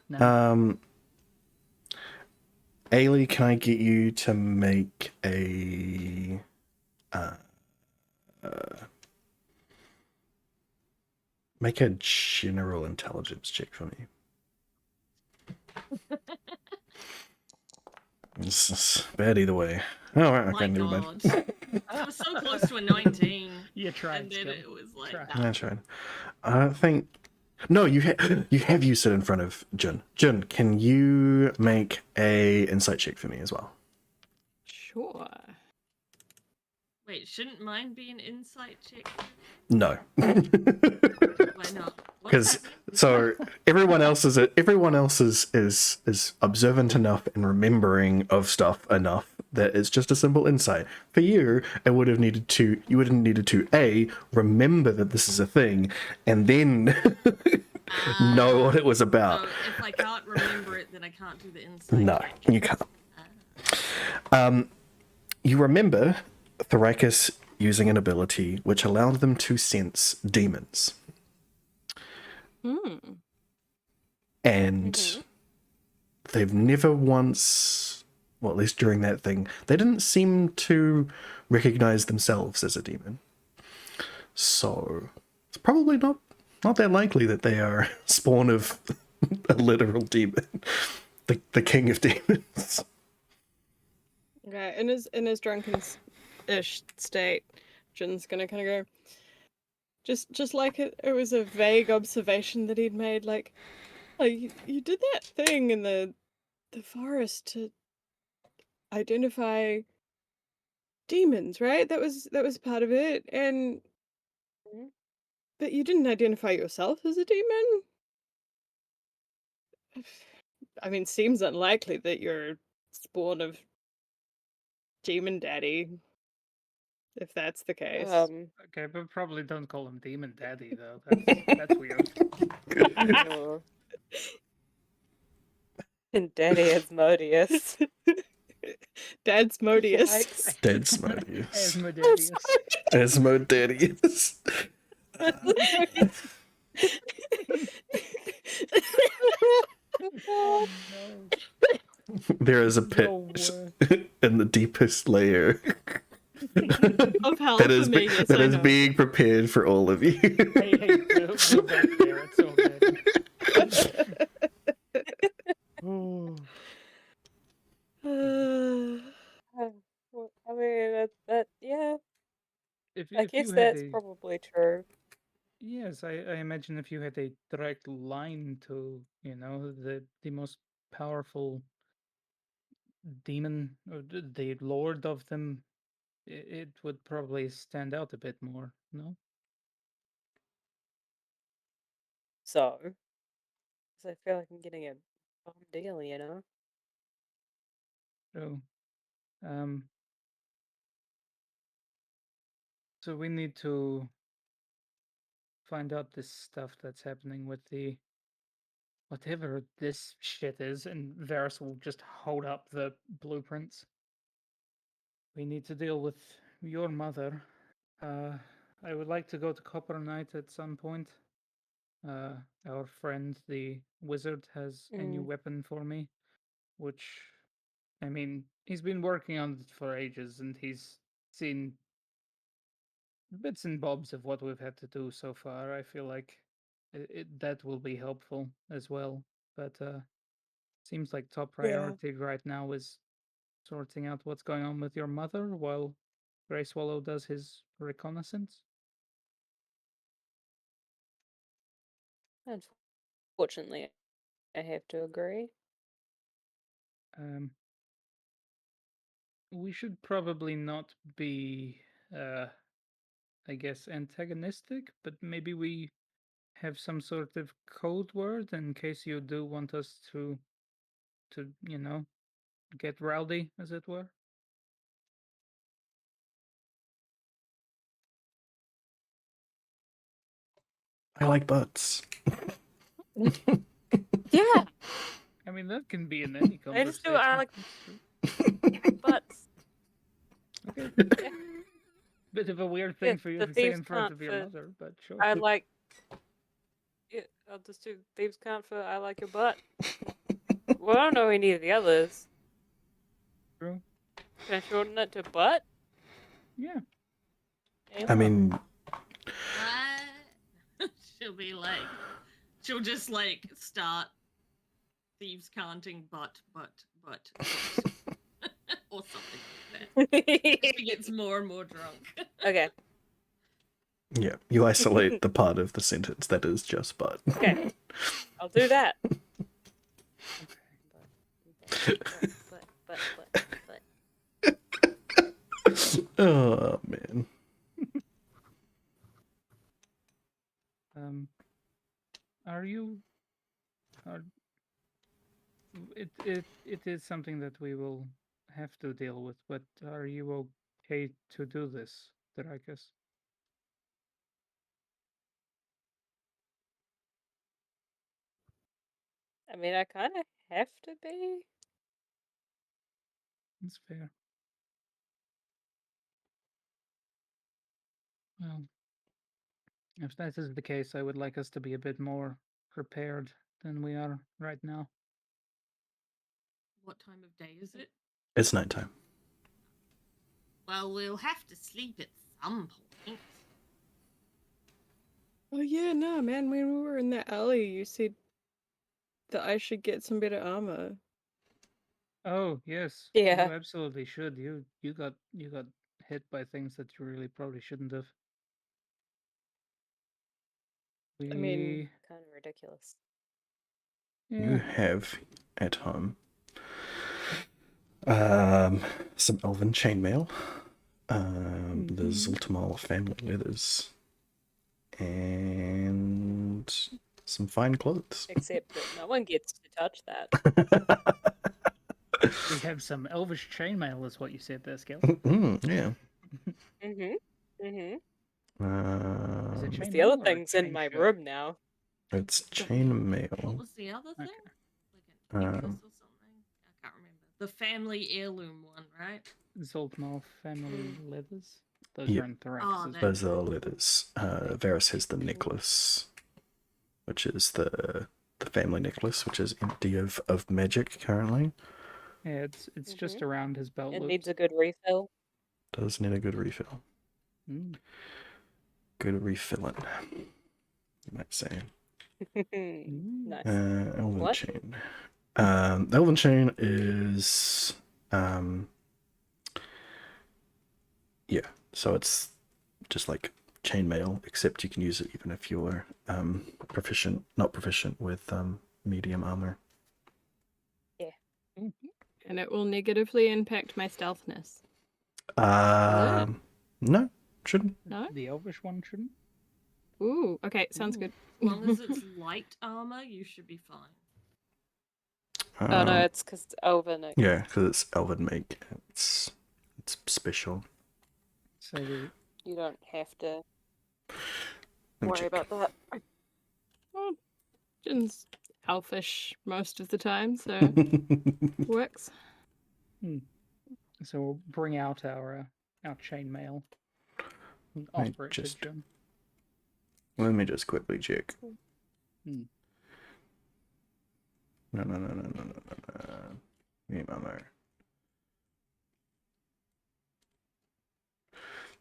No. Ailey, can I get you to make a general intelligence check for me? It's bad either way. Oh, right, okay, My never mind. God. I was so close to a 19. You tried, And then Skill. it was like, Try. nah. That's right. I think no, you have you sit in front of Jun. Jun, can you make a insight check for me as well? Sure. Wait, shouldn't mine be an insight check? No. Why not? What's Because happening? so everyone else is observant enough and remembering of stuff enough that it's just a simple insight. For you, you would have needed to A, remember that this is a thing, and then know what it was about. So if I can't remember it, then I can't do the insight No, check. you can't. You remember Thoricus using an ability which allowed them to sense demons. And they've never once, well, at least during that thing, they didn't seem to recognize themselves as a demon. So it's probably not that likely that they are spawn of a literal demon, the king of demons. Okay, in his drunken-ish state, Jin's gonna kind of go, just like it was a vague observation that he'd made, like, oh, you did that thing in the forest to identify demons, right? That was part of it, and Mhm. but you didn't identify yourself as a demon. I mean, seems unlikely that you're spawn of demon daddy, if that's the case. Okay, but probably don't call him Demon Daddy though. That's weird. Oh. And Daddy Asmodeus. Dad's Modius. Yikes. Dead Smodius. Asmodeus. Asmodeus. Oh no. There is a pit in the deepest layer Of hell that for is me, yes, that I is know. being prepared for all of you. Hey, we're back there. It's all good. Well, I mean, that yeah, I If guess you had that's a probably true. yes, I imagine if you had a direct line to, the most powerful demon or the lord of them, it would probably stand out a bit more, no? So, 'cause I feel like I'm getting a bum deal, you know? So, um, so we need to find out this stuff that's happening with the whatever this shit is, and Varys will just hold up the blueprints. We need to deal with your mother. I would like to go to Copper Knight at some point. Uh, our friend, the wizard, has a new weapon for me, which, I mean, he's been working on it for ages, and he's seen bits and bobs of what we've had to do so far. I feel like that will be helpful as well. But seems like top Yeah. priority right now is sorting out what's going on with your mother while Grey Swallow does his reconnaissance. Unfortunately, I have to agree. we should probably not be, I guess, antagonistic, but maybe we have some sort of code word in case you do want us to get rowdy, as it were. I like butts. Yeah, I mean, that can be in any I conversation. just do. I like That's true. butts. Okay. Yeah. Bit of a weird Yeah, thing for you the to say thieves in front can't of your for mother, but sure. I like. Yeah, I'll just do thieves can't for I like your butt. Well, I don't know any of the others. True. Can I shorten it to butt? Yeah. I mean, She'll be like, she'll just like start thieves canting but, or something like that. She gets more and more drunk. Okay. yeah, you isolate the part of the sentence that is just but. Okay. I'll do that. But. Oh man. Are you? It is something that we will have to deal with, but are you okay to do this, Drakus? I mean, I kind of have to be. That's fair. Well, if that is the case, I would like us to be a bit more prepared than we are right now. What time of day is it? It's nighttime. Well, we'll have to sleep at some point. Oh yeah, no, man. When we were in that alley, you said that I should get some better armor. Oh yes, Yeah. you absolutely should. You got hit by things that you really probably shouldn't have. I mean, Kind of ridiculous. You Yeah. have at home some elven chainmail, the Zultamal family leathers, and some fine clothes. Except that no one gets to touch that. We have some elvish chainmail, is what you said there, Skill. Yeah. Mm-hmm. Is it The other chainmail or things in chain my shirt? room now. It's What chainmail. was the other thing? Okay. Like a necklace or something? I can't remember. The family heirloom one, right? Zoltmal family leathers. Those Yeah. are in Thorax Oh, as that- well. Those are leathers. Varus has the necklace, which is the family necklace, which is empty of magic currently. Yeah, it's just around his belt It loop. needs a good refill. Does need a good refill. Good refilling, you might say. Nice. Elven What? chain. Elven chain is yeah, so it's just like chainmail, except you can use it even if you're not proficient with medium armor. Yeah. and it will negatively impact my stealthness. No, shouldn't. No? The elvish one shouldn't. Ooh, okay, sounds Ooh. good. As long as it's light armor, you should be fine. Oh no, it's because it's Elven. Yeah, because it's elven make. It's special. So the You don't have to Let me worry check. about that. Well, Jin's elfish most of the time, so works. so we'll bring out our chainmail. And I offer it just- to Jin. Let me just quickly check. Hmm. No. Medium armor.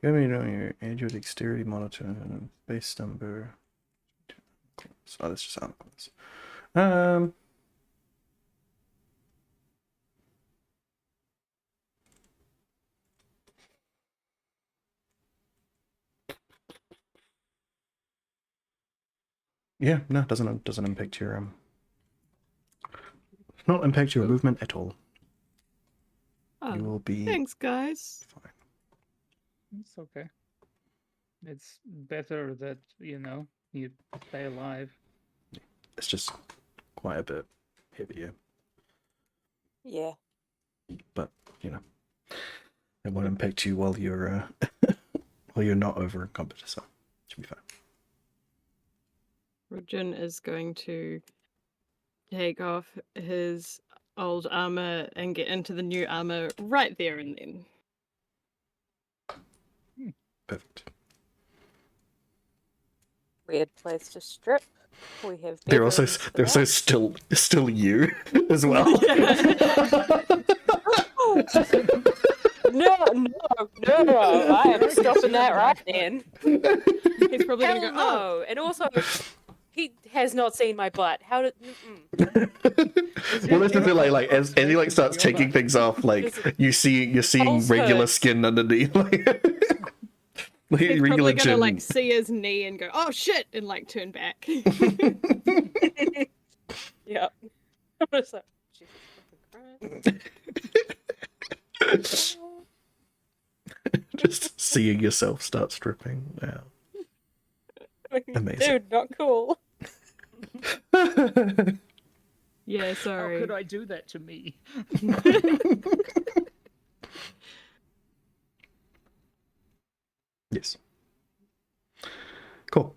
You have me on your add your dexterity monitor and base number. Oh, that's just armor class. Yeah, no, doesn't impact your not impact your movement at all. You will be Thanks, guys. fine. It's okay. It's better that, you stay alive. It's just quite a bit heavier, Yeah. but it won't impact you while you're while you're not over in combat, so should be fine. Rujin is going to take off his old armor and get into the new armor right there and then. Perfect. Weird place to strip. We have They're also still you as well. No, I am stopping that right then. He's probably Hell going to go, no. And also, he has not seen my butt. How did... Well, that's the thing. Like as he starts taking things off, you're seeing Pulse regular hurts. skin underneath. he's regular probably going to chin. see his knee and go, oh shit, and turn back. Yeah. I'm just like, Jesus fucking Christ. Just seeing yourself start stripping. Wow. Amazing. Dude, not cool. Yeah, How sorry. could I do that to me? Yes. Cool.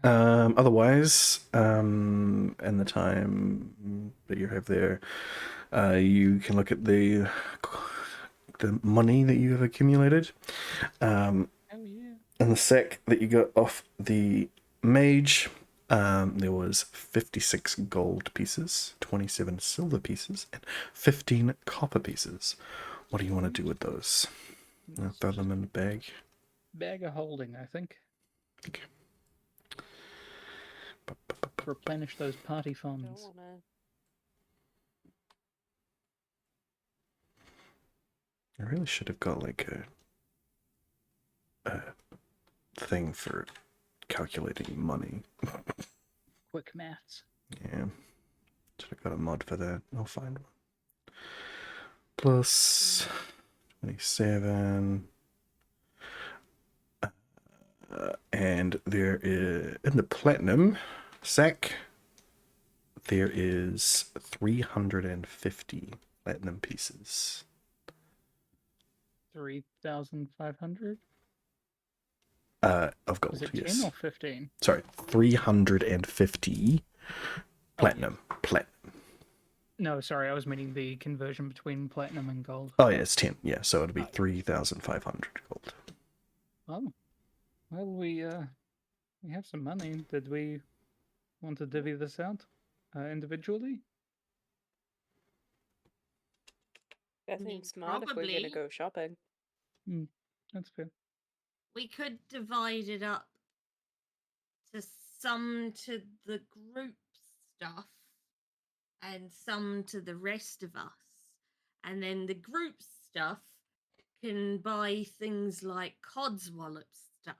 Otherwise, in the time that you have there, you can look at the money that you have accumulated. Oh yeah. In the sack that you got off the mage, there was 56 gold pieces, 27 silver pieces, and 15 copper pieces. What do you want to do with those? Throw them in the bag. Bag of holding, I think. Okay. Replenish those party Don't funds. wanna... I really should have got like a thing for calculating money. Quick maths. Yeah. Should have got a mod for that. I'll find one. Plus 27. And there is, in the platinum sack, there is 350 platinum pieces. 3,500? Of gold, Was it yes. 10 or 15? Sorry, 350 platinum. Platinum. No, sorry, I was meaning the conversion between platinum and gold. Oh, yeah, it's 10. Yeah, so it'll be 3,500 gold. Oh. Well, we have some money. Did we want to divvy this out individually? That mean, seems smart if we're gonna probably. go shopping. That's fair. We could divide it up to some to the group stuff and some to the rest of us. And then the group stuff can buy things like Codswallop stuff.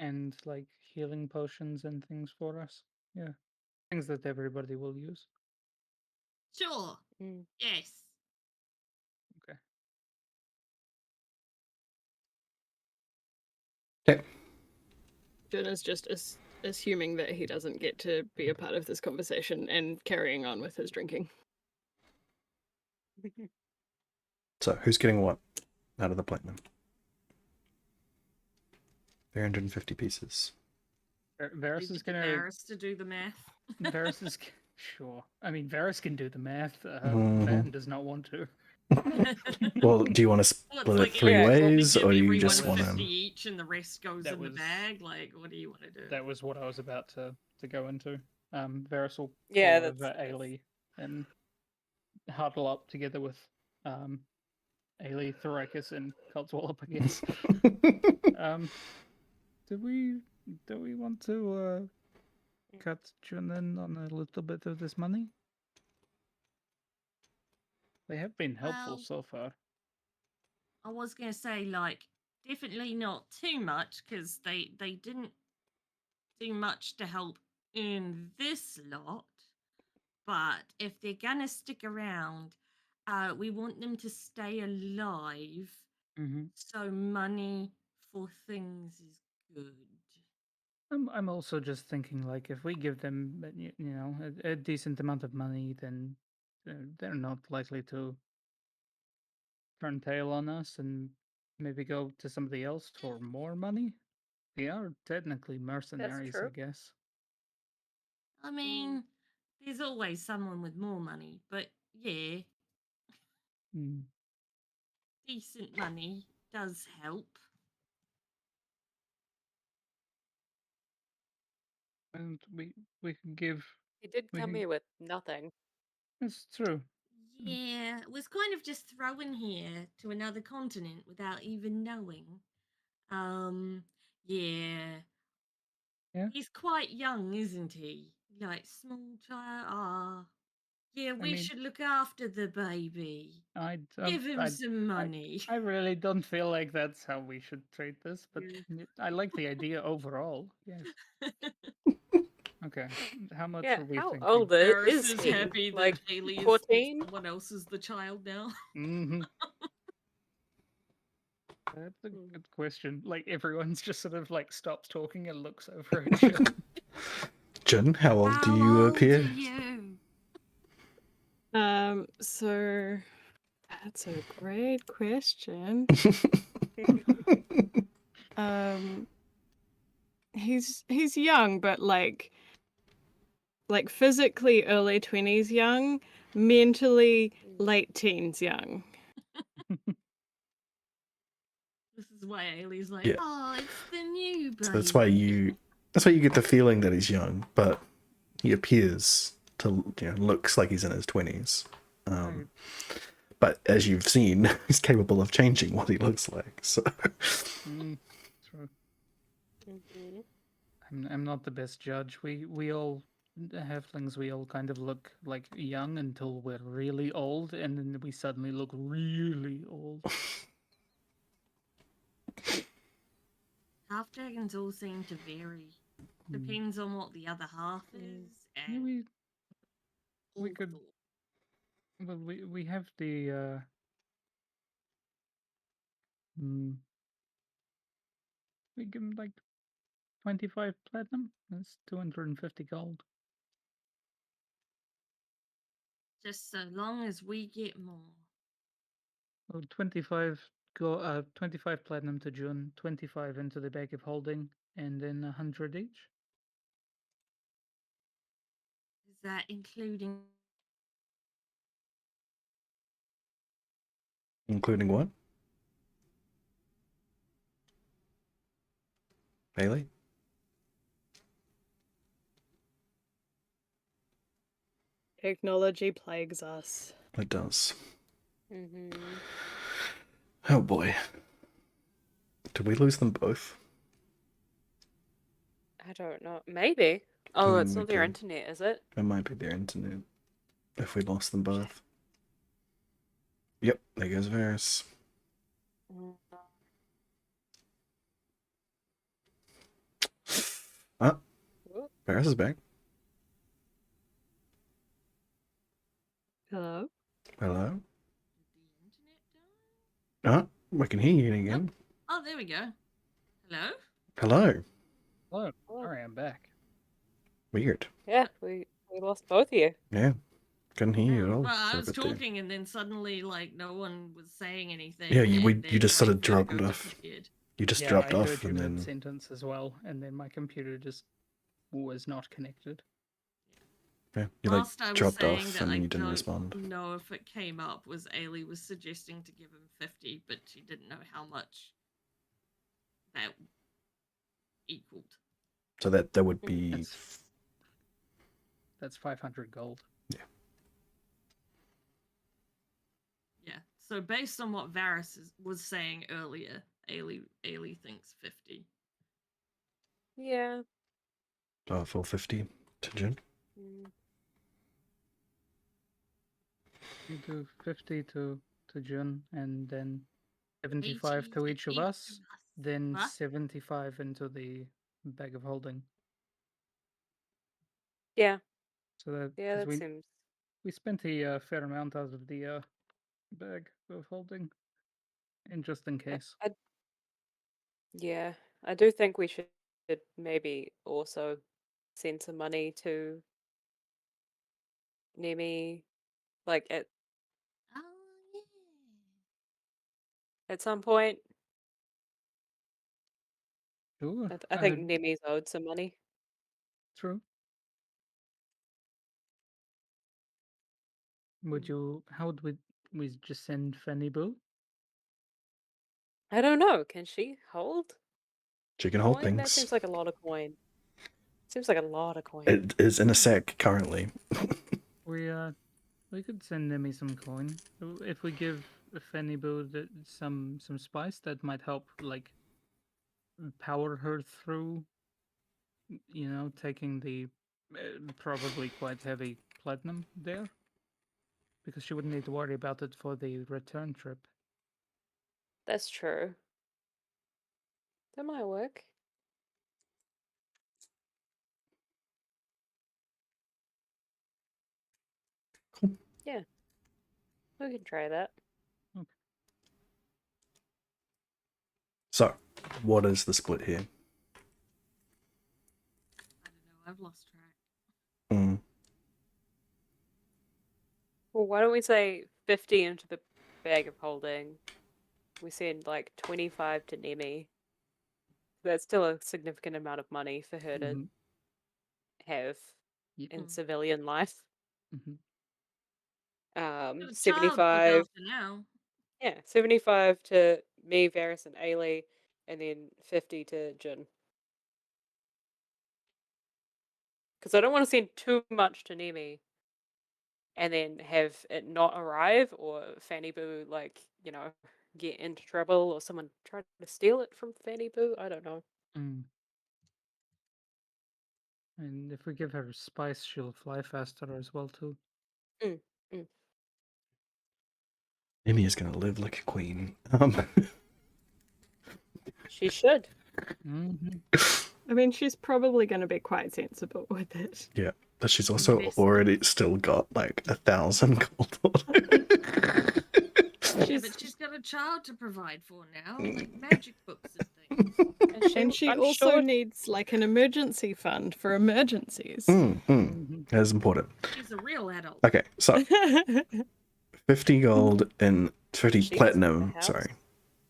And like healing potions and things for us. Yeah. Things that everybody will use. Sure. Mm. Yes. Okay. Okay. Jen is just assuming that he doesn't get to be a part of this conversation and carrying on with his drinking. So, who's getting what out of the platinum? 350 pieces. Varus is gonna. Varus to do the math. Varus is sure. I mean, Varus can do the math. Mhm. Van does not want to. Well, do you want to split it three ways, or do you just want 50 to? each and the rest goes That in was- the bag? Like, what do you want to do? That was what I was about to go into. Varus will Yeah, pull over that's- Ailey and huddle up together with Ailey, Thoracus, and Codswallop, I guess. Do we want to cut Jun in on a little bit of this money? They have been helpful Well- so far. I was gonna say, like, definitely not too much because they didn't do much to help in this lot. But if they're gonna stick around, we want them to stay alive, Mm-hmm. so money for things is good. I'm also just thinking like if we give them a decent amount of money, then they're not likely to turn tail on us and maybe go to somebody else for more money. We are technically mercenaries, I true. guess. I mean, there's always someone with more money, but yeah, Mm. decent money does help. And we can give. He did We come can. here with nothing. It's true. Yeah, it was kind of just thrown here to another continent without even knowing. Yeah. Yeah. He's quite young, isn't he? Like small child. Ah. Yeah, we mean, should look after the baby. I Give him some money. I really don't feel like that's how we should treat this, but Yeah. I like the idea overall. Yes. Okay. How much Yeah, are we how thinking? old Varys is is he? happy that Like Haley is 14? someone else is the child now. Mm-hmm. That's a Mm. good question. Like everyone's just sort of like stops talking and looks over at Jin. Jin, how old do How you old appear? are you? So that's a great question. He's young, but like physically early 20s young, mentally late teens young. This is why Haley's like, Yeah. oh, it's the new baby. So that's why you get the feeling that he's young, but he appears to looks like he's in his 20s. Right. But as you've seen, he's capable of changing what he looks like. So True. Mhm. I'm not the best judge. We all halflings. We all kind of look like young until we're really old, and then we suddenly look really old. Half dragons all seem to vary. Depends on what the other half is. Yeah, And we all could. thought. Well, we have the. We give him like 25 platinum. That's 250 gold. Just so long as we get more. Well, 25 platinum to June, 25 into the bag of holding, and then 100 each. Is that including including what? Haley? Technology plagues us. It does. Mhm. Oh boy. Did we lose them both? I don't know. Maybe. Oh, it's not their Okay. internet, is it? It might be their internet. If we lost them both. Yep, there goes Varys. Mm. Ah, Whoop. Varys is back. Hello? Hello? the internet die? Ah, we can hear you again. Oh, there we go. Hello? Hello. Hello. Oh. Sorry, I'm back. Weird. Yeah, we lost both of you. Yeah. Couldn't hear you at all. Well, I for a was bit there. talking and then suddenly, like, no one was saying anything. Yeah, you and then just sort my of dropped Virgo off. disappeared. You just Yeah, dropped I off heard you and then mid-sentence as well, and then my computer just was not connected. yeah, you Last I was dropped saying off that and I then you didn't don't respond. know if it came up was Ailey was suggesting to give him 50, but she didn't know how much that equaled. So that would be That's 500 gold. Yeah. So based on what Varys was saying earlier, Ailey thinks 50. Yeah. full 50 to Jin. Mm. We do 50 to Jun, and then 75 to each of us, then What? 75 into the bag of holding. Yeah. So that Yeah, 'cause that seems. we spent a fair amount out of the bag of holding, and just in case. Yeah, I do think we should maybe also send some money to Nemi, like Oh yeah. at some point. Sure. I think Nemi's owed some money. True. Would you? How would we just send Fanny Boo? I don't know. Can she hold She can hold coin? That things. seems like a lot of coin. Seems like a lot of coin. It is in a sack currently. We could send Nemi some coin. If we give Fanny Boo some spice, that might help, like, power her through. Taking the probably quite heavy platinum there, because she wouldn't need to worry about it for the return trip. That's true. That might work. Cool. Yeah. We can try that. Okay. So, what is the split here? I don't know. I've lost track. Mm. Well, why don't we say 50 into the bag of holding? We send like 25 to Nemi. That's still a significant amount of money for her to Mhm. have Yep. in Mm. civilian life. Mhm. Got a child to look 75. after now. Yeah, 75 to me, Varys, and Ailey, and then 50 to Jin. Because I don't want to send too much to Nemi and then have it not arrive, or Fanny Boo, like, get into trouble, or someone try to steal it from Fanny Boo. I don't know. Mm. And if we give her spice, she'll fly faster as well too. Mm, mm. Amy is gonna live like a queen. She should. Mm-hmm. I mean, she's probably going to be quite sensible with it. Yeah, but she's also Invest. already still got like 1,000 gold on it. Yeah, but she's got a child to provide for now, like magic books and things. And she I'm also sure needs like an emergency fund for emergencies. Mm-hmm. That is important. She's a real adult. Okay, so 50 gold and 50 She doesn't platinum. have a house. Sorry,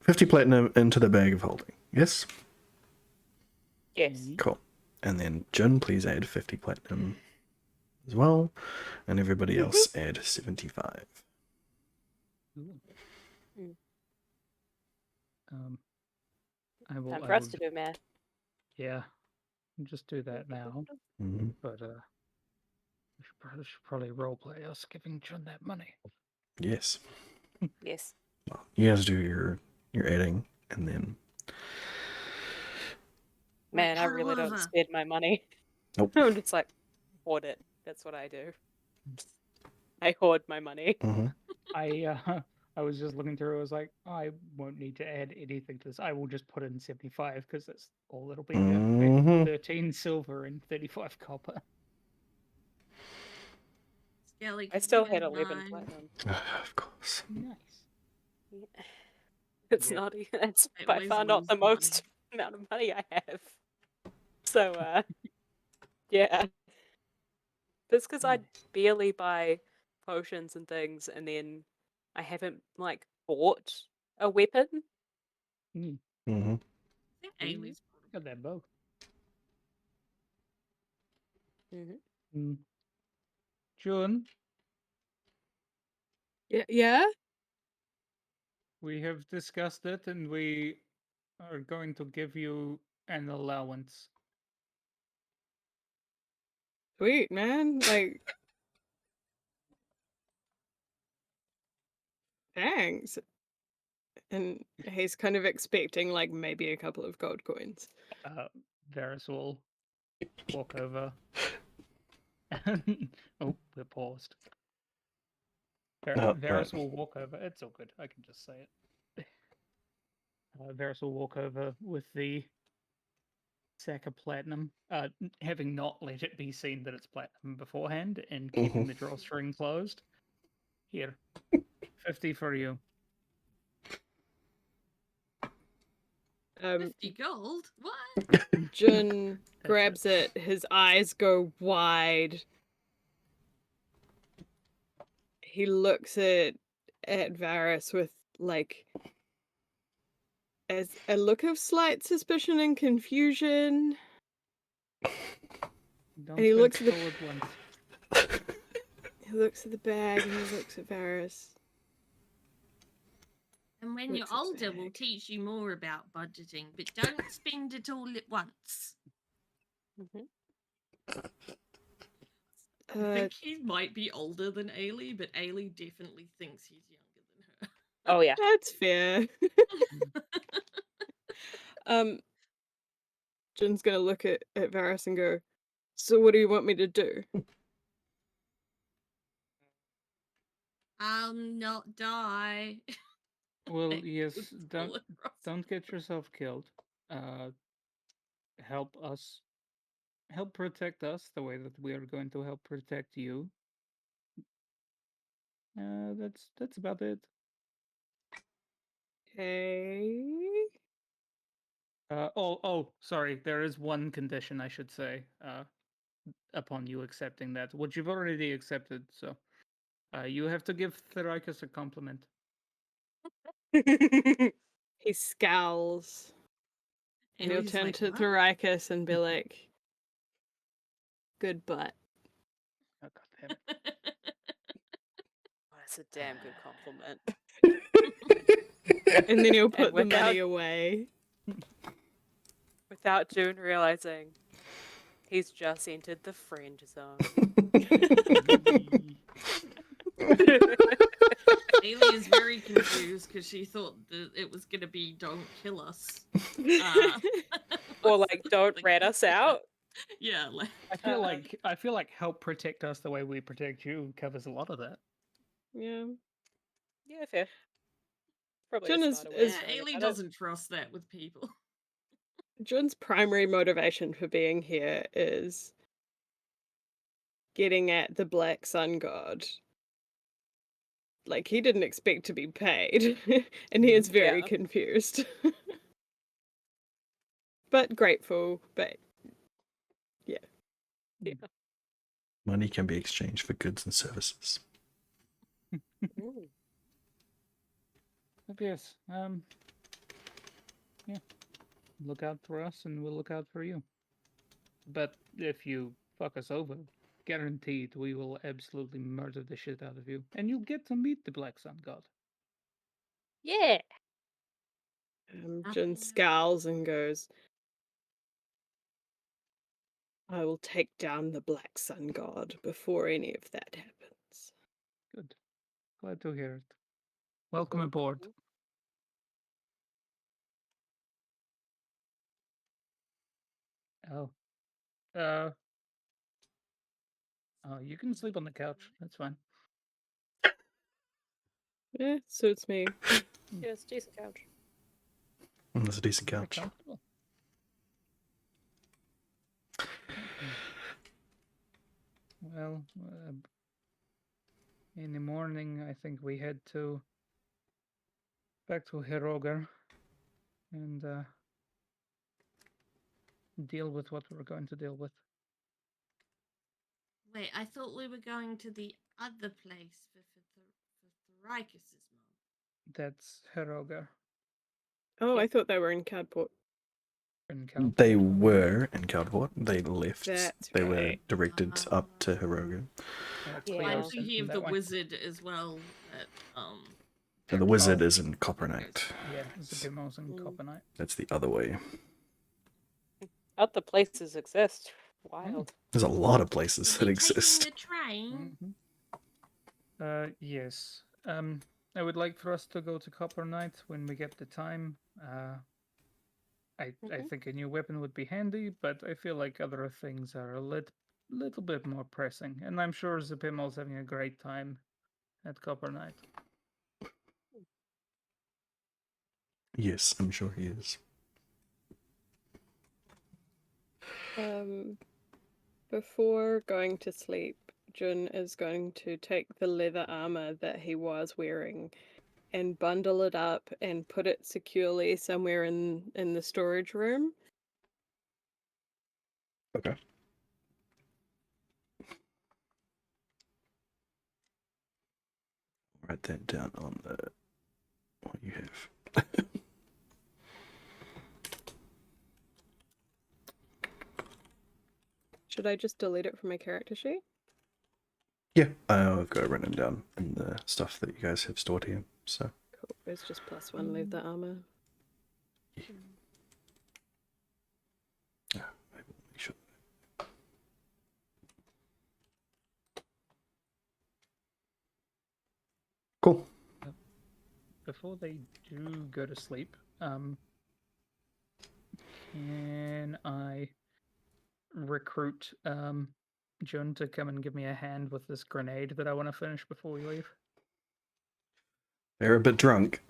50 platinum into the bag of holding. Yes, Yes. cool. And then Jin, please add 50 platinum as well, and everybody else add 75. Cool. Mm. I will. Time for us to do math. Yeah, just do that now. Mm-hmm. But we should probably roleplay us giving Jun that money. Yes. Yes. Well, you guys do your adding, and then Man, I Like really don't lava. spend my money. Nope. I'm just like, hoard it. That's what I do. I hoard my money. Mm-hmm. I was just looking through. I was like, I won't need to add anything to this. I will just put in 75 because that's all it'll be. Mhm. 13 silver and 35 copper. Skelly, I could still you had add 11 9? platinum. Of course. Nice. Yeah. It's Yeah. not. It's I by always far not lose the money. most amount of money I have. So, yeah. That's because I barely buy potions and things, and then I haven't like bought a weapon. Mm-hmm. I think Ailey's Got that bow. Mm-hmm. June, Yeah? we have discussed it, and we are going to give you an allowance. Sweet, man. Like, thanks. And he's kind of expecting like maybe a couple of gold coins. Varys will walk over. Oh, we're paused. Oh, Varys right. will walk over. It's all good. I can just say it. Varys will walk over with the sack of platinum, having not let it be seen that it's platinum beforehand, and keeping the drawstring closed. Here, 50 for you. 50 gold? What? Jun That's grabs it. His eyes go wide. He looks at Varys with like as a look of slight suspicion and confusion. Don't And he think looks at the- all at once. He looks at the bag and he looks at Varys. And when you're Looks at the older, we'll bag. teach you more about budgeting, but don't spend it all at once. Mhm. I think he might be older than Ailey, but Ailey definitely thinks he's younger than Oh yeah. That's fair. her. Jin's gonna look at Varys and go, "So what do you want me to do?" I'll not die. Well, Like, yes, it's don't all across. don't get yourself killed. Help us. Help protect us the way that we are going to help protect you. That's about it. Okay. Sorry. There is one condition I should say. Upon you accepting that, which you've already accepted, so you have to give Therikus a compliment. He scowls. And he'll Ailey's turn like, to "What?" Therikus and be like, "Good butt." Oh, God damn it. Oh, that's a damn good compliment. And then he'll put the without- money away. Without June realizing he's just entered the friend zone. Ailey is very confused because she thought that it was gonna be "Don't kill us," Or was like, don't the rat us condition. out. Yeah, like I feel like help protect us the way we protect you covers a lot of that. Yeah. Yeah, fair. Probably Jun a is- smarter way of is- yeah, going Ailey about it. doesn't trust that with people. Jun's primary motivation for being here is getting at the Black Sun God. Like, he didn't expect to be paid, and he is very Yeah. confused. But grateful, but Money can be exchanged for goods and services. Ooh. But yes, yeah. Look out for us, and we'll look out for you. But if you fuck us over, guaranteed we will absolutely murder the shit out of you, and you'll get to meet the Black Sun God. Yeah. Jun scowls and goes, "I will take down the Black Sun God before any of that happens." Good. Glad to hear it. Welcome aboard. Oh. Oh, you can sleep on the couch. That's fine. Yeah, suits me. Yeah, it's a decent couch. That's a decent Very couch. comfortable. Okay. Well, in the morning, I think we head back to Herogar and deal with what we're going to deal with. Wait, I thought we were going to the other place for Therikus' mom. That's Herogar. Oh, Yeah. I thought they were in Cardport. In Caldport. They were in Caldport. They left. That's They were right. directed up to Hiroga. Cleo I'm Yeah. sent thinking them of that the way. wizard as well. That And the wizard is in Copper Knight. Yeah, Zipimos and Mm. Copper Knight. That's the other way. Other places exist. Wild. There's a lot of places Are that we exist. taking the train? Yes. I would like for us to go to Copper Knight when we get the time. I Mhm. think a new weapon would be handy, but I feel like other things are a little bit more pressing. And I'm sure Zipimol's having a great time at Copper Knight. Yes, I'm sure he is. Before going to sleep, Jun is going to take the leather armor that he was wearing and bundle it up and put it securely somewhere in the storage room. Okay. Write that down on the what you have. Should I just delete it from my character sheet? Yeah, I've got it written down in the stuff that you guys have stored here. So Cool. It's just +1 leather armor. yeah, I will make sure. Cool. Before they do go to sleep, can I recruit Jun to come and give me a hand with this grenade that I want to finish before we leave? They're a bit drunk.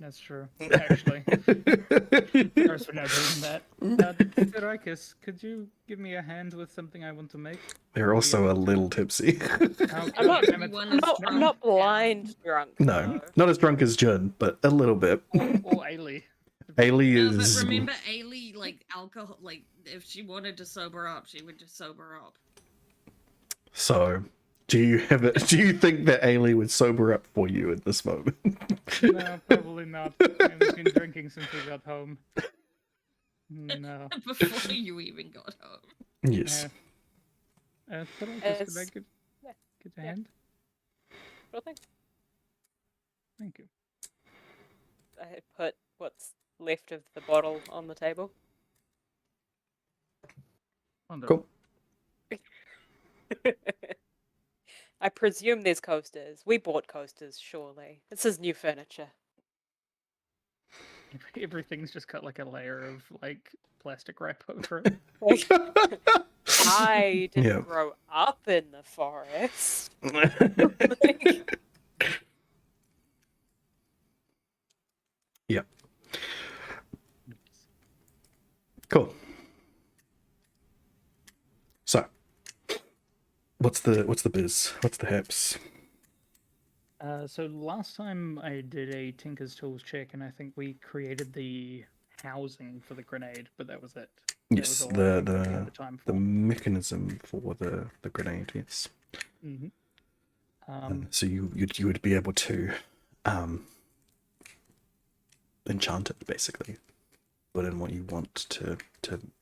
That's true. Actually, there's no doing that. Theraikus, could you give me a hand with something I want to make? They're also a little tipsy. Oh, I'm not, damn it. Everyone is I'm not blind drunk. No, though. not as drunk as Jun, but a little bit. Or Ailey. Ailey No, but is. remember, Ailey, like alcohol, like if she wanted to sober up, she would just sober up. So, do you have it? Do you think that Ailey would sober up for you at this moment? No, probably not. I've been drinking since we got home. No. Before you even got home. Yes. Theraikus, could I As- get yeah, a yeah. hand? Sure thing. Thank you. I had put what's left of the bottle on the table. Wonderful. Cool. I presume there's coasters. We bought coasters, surely. This is new furniture. Everything's just got like a layer of like plastic wrap over it. Like, I didn't Yeah. grow up in the forest. Like, Yeah. Cool. So, what's the biz? What's the haps? So last time I did a Tinker's Tools check, and I think we created the housing for the grenade, but that was it. That Yes, was all I think we had the time the for. mechanism for the grenade. Yes. Mm-hmm. So you would be able to enchant it, basically. Put in what you want to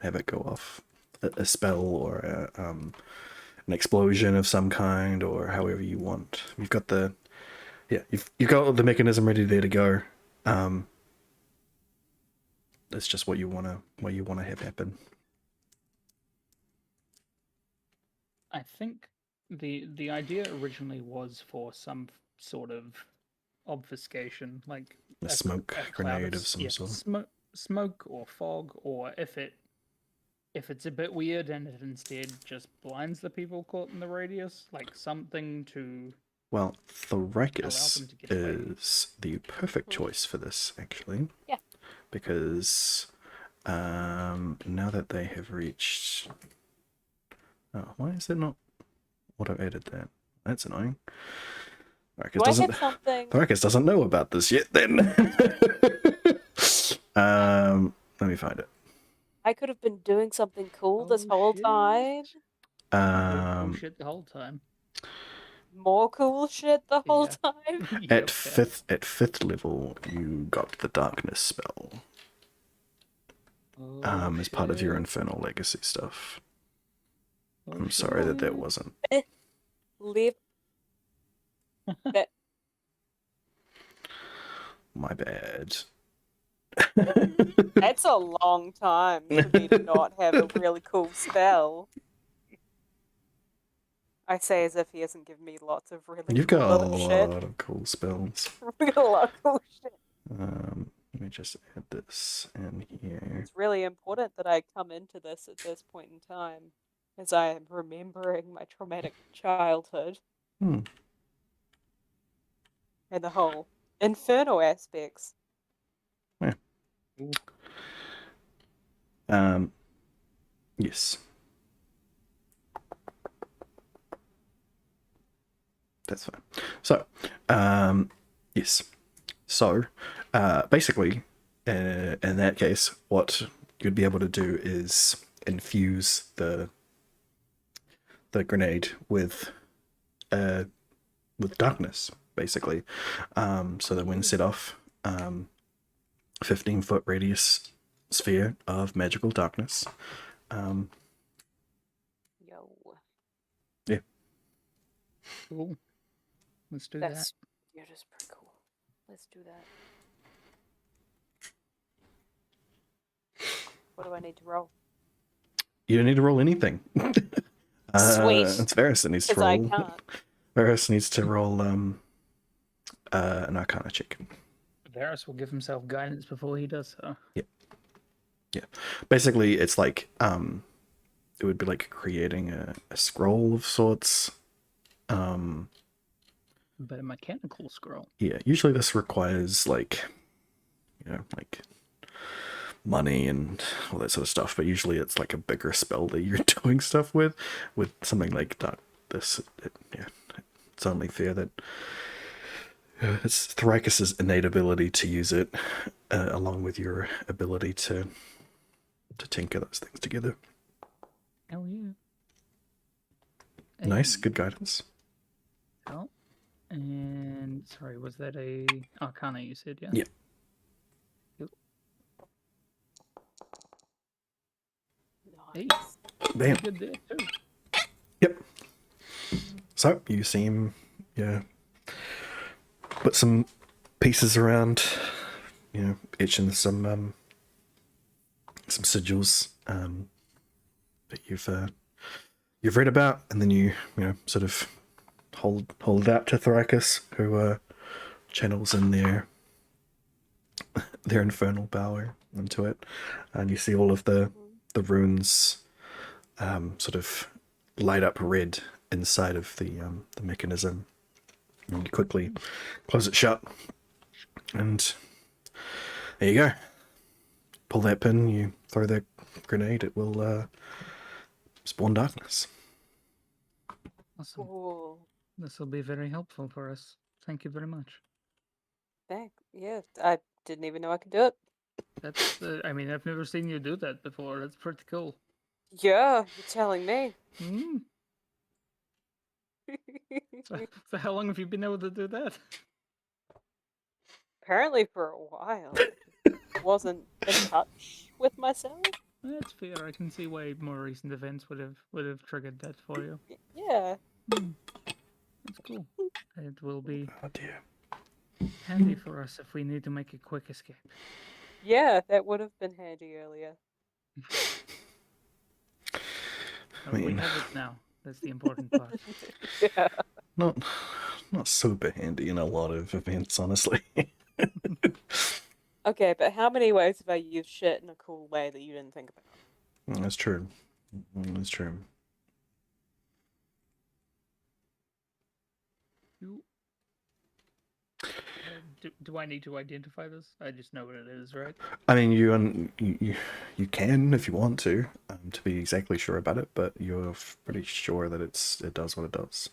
have it go off. A spell or an explosion of some kind, or however you want. You've got the you've got the mechanism ready there to go. It's just what you wanna have happen. I think the idea originally was for some sort of obfuscation, like A c- smoke a cloud grenade of some sort. smoke or fog, or if it's a bit weird and it instead just blinds the people caught in the radius, like something to. Well, Allow Theraikus them to get away. is the perfect choice for this, actually. Yeah. Because now that they have reached... Oh, why is it not auto-added that? That's annoying. do I have something? Theraikus doesn't know about this yet, then. Let me find it. I could have been doing something cool this Oh, whole shit. time. Oh shit! The whole time. More cool shit the whole Yeah. time. Yep, At fifth level, you got the darkness spell. Oh, As part of your shit. Infernal Legacy stuff. Oh, I'm sorry that shit. wasn't. Live. That My bad. That's a long time for me to not have a really cool spell. I say as if he hasn't given me lots of really You've cool got a little shit. lot of cool spells. We got a lot of cool shit. Let me just add this in here. It's really important that I come into this at this point in time, as I am remembering my traumatic childhood Hmm. and the whole inferno aspects. Yes. that's fine. So, yes. So, basically, in that case, what you'd be able to do is infuse the grenade with darkness, basically, so that when set off, 15-foot radius sphere of magical darkness. Yo. Yeah. Cool. Let's do That's you're just pretty cool. Let's do that. What do I need to roll? You don't need to roll anything. Sweet. It's Varys that needs to Because I roll. can't. Varys needs to roll an Arcana check. that. Varys will give himself guidance before he does so. Yeah. Basically, it's like it would be like creating a scroll of sorts. But a mechanical scroll. Yeah. Usually, this requires like money and all that sort of stuff. But usually, it's like a bigger spell that you're doing stuff with something like that. It's only fair that it's Thrykis's innate ability to use it, along with your ability to tinker those things together. Oh yeah. Nice, good guidance. Oh, and sorry, was that a Arcana you said? Yeah. Yeah. Hey, Bam. good there too. Yep. So you see him, put some pieces around, etching some sigils that you've read about, and then you sort of hold it out to Thrykis, who channels in their infernal power into it, and you see all of the runes sort of light up red inside of the mechanism. And you quickly close it shut, and there you go. Pull that pin, you throw that grenade, it will spawn darkness. Awesome. Cool. This will be very helpful for us. Thank you very much. Thanks. Yeah, I didn't even know I could do it. That's. I mean, I've never seen you do that before. That's pretty cool. Yeah, you're telling me. Mm. So how long have you been able to do that? Apparently for a while. Wasn't in touch with myself. That's fair. I can see why more recent events would have triggered that for you. Yeah. That's cool. It will be Oh dear. handy for us if we need to make a quick escape. Yeah, that would have been handy earlier. We mean- have it now. That's the important part. Yeah. Not super handy in a lot of events, honestly. Okay, but how many ways have I used shit in a cool way that you didn't think about? That's true. That's true. You... do I need to identify this? I just know what it is, right? I mean, you can if you want to be exactly sure about it, but you're pretty sure that it does what it does.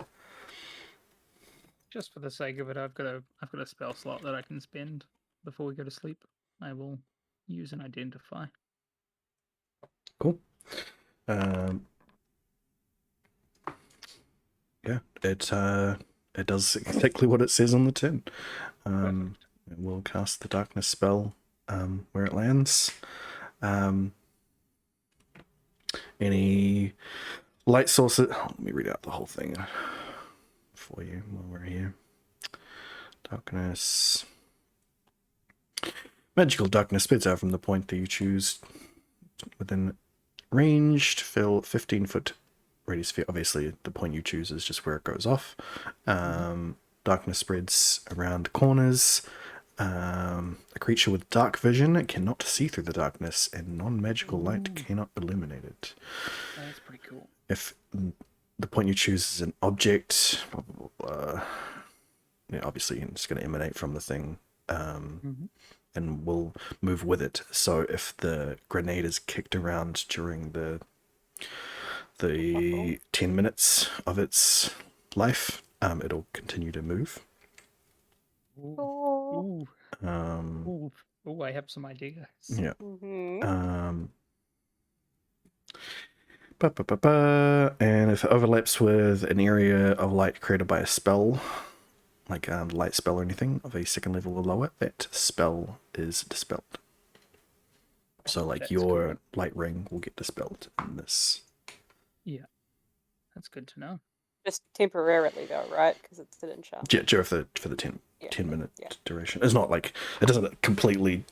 Just for the sake of it, I've got a spell slot that I can spend before we go to sleep. I will use and identify. Cool. Yeah, it does exactly what it says on the tin. It will cast the darkness spell where it lands. Any light sources? Let me read out the whole thing for you while we're here. Darkness. Magical darkness spits out from the point that you choose within range to fill 15-foot radius sphere. Obviously, the point you choose is just where it goes off. Darkness spreads around corners. A creature with dark vision cannot see through the darkness, and non-magical light cannot illuminate it. That's pretty cool. If the point you choose is an object, obviously it's going to emanate from the thing, and will move with it. So if the grenade is kicked around during the 10 minutes of its life, it'll continue to move. Oh. Ooh, Um, ooh, ooh, I have some ideas. yeah. Mm-hmm. And if it overlaps with an area of light created by a spell, like a light spell or anything of a second level or lower, that spell is dispelled. So like That's your cool. light ring will get dispelled in this. Yeah, that's good to know. Just temporarily though, right? Because it's an enchantment. Yeah, for the 10 Yeah. 10-minute Yeah. duration. It's not like it doesn't completely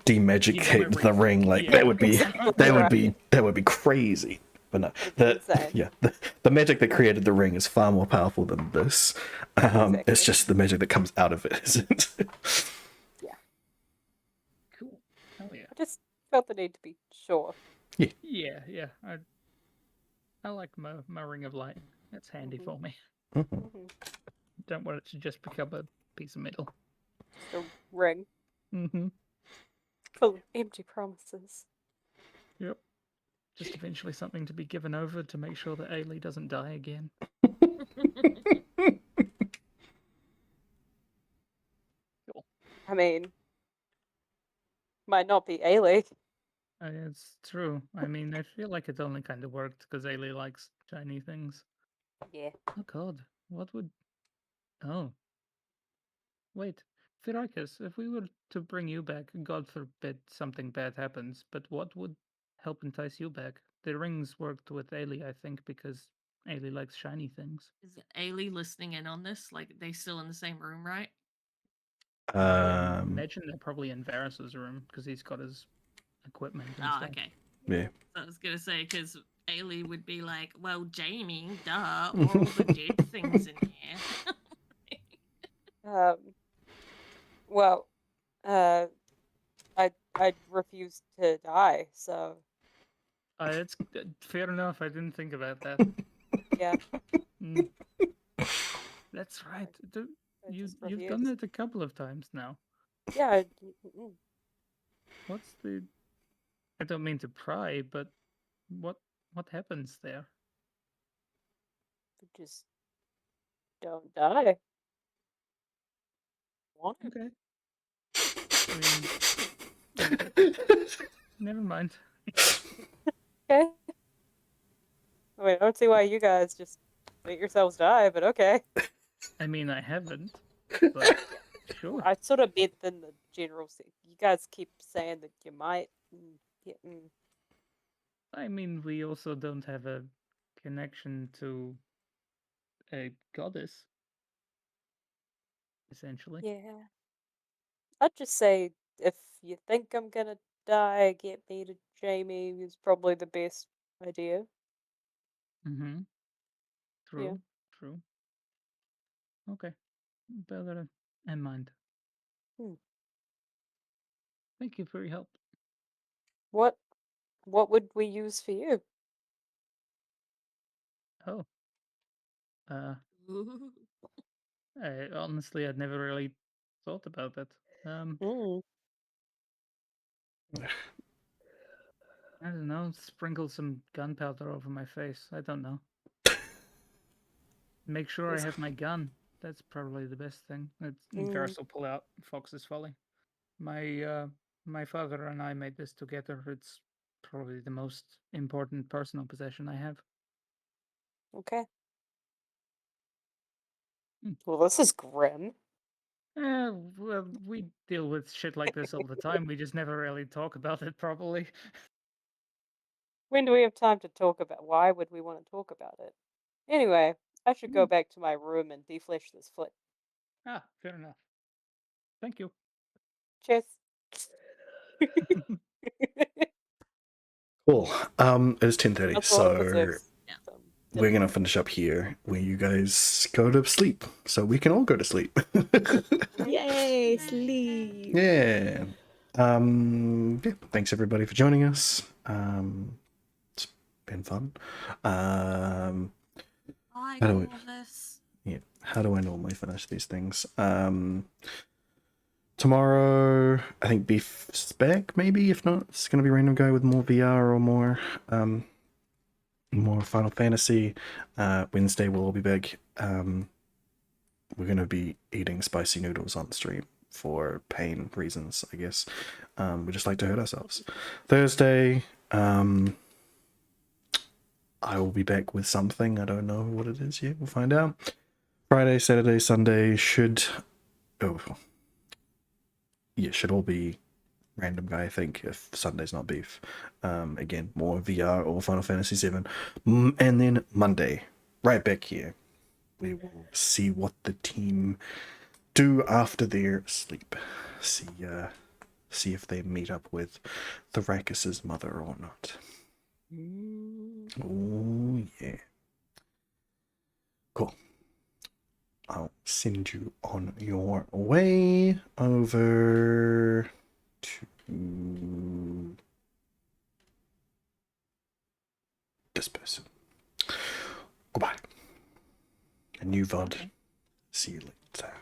demagicate the everything. ring. Like Yeah. that would be Right. that would be crazy. But no, It's insane. yeah, the magic that created the ring is far more powerful than this. It's Exactly. just the magic that comes out of it isn't. Cool. Hell yeah. I just felt the need to be sure. Yeah, yeah. I like my ring of light. That's handy Mhm. for me. Mhm. Mm-hmm. Don't want it to just become a piece of metal. Just a ring Mm-hmm. full of empty promises. Yep. Just eventually something to be given over to make sure that Ailey doesn't die again. Cool. I mean, might not be Ailey. It's true. I mean, I feel like it only kind of worked because Ailey likes shiny things. Yeah. Oh god, what would... Oh. Wait, Firacus, if we were to bring you back, God forbid something bad happens, but what would help entice you back? The rings worked with Ailey, I think, because Ailey likes shiny things. Is Ailey listening in on this? Like, they still in the same room, right? I imagine they're probably in Varys's room because he's got his equipment and Oh, stuff. okay. Yeah. So I was gonna say, because Ailey would be like, well, Jamie, duh, all the dead things in here. Well, I refuse to die, so It's fair enough. I didn't think about that. yeah, Mm, that's right. I just You've done refuse. it a couple of times now. Yeah, What's the... I don't mean to pry, but what happens there? just don't die. Want to? Okay. I mean, never mind. Okay. I mean, I don't see why you guys just let yourselves die, but okay. I mean, I haven't, but sure. I sort of meant in the general sense. You guys keep saying that you might. I mean, we also don't have a connection to a goddess, essentially. Yeah. I'd just say if you think I'm gonna die, get me to Jamie is probably the best idea. Mm-hmm. Yeah. True. Okay. Bear that in mind. Hmm. Thank you for your help. What would we use for you? Oh. Ooh. Honestly, I'd never really thought about that. Mm. I don't know. Sprinkle some gunpowder over my face. I don't know. Make sure I Yes. have my gun. That's probably the best thing. Mm. Varys will pull out Fox's Folly. My father and I made this together. It's probably the most important personal possession I have. Okay. Hmm. Well, this is grim. Well, we deal with shit like this all the time. We just never really talk about it properly. When do we have time to talk about? Why would we want to talk about it? Anyway, I should go back to my room and deflesh this foot. Ah, fair enough. Thank you. Cheers. Cool. It's 10:30, That's all it so deserves. Yeah. Some we're gonna finish up here where you guys go to sleep, so we can all go to sleep. Yay, sleep. Yeah. Yeah. Thanks everybody for joining us. It's been fun. I How do love this. Yeah. How do I normally finish these things? Tomorrow, I think Beef's back, maybe. If not, it's gonna be Random Guy with more VR or more Final Fantasy. Wednesday we'll all be back we're gonna be eating spicy noodles on stream for pain reasons, I guess. We just like to hurt ourselves. Thursday, I will be back with something. I don't know what it is yet. We'll find out. Friday, Saturday, Sunday should should all be random guy, I think, if Sunday's not beef. Again, more VR or Final Fantasy VII. And then Monday, right back here, we will see what the team do after their sleep. See if they meet up with Thrakus's mother or not. Oh yeah. Cool. I'll send you on your way over to this person. Goodbye. A new VOD. See you later.